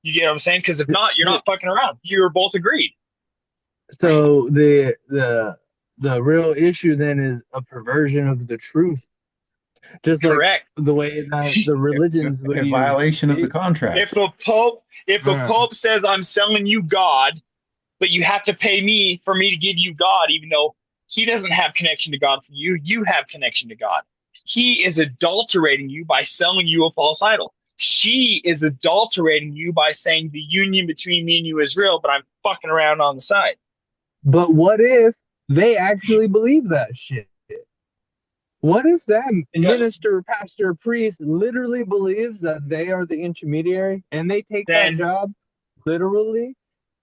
You get what I'm saying? Because if not, you're not fucking around. You're both agreed. So the real issue then is a perversion of the truth, just like Correct. the way that the religions would A use violation of the it. contract. If a Uh, pope says I'm selling you God, but you have to pay me for me to give you God, even though he doesn't have connection to God for you, you have connection to God. He is adulterating you by selling you a false idol. She is adulterating you by saying the union between me and you is real, but I'm fucking around on the side. but what if they actually believe that shit? What if that It doesn't. minister, pastor, priest literally believes that they are the intermediary and they take that Then job literally?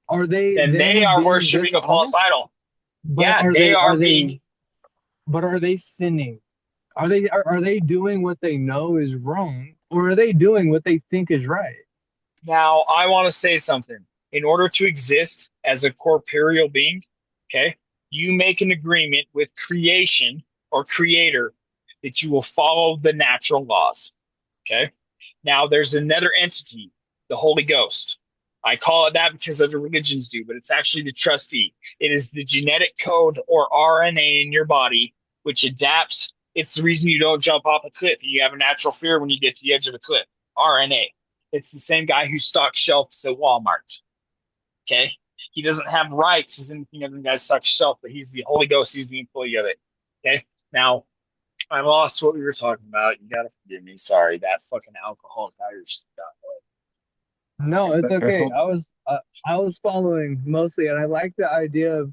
Are they then they then are being worshiping a false dishonest? idol. But Yeah, are they they are are being. they but are they sinning? Are they doing what they know is wrong, or are they doing what they think is right? Now, I want to say something. In order to exist as a corporeal being, okay, you make an agreement with creation or creator that you will follow the natural laws. Okay. Now, there's another entity, the Holy Ghost. I call it that because other religions do, but it's actually the trustee. It is the genetic code or RNA in your body which adapts. It's the reason you don't jump off a cliff and you have a natural fear when you get to the edge of a cliff. RNA. It's the same guy who stocks shelves at Walmart. Okay. He doesn't have rights as anything other than guys stock shelf, but he's the Holy Ghost. He's the employee of it. Okay. Now, I lost what we were talking about. You gotta forgive me. Sorry, that fucking alcoholic Irish got away. No, it's I okay. hope I was following mostly, and I like the idea of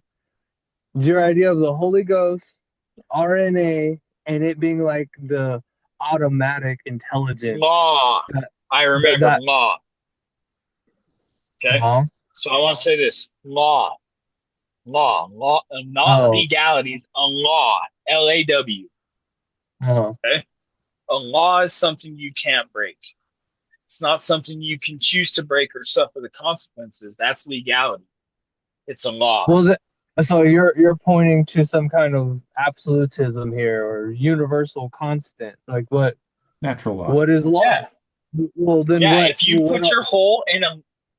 your idea of the Holy Ghost, RNA, and it being like the automatic intelligence Law. that I that, remember that law. Okay. uh-huh. So I want to say this: law, not Oh, legalities. A law, LAW. uh-huh. Okay. A law is something you can't break. It's not something you can choose to break or suffer the consequences. That's legality. It's a law. Well, so you're pointing to some kind of absolutism here or universal constant. Like what natural law. what is law? Yeah. Well, then Yeah. what? If you Well, put your hole in a,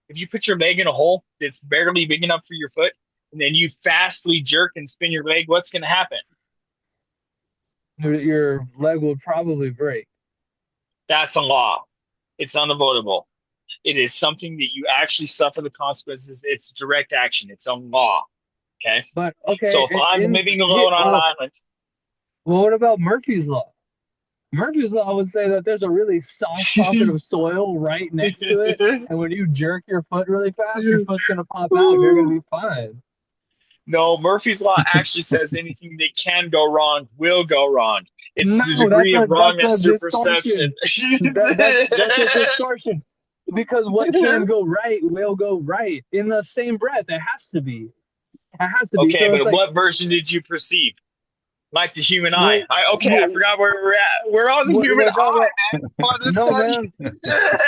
if you put your leg in a hole that's barely big enough for your foot, and then you fastly jerk and spin your leg, what's going to happen? your leg will probably break. That's a law. It's unavoidable. It is something that you actually suffer the consequences. It's direct action. It's a law. Okay. But So okay, if I'm in living here, alone on an well, island, well, what about Murphy's law? Murphy's law would say that there's a really soft pocket of soil right next to it, and when you jerk your foot really fast, your foot's gonna pop out and you're gonna be fine. No, Murphy's Law actually says anything that can go wrong will go wrong. It's No, the degree of that's a wrongness through perception. distortion. That's a distortion. Because what can go right will go right in the same breath. It has to be. It has to be. Okay, So it's but like, what version did you perceive? Like the human eye. we're, Okay, I we're, forgot where we're at. We're on the human we're talking eye, about, man. Come on, no, son.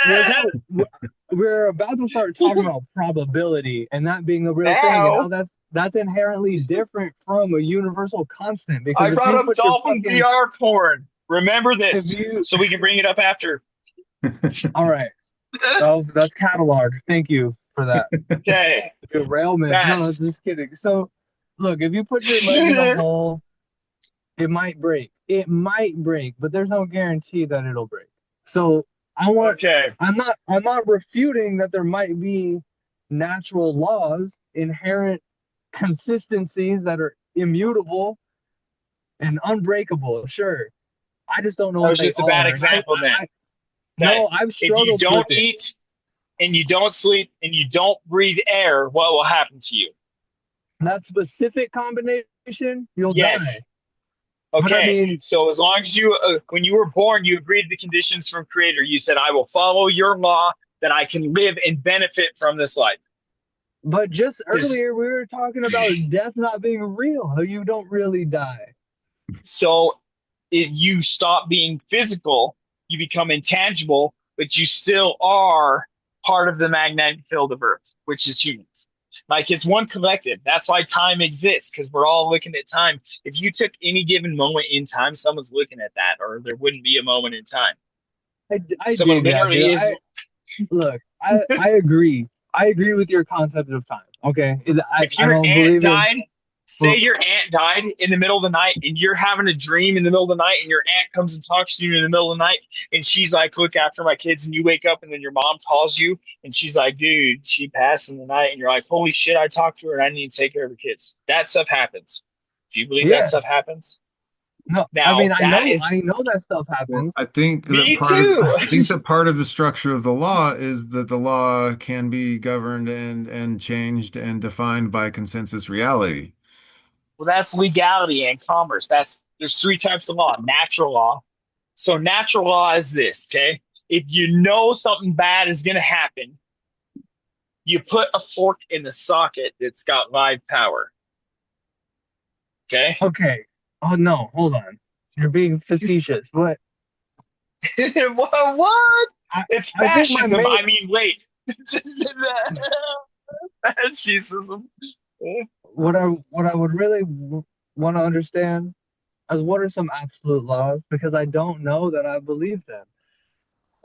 man, we're about to start talking about probability and that being the real thing and how Now, that's inherently different from a universal constant. Because I if brought you up put your dolphin fucking, VR porn. Remember if this, you, so we can bring it up after. all right, oh, that's cataloged. Thank you for that. Okay, Derailment. No, fast. just kidding. So, look, if you put your leg in the hole, it might break. It might break, but there's no guarantee that it'll break. So, I want. Okay, I'm not refuting that there might be natural laws, inherent consistencies that are immutable and unbreakable. Sure, I just don't know that what was they just a bad are. And example then. Okay, no, I've if you struggled don't with it. eat and you don't sleep and you don't breathe air, what will happen to you? That specific combination, you'll die. Yes. But I Okay, mean, so as long as you, when you were born, you agreed to the conditions from Creator. You said, "I will follow your law that I can live and benefit from this life." but just Because earlier we were talking about death not being real, how you don't really die. so if you stop being physical, you become intangible, but you still are part of the magnetic field of Earth, which is humans. Like it's one collective. That's why time exists, because we're all looking at time. If you took any given moment in time, someone's looking at that, or there wouldn't be a moment in time. I Someone dig that, dude. literally is. I agree. I agree with your concept of time. Okay, If I your don't aunt believe in. died, say Well, your aunt died in the middle of the night and you're having a dream in the middle of the night and your aunt comes and talks to you in the middle of the night and she's like, "Look after my kids," and you wake up and then your mom calls you and she's like, "Dude, she passed in the night," and you're like, "Holy shit, I talked to her and I need to take care of her kids." That stuff happens. Do you believe that yeah. stuff happens? No, I mean Now that is I know that stuff Well, happens. me too. I think that part of the structure of the law is that the law can be governed and changed and defined by consensus reality. Well, that's legality and commerce. That's there's three types of law. Natural law. So natural law is this, okay? If you know something bad is going to happen, you put a fork in the socket that's got live power. Okay? Okay. Oh no, hold on. You're being facetious. What? What? I It's I think my fascism. main I mean, wait. Fascism. what I would really want to understand is what are some absolute laws because I don't know that I believe them.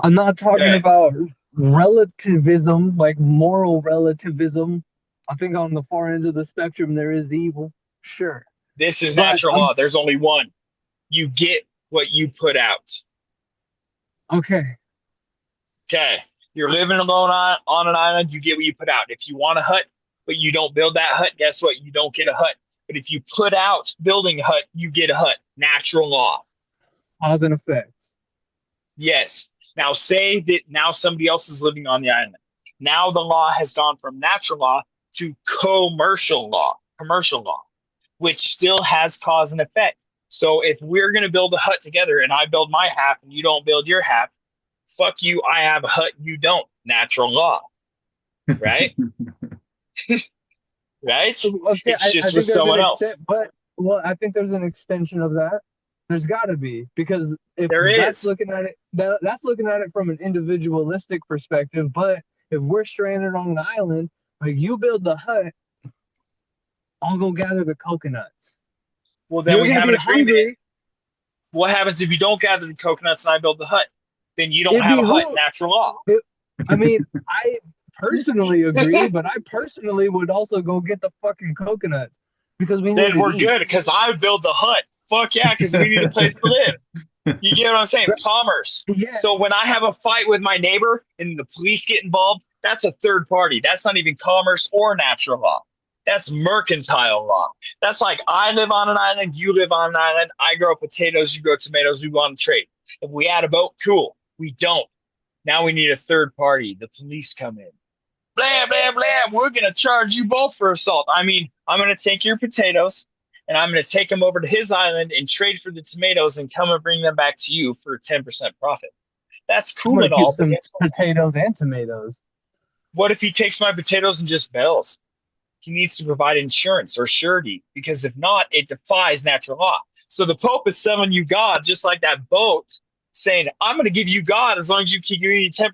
I'm not talking Okay. about relativism, like moral relativism. I think on the far ends of the spectrum there is evil, sure, This is but natural law. There's only one. You get what you put out. okay, Okay. You're living alone on an island, you get what you put out. If you want a hut, but you don't build that hut, guess what? You don't get a hut. But if you put out building a hut, you get a hut. Natural law. cause and effect. Yes. Now say that now somebody else is living on the island. Now the law has gone from natural law to commercial law, which still has cause and effect. So if we're going to build a hut together and I build my half and you don't build your half, fuck you, I have a hut, you don't. Natural law, right? Right? Okay, It's I just with think there's an someone extent, else. but well, I think there's an extension of that. There's got to be because if There that's is. looking at it, that's looking at it from an individualistic perspective. But if we're stranded on an island, like you build the hut, I'll go gather the coconuts. Well, then You're we gonna have be an agreement. hungry. What happens if you don't gather the coconuts and I build the hut? Then you don't It have a hut. behoove. Natural law. It, I mean, I personally agree, but I personally would also go get the fucking coconuts because we need Then to we're eat. good because I build the hut. Fuck yeah, because we need a place to live. You get what I'm saying? Commerce. Yeah. So when I have a fight with my neighbor and the police get involved, that's a third party. That's not even commerce or natural law. That's mercantile law. That's like I live on an island, you live on an island, I grow potatoes, you grow tomatoes, we want to trade. If we add a boat, cool. We don't. Now we need a third party. The police come in. blah, blah, blah. We're going to charge you both for assault. I mean, I'm going to take your potatoes and I'm going to take them over to his island and trade for the tomatoes and come and bring them back to you for a 10% profit. That's I'm cool gonna and keep all, but some guess what? potatoes and tomatoes. What if he takes my potatoes and just bails? He needs to provide insurance or surety because if not, it defies natural law. So the Pope is selling you God just like that boat, saying, I'm going to give you God as long as you keep giving me 10%,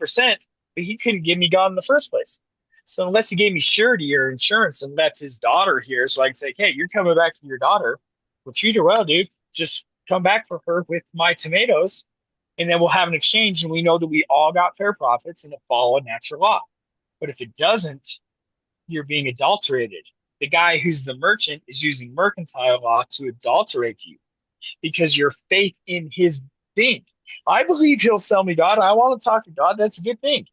but he couldn't give me God in the first place. So unless he gave me surety or insurance and left his daughter here so I can say, hey, you're coming back for your daughter. We'll treat her well, dude. Just come back for her with my tomatoes and then we'll have an exchange and we know that we all got fair profits and it followed natural law. But if it doesn't, you're being adulterated. The guy who's the merchant is using mercantile law to adulterate you because your faith in his thing. I believe he'll sell me God. I want to talk to God. That's a good thing.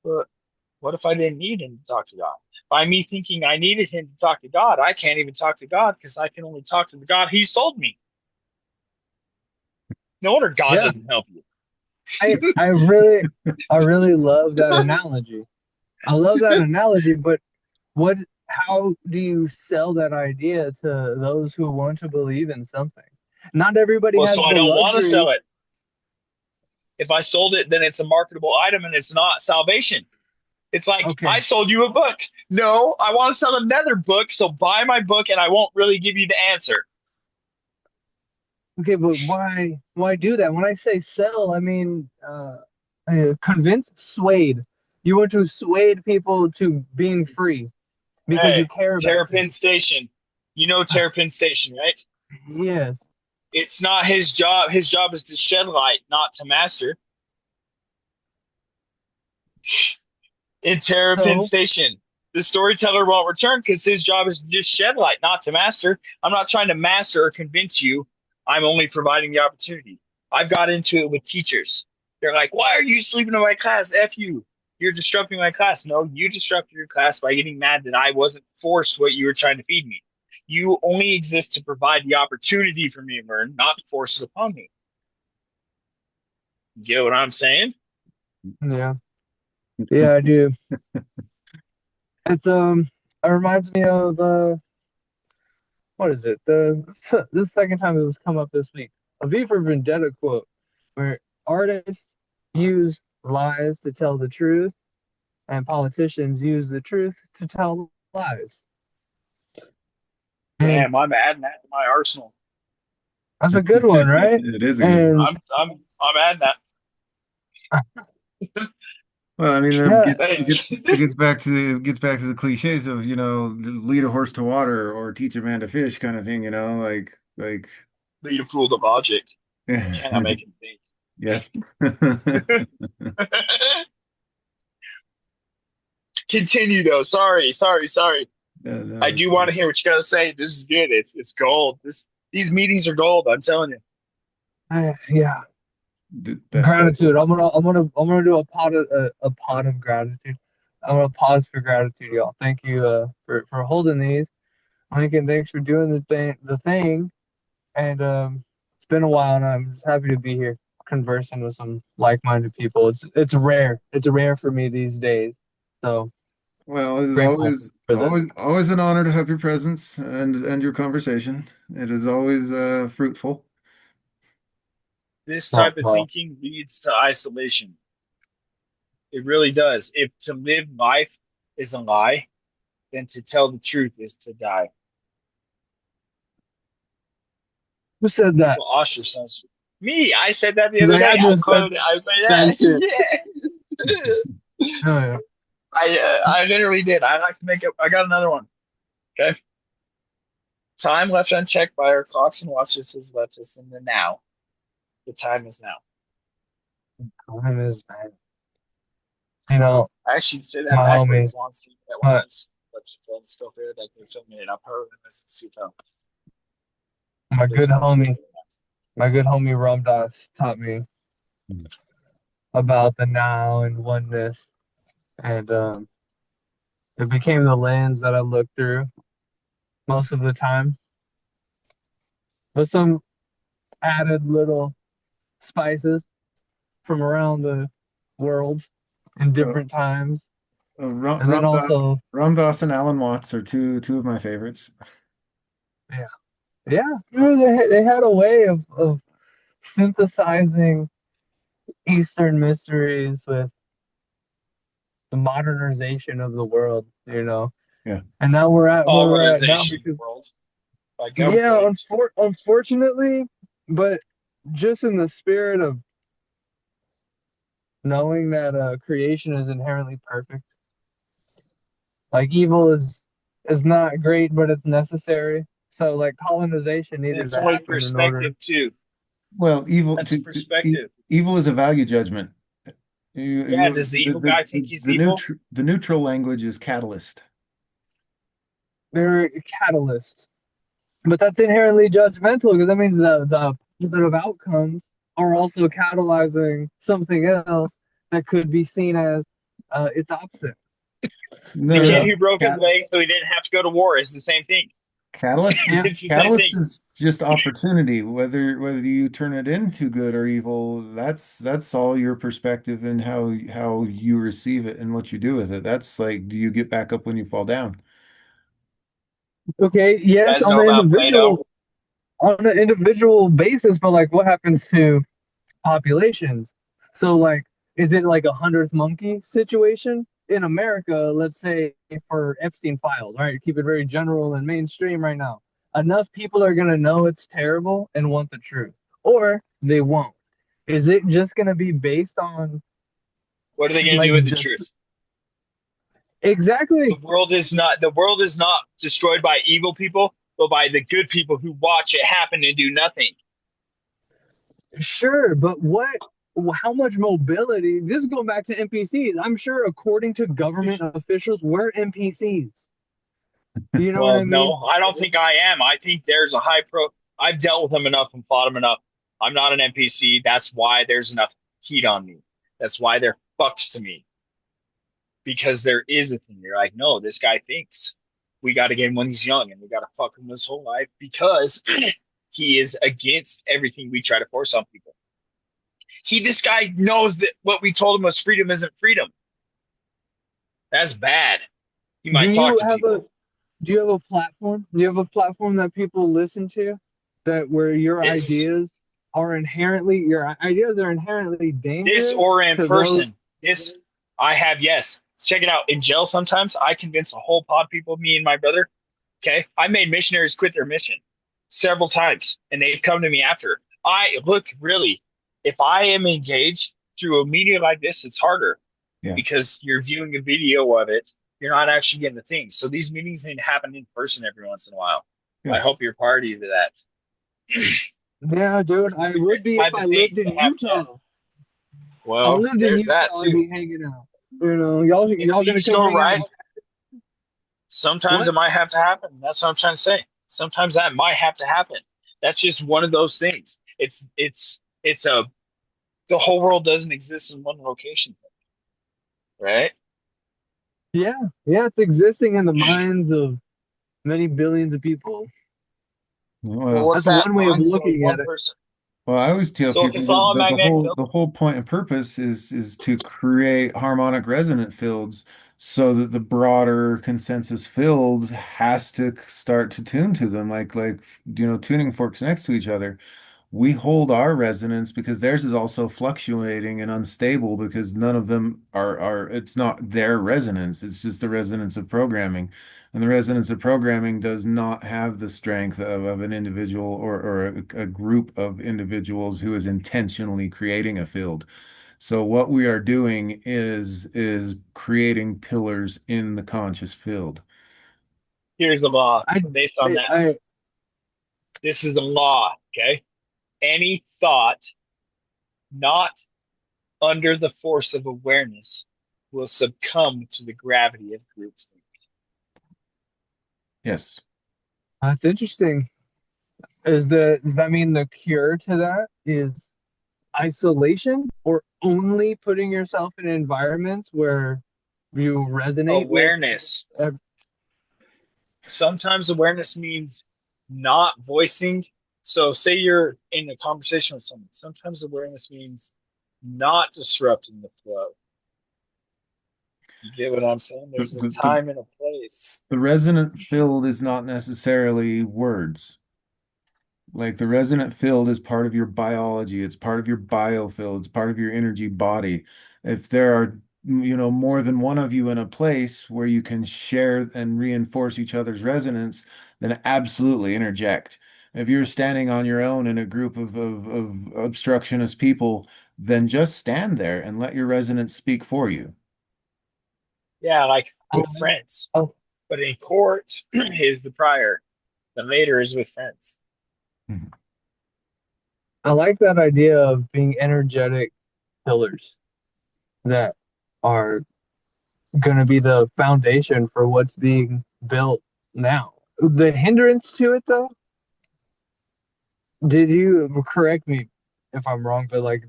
But what if I didn't need him to talk to God? By me thinking I needed him to talk to God, I can't even talk to God because I can only talk to the God he sold me. No wonder God Yeah, doesn't help you. I really love that analogy. I love that analogy, but what how do you sell that idea to those who want to believe in something? Not everybody Well, has so I the don't want to luxury. sell it. If I sold it, then it's a marketable item and it's not salvation. It's like, I Okay, sold you a book. No, I want to sell another book. So buy my book and I won't really give you the answer. okay, but why do that? When I say sell, I mean convince, swayed. You want to sway people to being free It's, because you hey, care about Terrapin them. Station. You know Terrapin Station, right? Yes. It's not his job. His job is to shed light, not to master. In Terrapin So, Station, the storyteller won't return because his job is to just shed light, not to master. I'm not trying to master or convince you. I'm only providing the opportunity. I've got into it with teachers. They're like, why are you sleeping in my class? F you. You're disrupting my class. No, you disrupted your class by getting mad that I wasn't forced what you were trying to feed me. You only exist to provide the opportunity for me to learn, not to force it upon me. You get what I'm saying? yeah. Yeah, I do. It's it reminds me of what is it? The second time it was come up this week. A V for Vendetta quote where artists use lies to tell the truth and politicians use the truth to tell lies. And Damn, I'm adding that to my arsenal. that's a good one, right? It is a good one. And I'm adding that. Well, I mean, yeah, it gets back to the cliches of, lead a horse to water or teach a man to fish kind of thing, like Lead a fool to logic. Cannot make him think. yes. Continue though. Sorry. I No, do want to hear what you gotta say. This is good. It's gold. These meetings are gold. I'm telling you. yeah, that gratitude. I'm gonna do a pot of gratitude. I'm gonna pause for gratitude, y'all. Thank you for holding these. Lincoln, thanks for doing the thing. And it's been a while, and I'm just happy to be here conversing with some like-minded people. It's rare. It's rare for me these days. So Well, it is grateful for this. always an honor to have your presence and your conversation. It is always fruitful. This Oh, type of well, thinking leads to isolation. It really does. If to live life is a lie, then to tell the truth is to die. who said that? People ostracize you. Me, I said that the He's other like, I day. I just said quoted it. I that shit. yeah. Oh, yeah. I literally did. I like to make it. I got another one. Okay. Time left unchecked by our clocks and watches has left us in the now. The time is now. Time is, man. You know, I actually say that my homie, backwards once. That my, once. But let's go through it. Like they filmed it. I'll probably miss the see film. my There's good one too. homie, my good homie Ramdas taught me about the now and oneness, and it became the lens that I looked through most of the time, with some added little spices from around the world in Well, different times. And then also, Ram Dass and Alan Watts are two of my favorites. yeah, yeah, they had a way of synthesizing Eastern mysteries with the modernization of the world, you know. Yeah. And now we're at where we're at now Colonization of the because, world by yeah, gunpoint. unfortunately, but just in the spirit of knowing that creation is inherently perfect, like evil is not great, but it's necessary. So like colonization needed It's to only happen in order. perspective too. Well, That's perspective. evil is a value judgment. Yeah, does the evil guy think he's evil? The neutral language is catalyst. They're a catalyst, but that's inherently judgmental because that means the positive outcomes are also catalyzing something else that could be seen as its opposite. The No, no, kid So no. who broke his leg so he didn't have to go to war is the same thing. yeah, It's the same Catalyst thing. is just opportunity. Whether you turn it into good or evil, that's all your perspective and how you receive it and what you do with it. That's like, do you get back up when you fall down? okay, You yes, guys know about Plato? on an individual basis, but like what happens to populations? So like is it like a hundredth monkey situation in America, let's say for Epstein files, right? Keep it very general and mainstream right now. Enough people are gonna know it's terrible and want the truth. Or they won't. Is it just gonna be based on What are they going to like do with the this truth? exactly The world is not destroyed by evil people, but by the good people who watch it happen and do nothing. sure, but how much mobility? Just going back to NPCs, I'm sure according to government officials, we're NPCs. You know what Well, I mean? no, I don't think I am. I think there's a high pro. I've dealt with them enough and fought them enough. I'm not an NPC. That's why there's enough heat on me. That's why they're fucks to me because there is a thing. You're like, no, this guy thinks we got to get him when he's young and we got to fuck him his whole life because he is against everything we try to force on people. This guy knows that what we told him was freedom isn't freedom. That's bad. He Do might talk you to have a people. do you have a platform? Do you have a platform that people listen to that where This your ideas are inherently this dangerous or in to those? person. This I have, yes. Check it out. In jail sometimes I convince a whole pod of people, me and my brother. Okay. I made missionaries quit their mission several times and they've come to me after. I look really, if I am engaged through a media like this, it's harder Yeah. because you're viewing a video of it. You're not actually getting the things. So these meetings need to happen in person every once in a while. Yeah. I hope you're party to that. Yeah, dude, I would be if Type I of thing lived in to happen. Yeah. Utah. I Well, lived in there's that Utah, I'd too. be hanging out. You know, y'all gonna Things come go hang out right, in sometimes what? it might have to happen. That's what I'm trying to say. Sometimes that might have to happen. That's just one of those things. It's a the whole world doesn't exist in one location, right? Yeah, yeah, it's existing in the minds of many billions of people. Well, Well, what if That's that one way of mind's only looking at one it. person? I always tell So if people it's all a that magnetic field, the whole point and purpose is to create harmonic resonant fields so that the broader consensus fields has to start to tune to them tuning forks next to each other. We hold our resonance because theirs is also fluctuating and unstable because none of them are it's not their resonance, it's just the resonance of programming. And the resonance of programming does not have the strength of an individual or a group of individuals who is intentionally creating a field. So what we are doing is creating pillars in the conscious field. here's the law I, based on that. I This is the law, okay? Any thought not under the force of awareness will succumb to the gravity of groupthink. Yes. That's interesting. Does that mean the cure to that is isolation or only putting yourself in environments where you resonate with Awareness. uh, Sometimes awareness means not voicing. So, say you're in a conversation with someone. Sometimes awareness means not disrupting the flow. You get what I'm saying? The, There's a the, the, time and a place. the resonant field is not necessarily words. Like the resonant field is part of your biology, it's part of your biofield, it's part of your energy body. If there are, more than one of you in a place where you can share and reinforce each other's resonance, then absolutely interject. If you're standing on your own in a group of obstructionist people, then just stand there and let your resonance speak for you. Yeah, like with Um, friends. oh, But in court is the prior. The later is with friends. Mhm. I like that idea of being energetic pillars that are going to be the foundation for what's being built now. The hindrance to it, though, did you correct me if I'm wrong, but like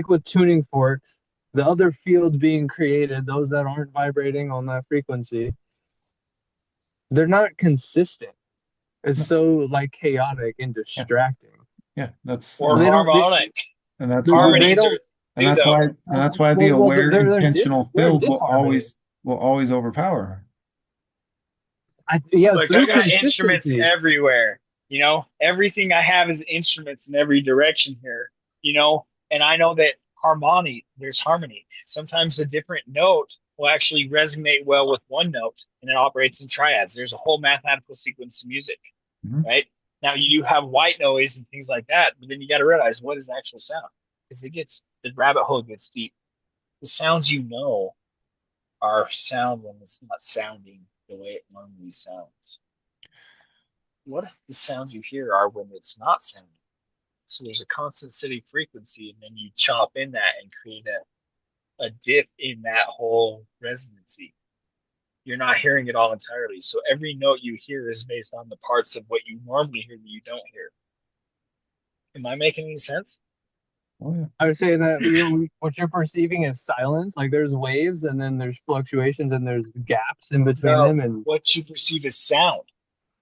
with tuning forks, the other field being created, those that aren't vibrating on that frequency, they're not consistent. It's No, so like chaotic and yeah, distracting. yeah, that's Or and They that's don't. harmonic. and that's why They Harmonies are don't. and too, that's why though. and that's why the Well, aware intentional they're in field disharmony. will always overpower. Yeah, Look, I through got instruments consistency. everywhere. Everything I have is instruments in every direction here, and I know that there's harmony. Sometimes a different note will actually resonate well with one note and it operates in triads. There's a whole mathematical sequence of music, Mhm. right? Now you do have white noise and things like that, but then you got to realize what is actual sound because the rabbit hole gets deep. The sounds are sound when it's not sounding the way it normally sounds. What if the sounds you hear are when it's not sounding? So there's a constant steady frequency, and then you chop in that and create a dip in that whole resonancy. You're not hearing it all entirely. So every note you hear is based on the parts of what you normally hear that you don't hear. Am I making any sense? Oh yeah. I would say that what you're perceiving is silence. Like there's waves, and then there's fluctuations, and there's gaps in between No, them. And what you perceive as sound.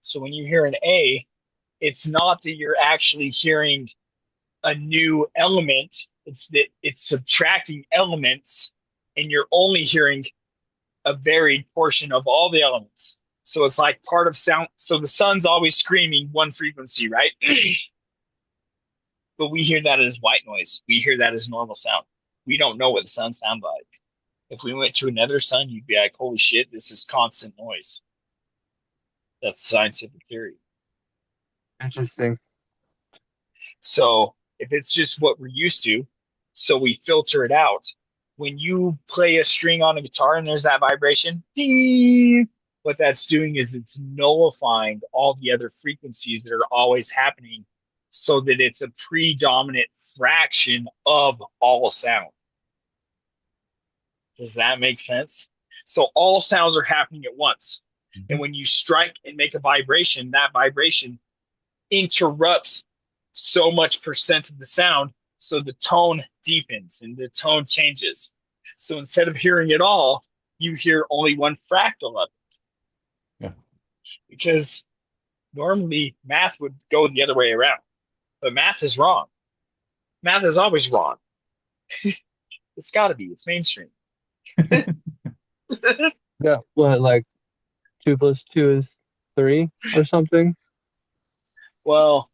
So when you hear an A, it's not that you're actually hearing a new element. It's that it's subtracting elements and you're only hearing a varied portion of all the elements. So it's like part of sound. So the sun's always screaming one frequency, right? But we hear that as white noise. We hear that as normal sound. We don't know what the sun sounds like. If we went to another sun, you'd be like, holy shit, this is constant noise. That's scientific theory. interesting. So if it's just what we're used to, so we filter it out. When you play a string on a guitar and there's that vibration, ding, what that's doing is it's nullifying all the other frequencies that are always happening so that it's a predominant fraction of all sound. Does that make sense? So all sounds are happening at once. And Mhm. when you strike and make a vibration, that vibration interrupts so much percent of the sound. So the tone deepens and the tone changes. So instead of hearing it all, you hear only one fractal of it. Yeah. Because normally math would go the other way around. But math is wrong. Math is always wrong. It's got to be. It's mainstream. Yeah, what like 2 plus 2 is 3 or something? Well,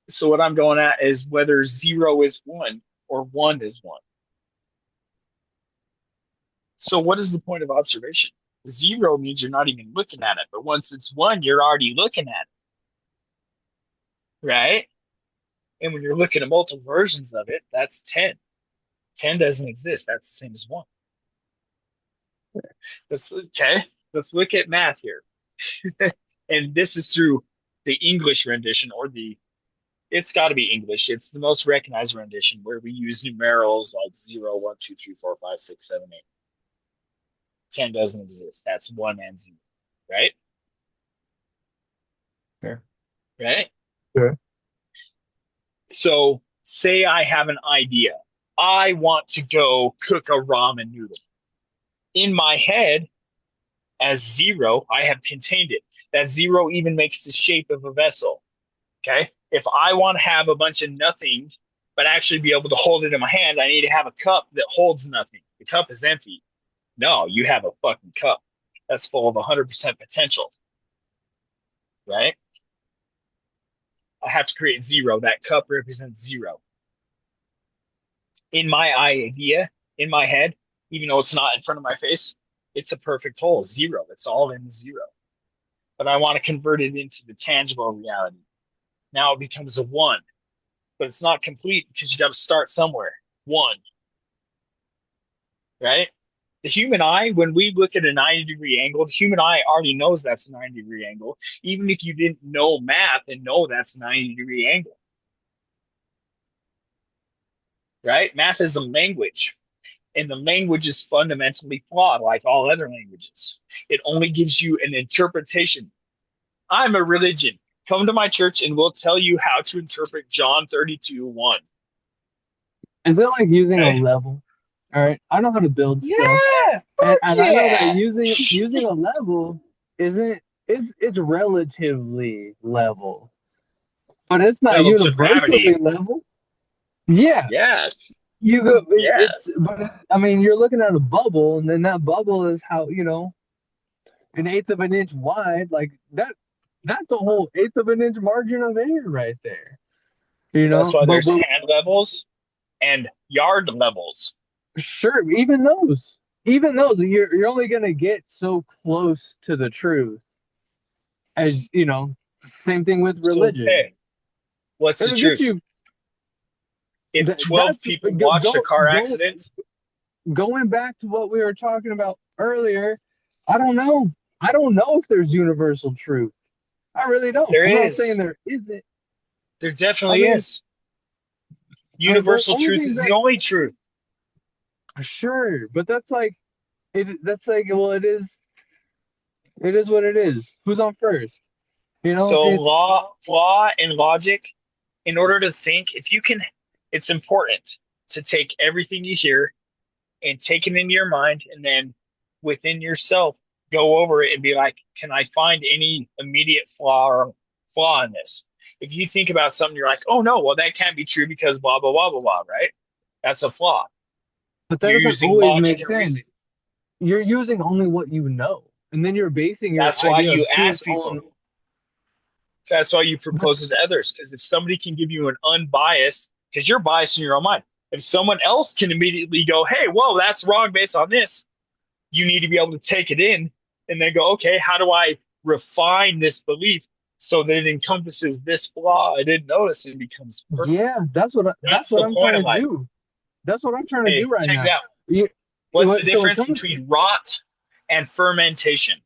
so what I'm going at is whether zero is one or one is one. So what is the point of observation? Zero means you're not even looking at it, but once it's one, you're already looking at it, right? And when you're looking at multiple versions of it, that's 10. 10 doesn't exist. That's the same as one. Okay. Let's look at math here. And this is through the English rendition or it's got to be English. It's the most recognized rendition where we use numerals like 0, 1, 2, 3, 4, 5, 6, 7, 8. 10 doesn't exist. That's one and zero, right? Fair. Right? Sure. So say I have an idea. I want to go cook a ramen noodle. In my head, as zero, I have contained it. That zero even makes the shape of a vessel. Okay. If I want to have a bunch of nothing, but actually be able to hold it in my hand, I need to have a cup that holds nothing. The cup is empty. No, you have a fucking cup that's full of 100% potential, right? I have to create zero. That cup represents zero. In my idea, in my head, even though it's not in front of my face, it's a perfect whole, zero. It's all in zero. But I want to convert it into the tangible reality. Now it becomes a one, but it's not complete because you got to start somewhere. One, right? The human eye, when we look at a 90-degree angle, the human eye already knows that's a 90-degree angle, even if you didn't know math and know that's a 90-degree angle, right? Math is a language, and the language is fundamentally flawed, like all other languages. It only gives you an interpretation. I'm a religion. Come to my church and we'll tell you how to interpret John 32:1. Is it like using a Okay. level? All right, I know how to build stuff, Yeah, fuck and I know that yeah. using a level isn't it's relatively level, but it's not Level to universally gravity. level. Yeah, Yes. you go. Yeah. I mean, you're looking at a bubble, and then that bubble is how an eighth of an inch wide. Like that, that's a whole eighth of an inch margin of air right there. That's why But there's hand levels and yard levels. sure, even those, you're only gonna get so close to the truth as Same thing with So, religion. hey, what's the It'll get truth? you. If 12 That's people watched a car go accident, going back to what we were talking about earlier. I don't know. I don't know if there's universal truth. I really don't. there I'm not saying is. there isn't. There I definitely mean, is. the Universal only truth thing is that the only truth. sure, but that's like it. That's like well, it is. It is what it is. Who's on first? So, It's law, and logic, in order to think, if you can, it's important to take everything you hear and take it into your mind and then within yourself go over it and be like, can I find any immediate flaw in this? If you think about something, you're like, oh no, well that can't be true because blah blah blah blah blah, right? That's a flaw. but that You're doesn't using always logic make and reasoning. sense. You're using only what you know, and then you're basing your That's why idea you of truth ask on. people. That's why you But propose it to others. Because if somebody can give you an unbiased, because you're biased in your own mind, if someone else can immediately go, hey, whoa, that's wrong based on this, you need to be able to take it in and then go, okay, how do I refine this belief so that it encompasses this flaw I didn't notice and becomes perfect? yeah, that's That's what the I'm point trying of to life. do. That's what I'm trying to do Hey, right check it now. out. You, What's the so it difference comes between rot and fermentation?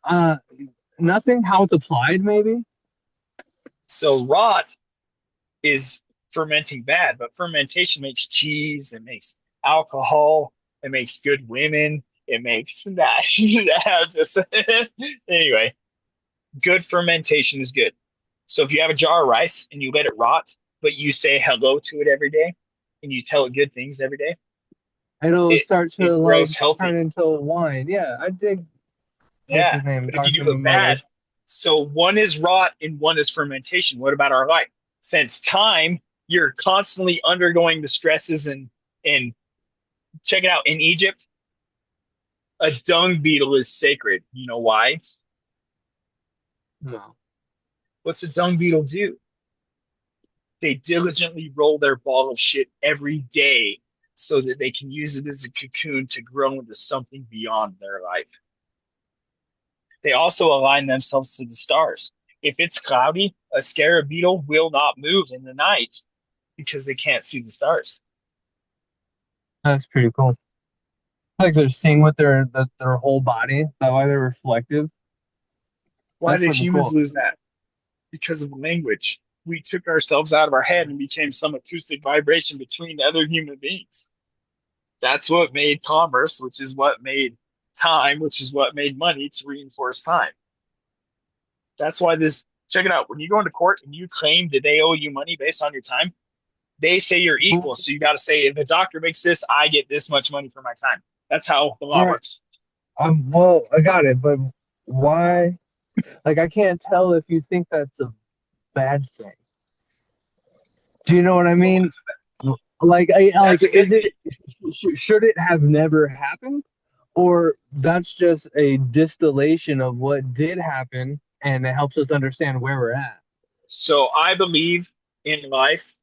uh nothing. How it's applied, maybe. So rot is fermenting bad, but fermentation makes cheese, it makes alcohol, it makes good women, it makes that. Just anyway, good fermentation is good. So if you have a jar of rice and you let it rot, but you say hello to it every day and you tell it good things every day, It'll it start to it like grows turn healthy. into wine. Yeah, I dig. What's Yeah. his name? But if you Talking do to my it bad, mother. so one is rot and one is fermentation. What about our life? Since time, you're constantly undergoing the stresses and check it out. In Egypt, a dung beetle is sacred. You know why? No. What's a dung beetle do? They diligently roll their ball of shit every day so that they can use it as a cocoon to grow into something beyond their life. They also align themselves to the stars. If it's cloudy, a scarab beetle will not move in the night because they can't see the stars. That's pretty cool. Like they're seeing with their whole body. That why they're reflective. Why That's did fucking humans cool. lose that? Because of language. We took ourselves out of our head and became some acoustic vibration between other human beings. That's what made commerce, which is what made time, which is what made money to reinforce time. That's why this, check it out. When you go into court and you claim that they owe you money based on your time, they say you're Well, equal. So you got to say, if a doctor makes this, I get this much money for my time. That's how the law right. works. Well, I got it, but why? Like, I can't tell if you think that's a bad thing. Do you know what I So mean? that's a good is thing. it should it have never happened, or that's just a distillation of what did happen, and it helps us understand where we're at? So I believe in life,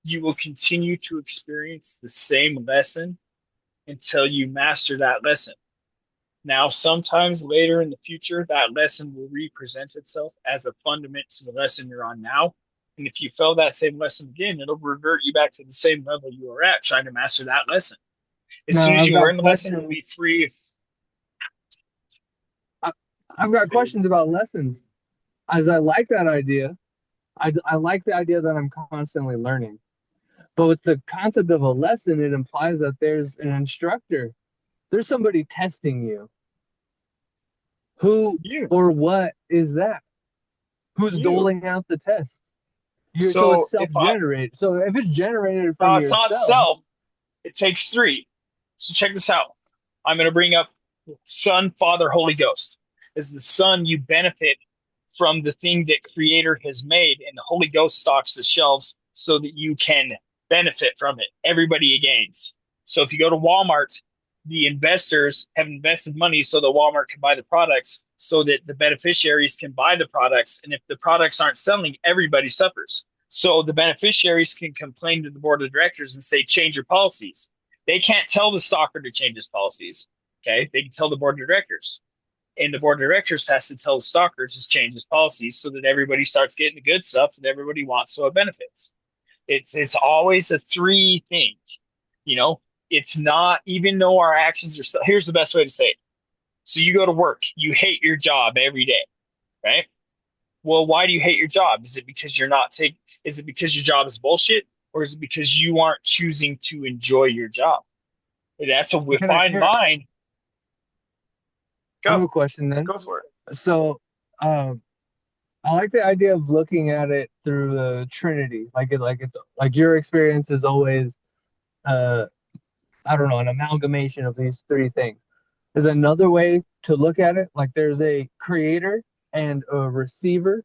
you will continue to experience the same lesson until you master that lesson. Now, sometimes later in the future, that lesson will represent itself as a fundament to the lesson you're on now. And if you fail that same lesson again, it'll revert you back to the same level you were at trying to master that lesson. As soon Now, as you learn the lesson, it'll be free. I, I've got questions about lessons. As I like that idea, I like the idea that I'm constantly learning. But with the concept of a lesson, it implies that there's an instructor. There's somebody testing you. Who You, or what is that? Who's you. doling out the test? So it's So if I, self-generated. So if it's generated from no, it's not yourself, self, it takes three. So check this out. I'm going to bring up Son, Father, Holy Ghost. As the Son, you benefit from the thing that Creator has made, and the Holy Ghost stocks the shelves so that you can benefit from it. Everybody gains. So if you go to Walmart, the investors have invested money so that Walmart can buy the products, so that the beneficiaries can buy the products. And if the products aren't selling, everybody suffers. So the beneficiaries can complain to the board of directors and say, change your policies. They can't tell the stalker to change his policies. Okay. They can tell the board of directors. And the board of directors has to tell the stalker to change his policies so that everybody starts getting the good stuff that everybody wants, so it benefits. It's always a three thing. You know, it's not, even though our actions are still, here's the best way to say it. So you go to work, you hate your job every day, right? Well, why do you hate your job? Is it because you're not taking, is it because your job is bullshit? Or is it because you aren't choosing to enjoy your job? That's a can I fine here? mind. I have Go, a question then. go for it. So, um, I like the idea of looking at it through the Trinity. It's like your experience is always, uh, I don't know, an amalgamation of these three things. There's another way to look at it. Like there's a creator and a receiver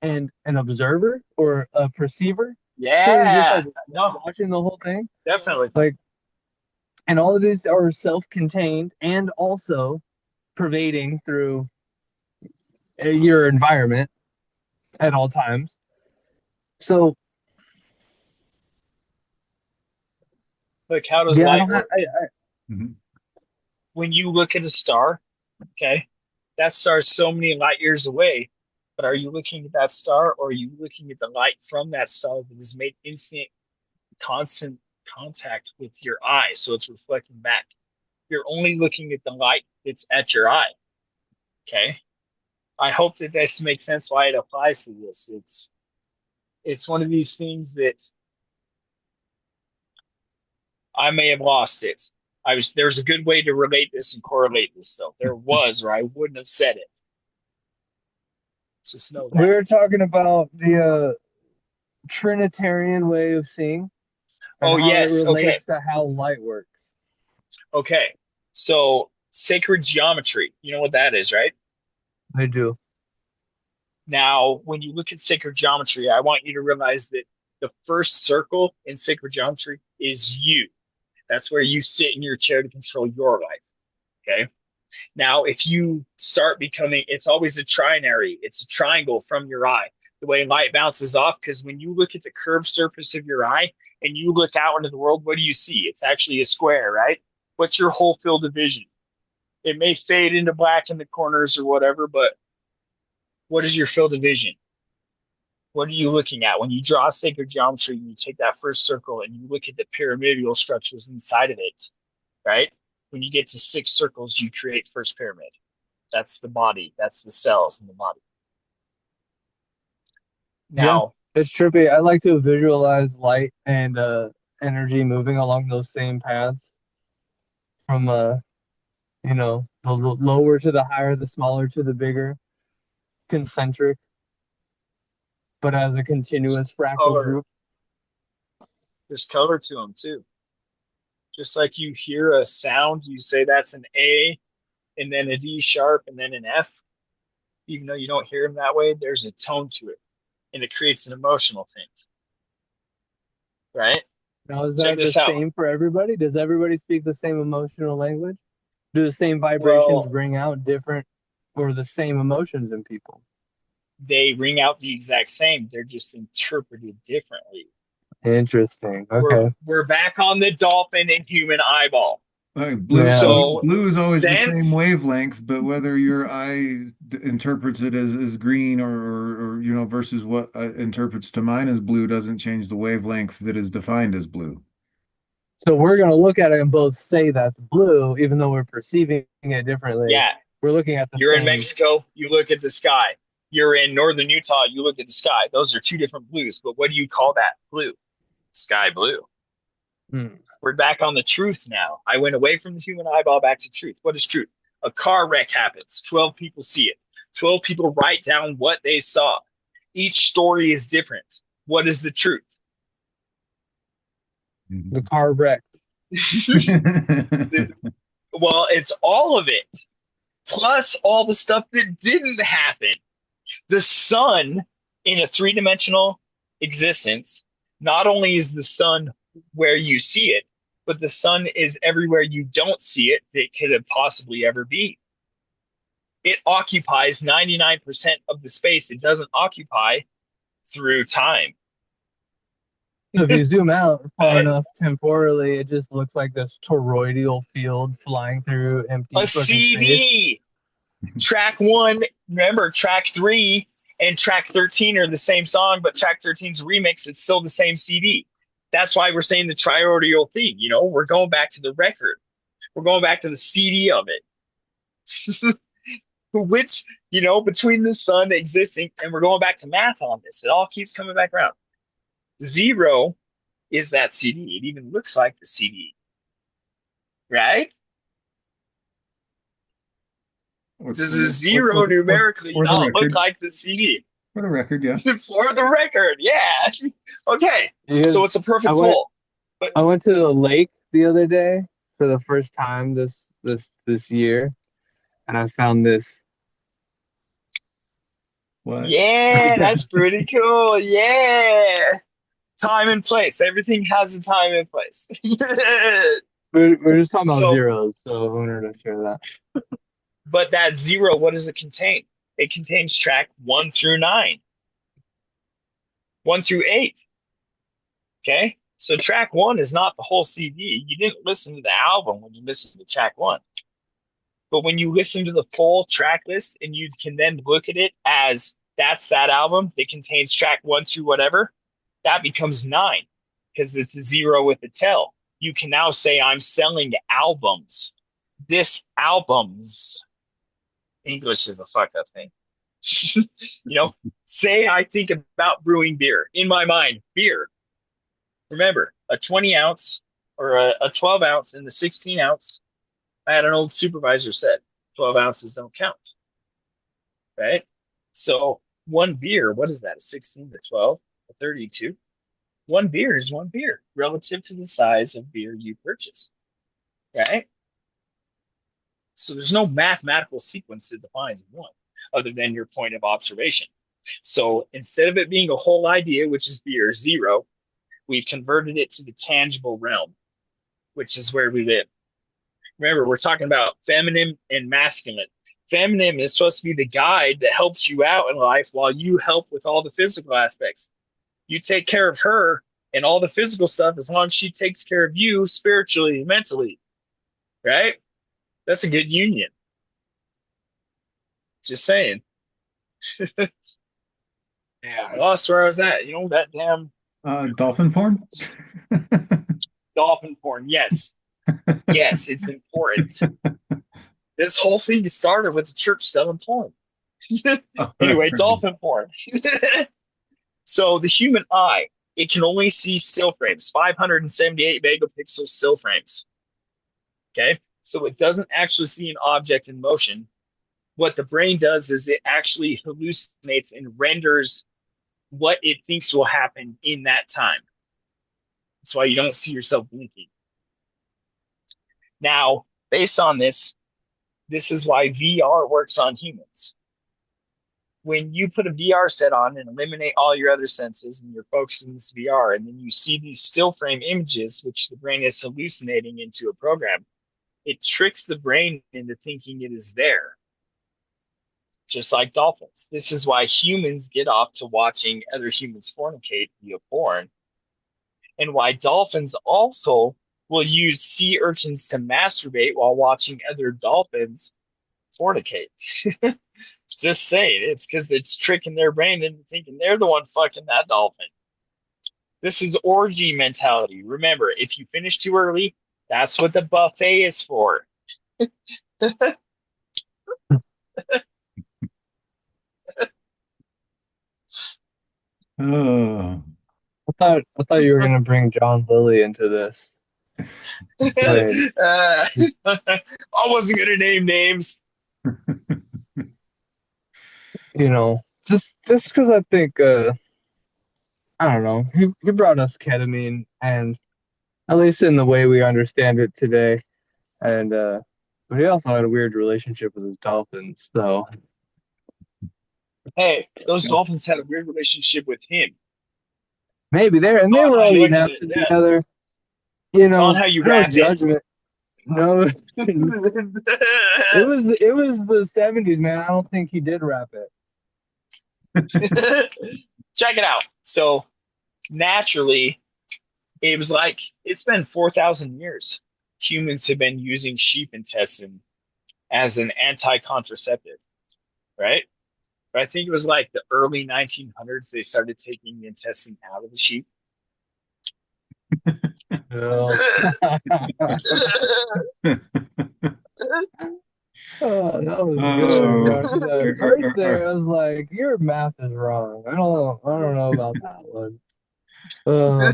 and an observer or a perceiver who's just Yeah, like no, watching the whole thing. definitely. Like, and all of these are self-contained and also pervading through your environment at all times. So Like, how does yeah, I light don't have. work? I Mhm. When you look at a star, okay, that star is so many light years away, but are you looking at that star, or are you looking at the light from that star that is made instant, constant contact with your eye? So it's reflecting back. You're only looking at the light that's at your eye. Okay. I hope that this makes sense why it applies to this. It's one of these things that I may have lost it. There's a good way to relate this and correlate this though. There was, or I wouldn't have said it. Just know we that. were talking about the Trinitarian way of seeing and Oh how it yes, okay. relates to how light works. Okay. So sacred geometry, you know what that is, right? I do. Now, when you look at sacred geometry, I want you to realize that the first circle in sacred geometry is you. That's where you sit in your chair to control your life. Okay. Now, if you start becoming, it's always a trinary, it's a triangle from your eye. The way light bounces off, because when you look at the curved surface of your eye and you look out into the world, what do you see? It's actually a square, right? What's your whole field of vision? It may fade into black in the corners or whatever, but what is your field of vision? What are you looking at? When you draw sacred geometry, you take that first circle and you look at the pyramidal structures inside of it, right? When you get to six circles, you create first pyramid. That's the body. That's the cells in the body. Yeah, Now, it's trippy. I like to visualize light and energy moving along those same paths from the lower to the higher, the smaller to the bigger, concentric, but as a continuous fractal color, group. there's color to them too. Just like you hear a sound, you say that's an A, and then a D sharp, and then an F. Even though you don't hear them that way, there's a tone to it, and it creates an emotional thing. right? Now, is Check that the this out. same for everybody? Does everybody speak the same emotional language? Do the same vibrations Well, bring out different or the same emotions in people? they ring out the exact same. They're just interpreted differently. Interesting. We're Okay. we're back on the dolphin and human eyeball. Like Yeah. So blue is always the same sense, wavelength, but whether your eye interprets it as green or versus what interprets to mine as blue doesn't change the wavelength that is defined as blue. So we're going to look at it and both say that's blue, even though we're perceiving it differently. yeah. We're looking at the You're in same. Mexico, you look at the sky. You're in northern Utah, you look at the sky. Those are two different blues, but what do you call that blue? Sky blue. Hmm. We're back on the truth now. I went away from the human eyeball back to truth. What is truth? A car wreck happens. 12 people see it. 12 people write down what they saw. Each story is different. What is the truth? The car wrecked. Well, it's all of it, plus all the stuff that didn't happen. The sun in a three-dimensional existence, not only is the sun where you see it, but the sun is everywhere you don't see it that could have possibly ever be. It occupies 99% of the space it doesn't occupy through time. So if you zoom out far Right? enough temporally, it just looks like this toroidal field flying through A empty fucking space. CD, track one, remember track three and track 13 are the same song, but track 13's a remix. It's still the same CD. That's why we're saying the triodial theme. We're going back to the record. We're going back to the CD of it, which, between the sun existing, and we're going back to math on this. It all keeps coming back around. Zero is that CD. It even looks like the CD, right? Does a zero numerically For the not look record, like the CD? for the record, yeah. For the record, yeah. Okay, so Because it's a I perfect went hole. But I went to the lake the other day for the first time this year, and I found this. What? yeah, that's pretty cool. Yeah. Time and place. Everything has a time and place. We're just talking about So, zeros, so I wanted to share that. but that zero, what does it contain? It contains track one through nine, one through eight. Okay. So track one is not the whole CD. You didn't listen to the album when you listened to track one. But when you listen to the full track list and you can then look at it as that's that album that contains track one through whatever, that becomes nine because it's a zero with a tail. You can now say, I'm selling albums. This albums. English is a fucked up thing. you know, say I think about brewing beer. In my mind, beer. Remember, a 20 ounce or a 12 ounce and the 16 ounce. I had an old supervisor said 12 ounces don't count, right? So one beer, what is that? A 16 to 12, a 32? One beer is one beer relative to the size of beer you purchase, right? So there's no mathematical sequence that defines one other than your point of observation. So instead of it being a whole idea, which is beer, zero, we've converted it to the tangible realm, which is where we live. Remember, we're talking about feminine and masculine. Feminine is supposed to be the guide that helps you out in life while you help with all the physical aspects. You take care of her and all the physical stuff as long as she takes care of you spiritually and mentally, right? That's a good union. Just saying. I Yeah. lost where I was at. That damn Dolphin porn? dolphin porn. Yes. Yes, it's important. This whole thing started with the church selling porn. Oh, Anyway, that's right. dolphin porn. So the human eye, it can only see still frames, 578 megapixel still frames. Okay. So it doesn't actually see an object in motion. What the brain does is it actually hallucinates and renders what it thinks will happen in that time. That's why you don't see yourself blinking. Now, based on this is why VR works on humans. when you put a VR set on and eliminate all your other senses and you're focused in this VR, and then you see these still frame images, which the brain is hallucinating into a program, it tricks the brain into thinking it is there, just like dolphins. This is why humans get off to watching other humans fornicate via porn, and why dolphins also will use sea urchins to masturbate while watching other dolphins fornicate. Just saying, it's because it's tricking their brain into thinking they're the one fucking that dolphin. This is orgy mentality. Remember, if you finish too early, that's what the buffet is for. Oh. I thought you were gonna bring John Lilly into this. Like, I wasn't gonna name names. just because I think I don't know, he brought us ketamine, and at least in the way we understand it today, and but he also had a weird relationship with his dolphins, so Hey, those dolphins had a weird relationship with him. maybe they On were how all you look eating at it, acid yeah. together. It's on how you No wrap it. judgment. No, it was the 70s, man. I don't think he did rap it. Check it out. So naturally, it was like it's been 4,000 years. Humans have been using sheep intestine as an anti-contraceptive, right? But I think it was like the early 1900s they started taking the intestine out of the sheep. No. Oh, that was good, Oh, bro. 'Cause at first there, I was like, your math is wrong. I don't know about that one. Uh,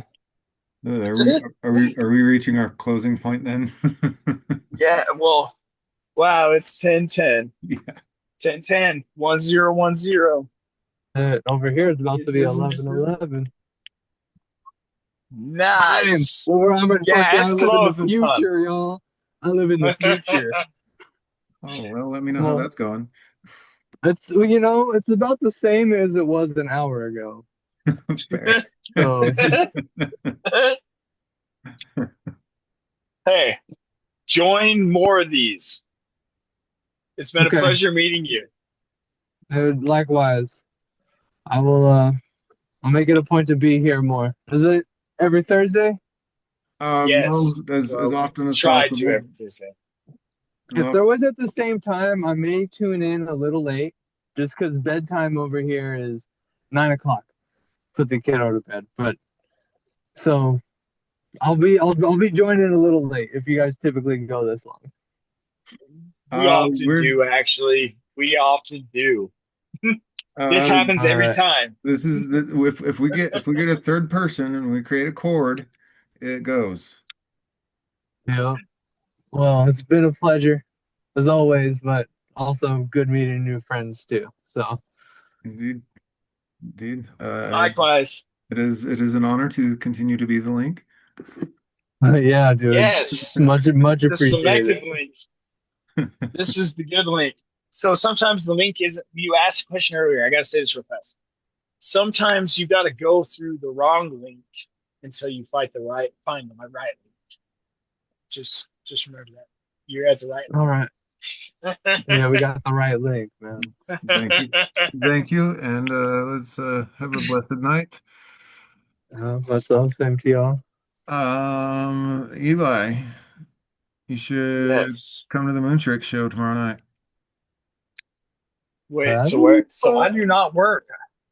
are we reaching our closing point then? Yeah, well, wow, it's 10-10. Yeah. 10-10. 1010. over here it's about to This be is this is 11-11. Time. nice. Well, Yeah, I it's live in the close in time. future, y'all. I live in the future. Oh, well, let me know how Well, that's going. it's about the same as it was an hour ago. Fair. So, Hey, join more of these. It's been a okay. pleasure meeting you. Likewise, I will. I'll make it a point to be here more. Is it every Thursday? No, Yes. as Well, we often as try to possible. every Tuesday. As If oft- they're always at the same time, I may tune in a little late, just because bedtime over here is 9 o'clock. Put the kid out of bed, but so I'll be joining a little late if you guys typically go this long. We often we're do, actually. We often do. This uh, happens All every right. time. this is the if we get a third person and we create a chord, it goes. Yeah. Well, it's been a pleasure as always, but also good meeting new friends too. So, Indeed, indeed. Likewise. It is an honor to continue to be the link. yeah, dude, Yes. much The selective appreciated. link. This is the good link. So sometimes the link isn't, you asked a question earlier. I got to say this real fast. Sometimes you got to go through the wrong link until you find the right link. Just remember that. You're at the right All right. link. Yeah, we got the right link, man. Thank you, thank you, and let's have a blessed night. Myself, same to y'all. Eli, you should Yes. come to the Moon Trick show tomorrow night. Wait, That'd so be where? So I fun. do not work.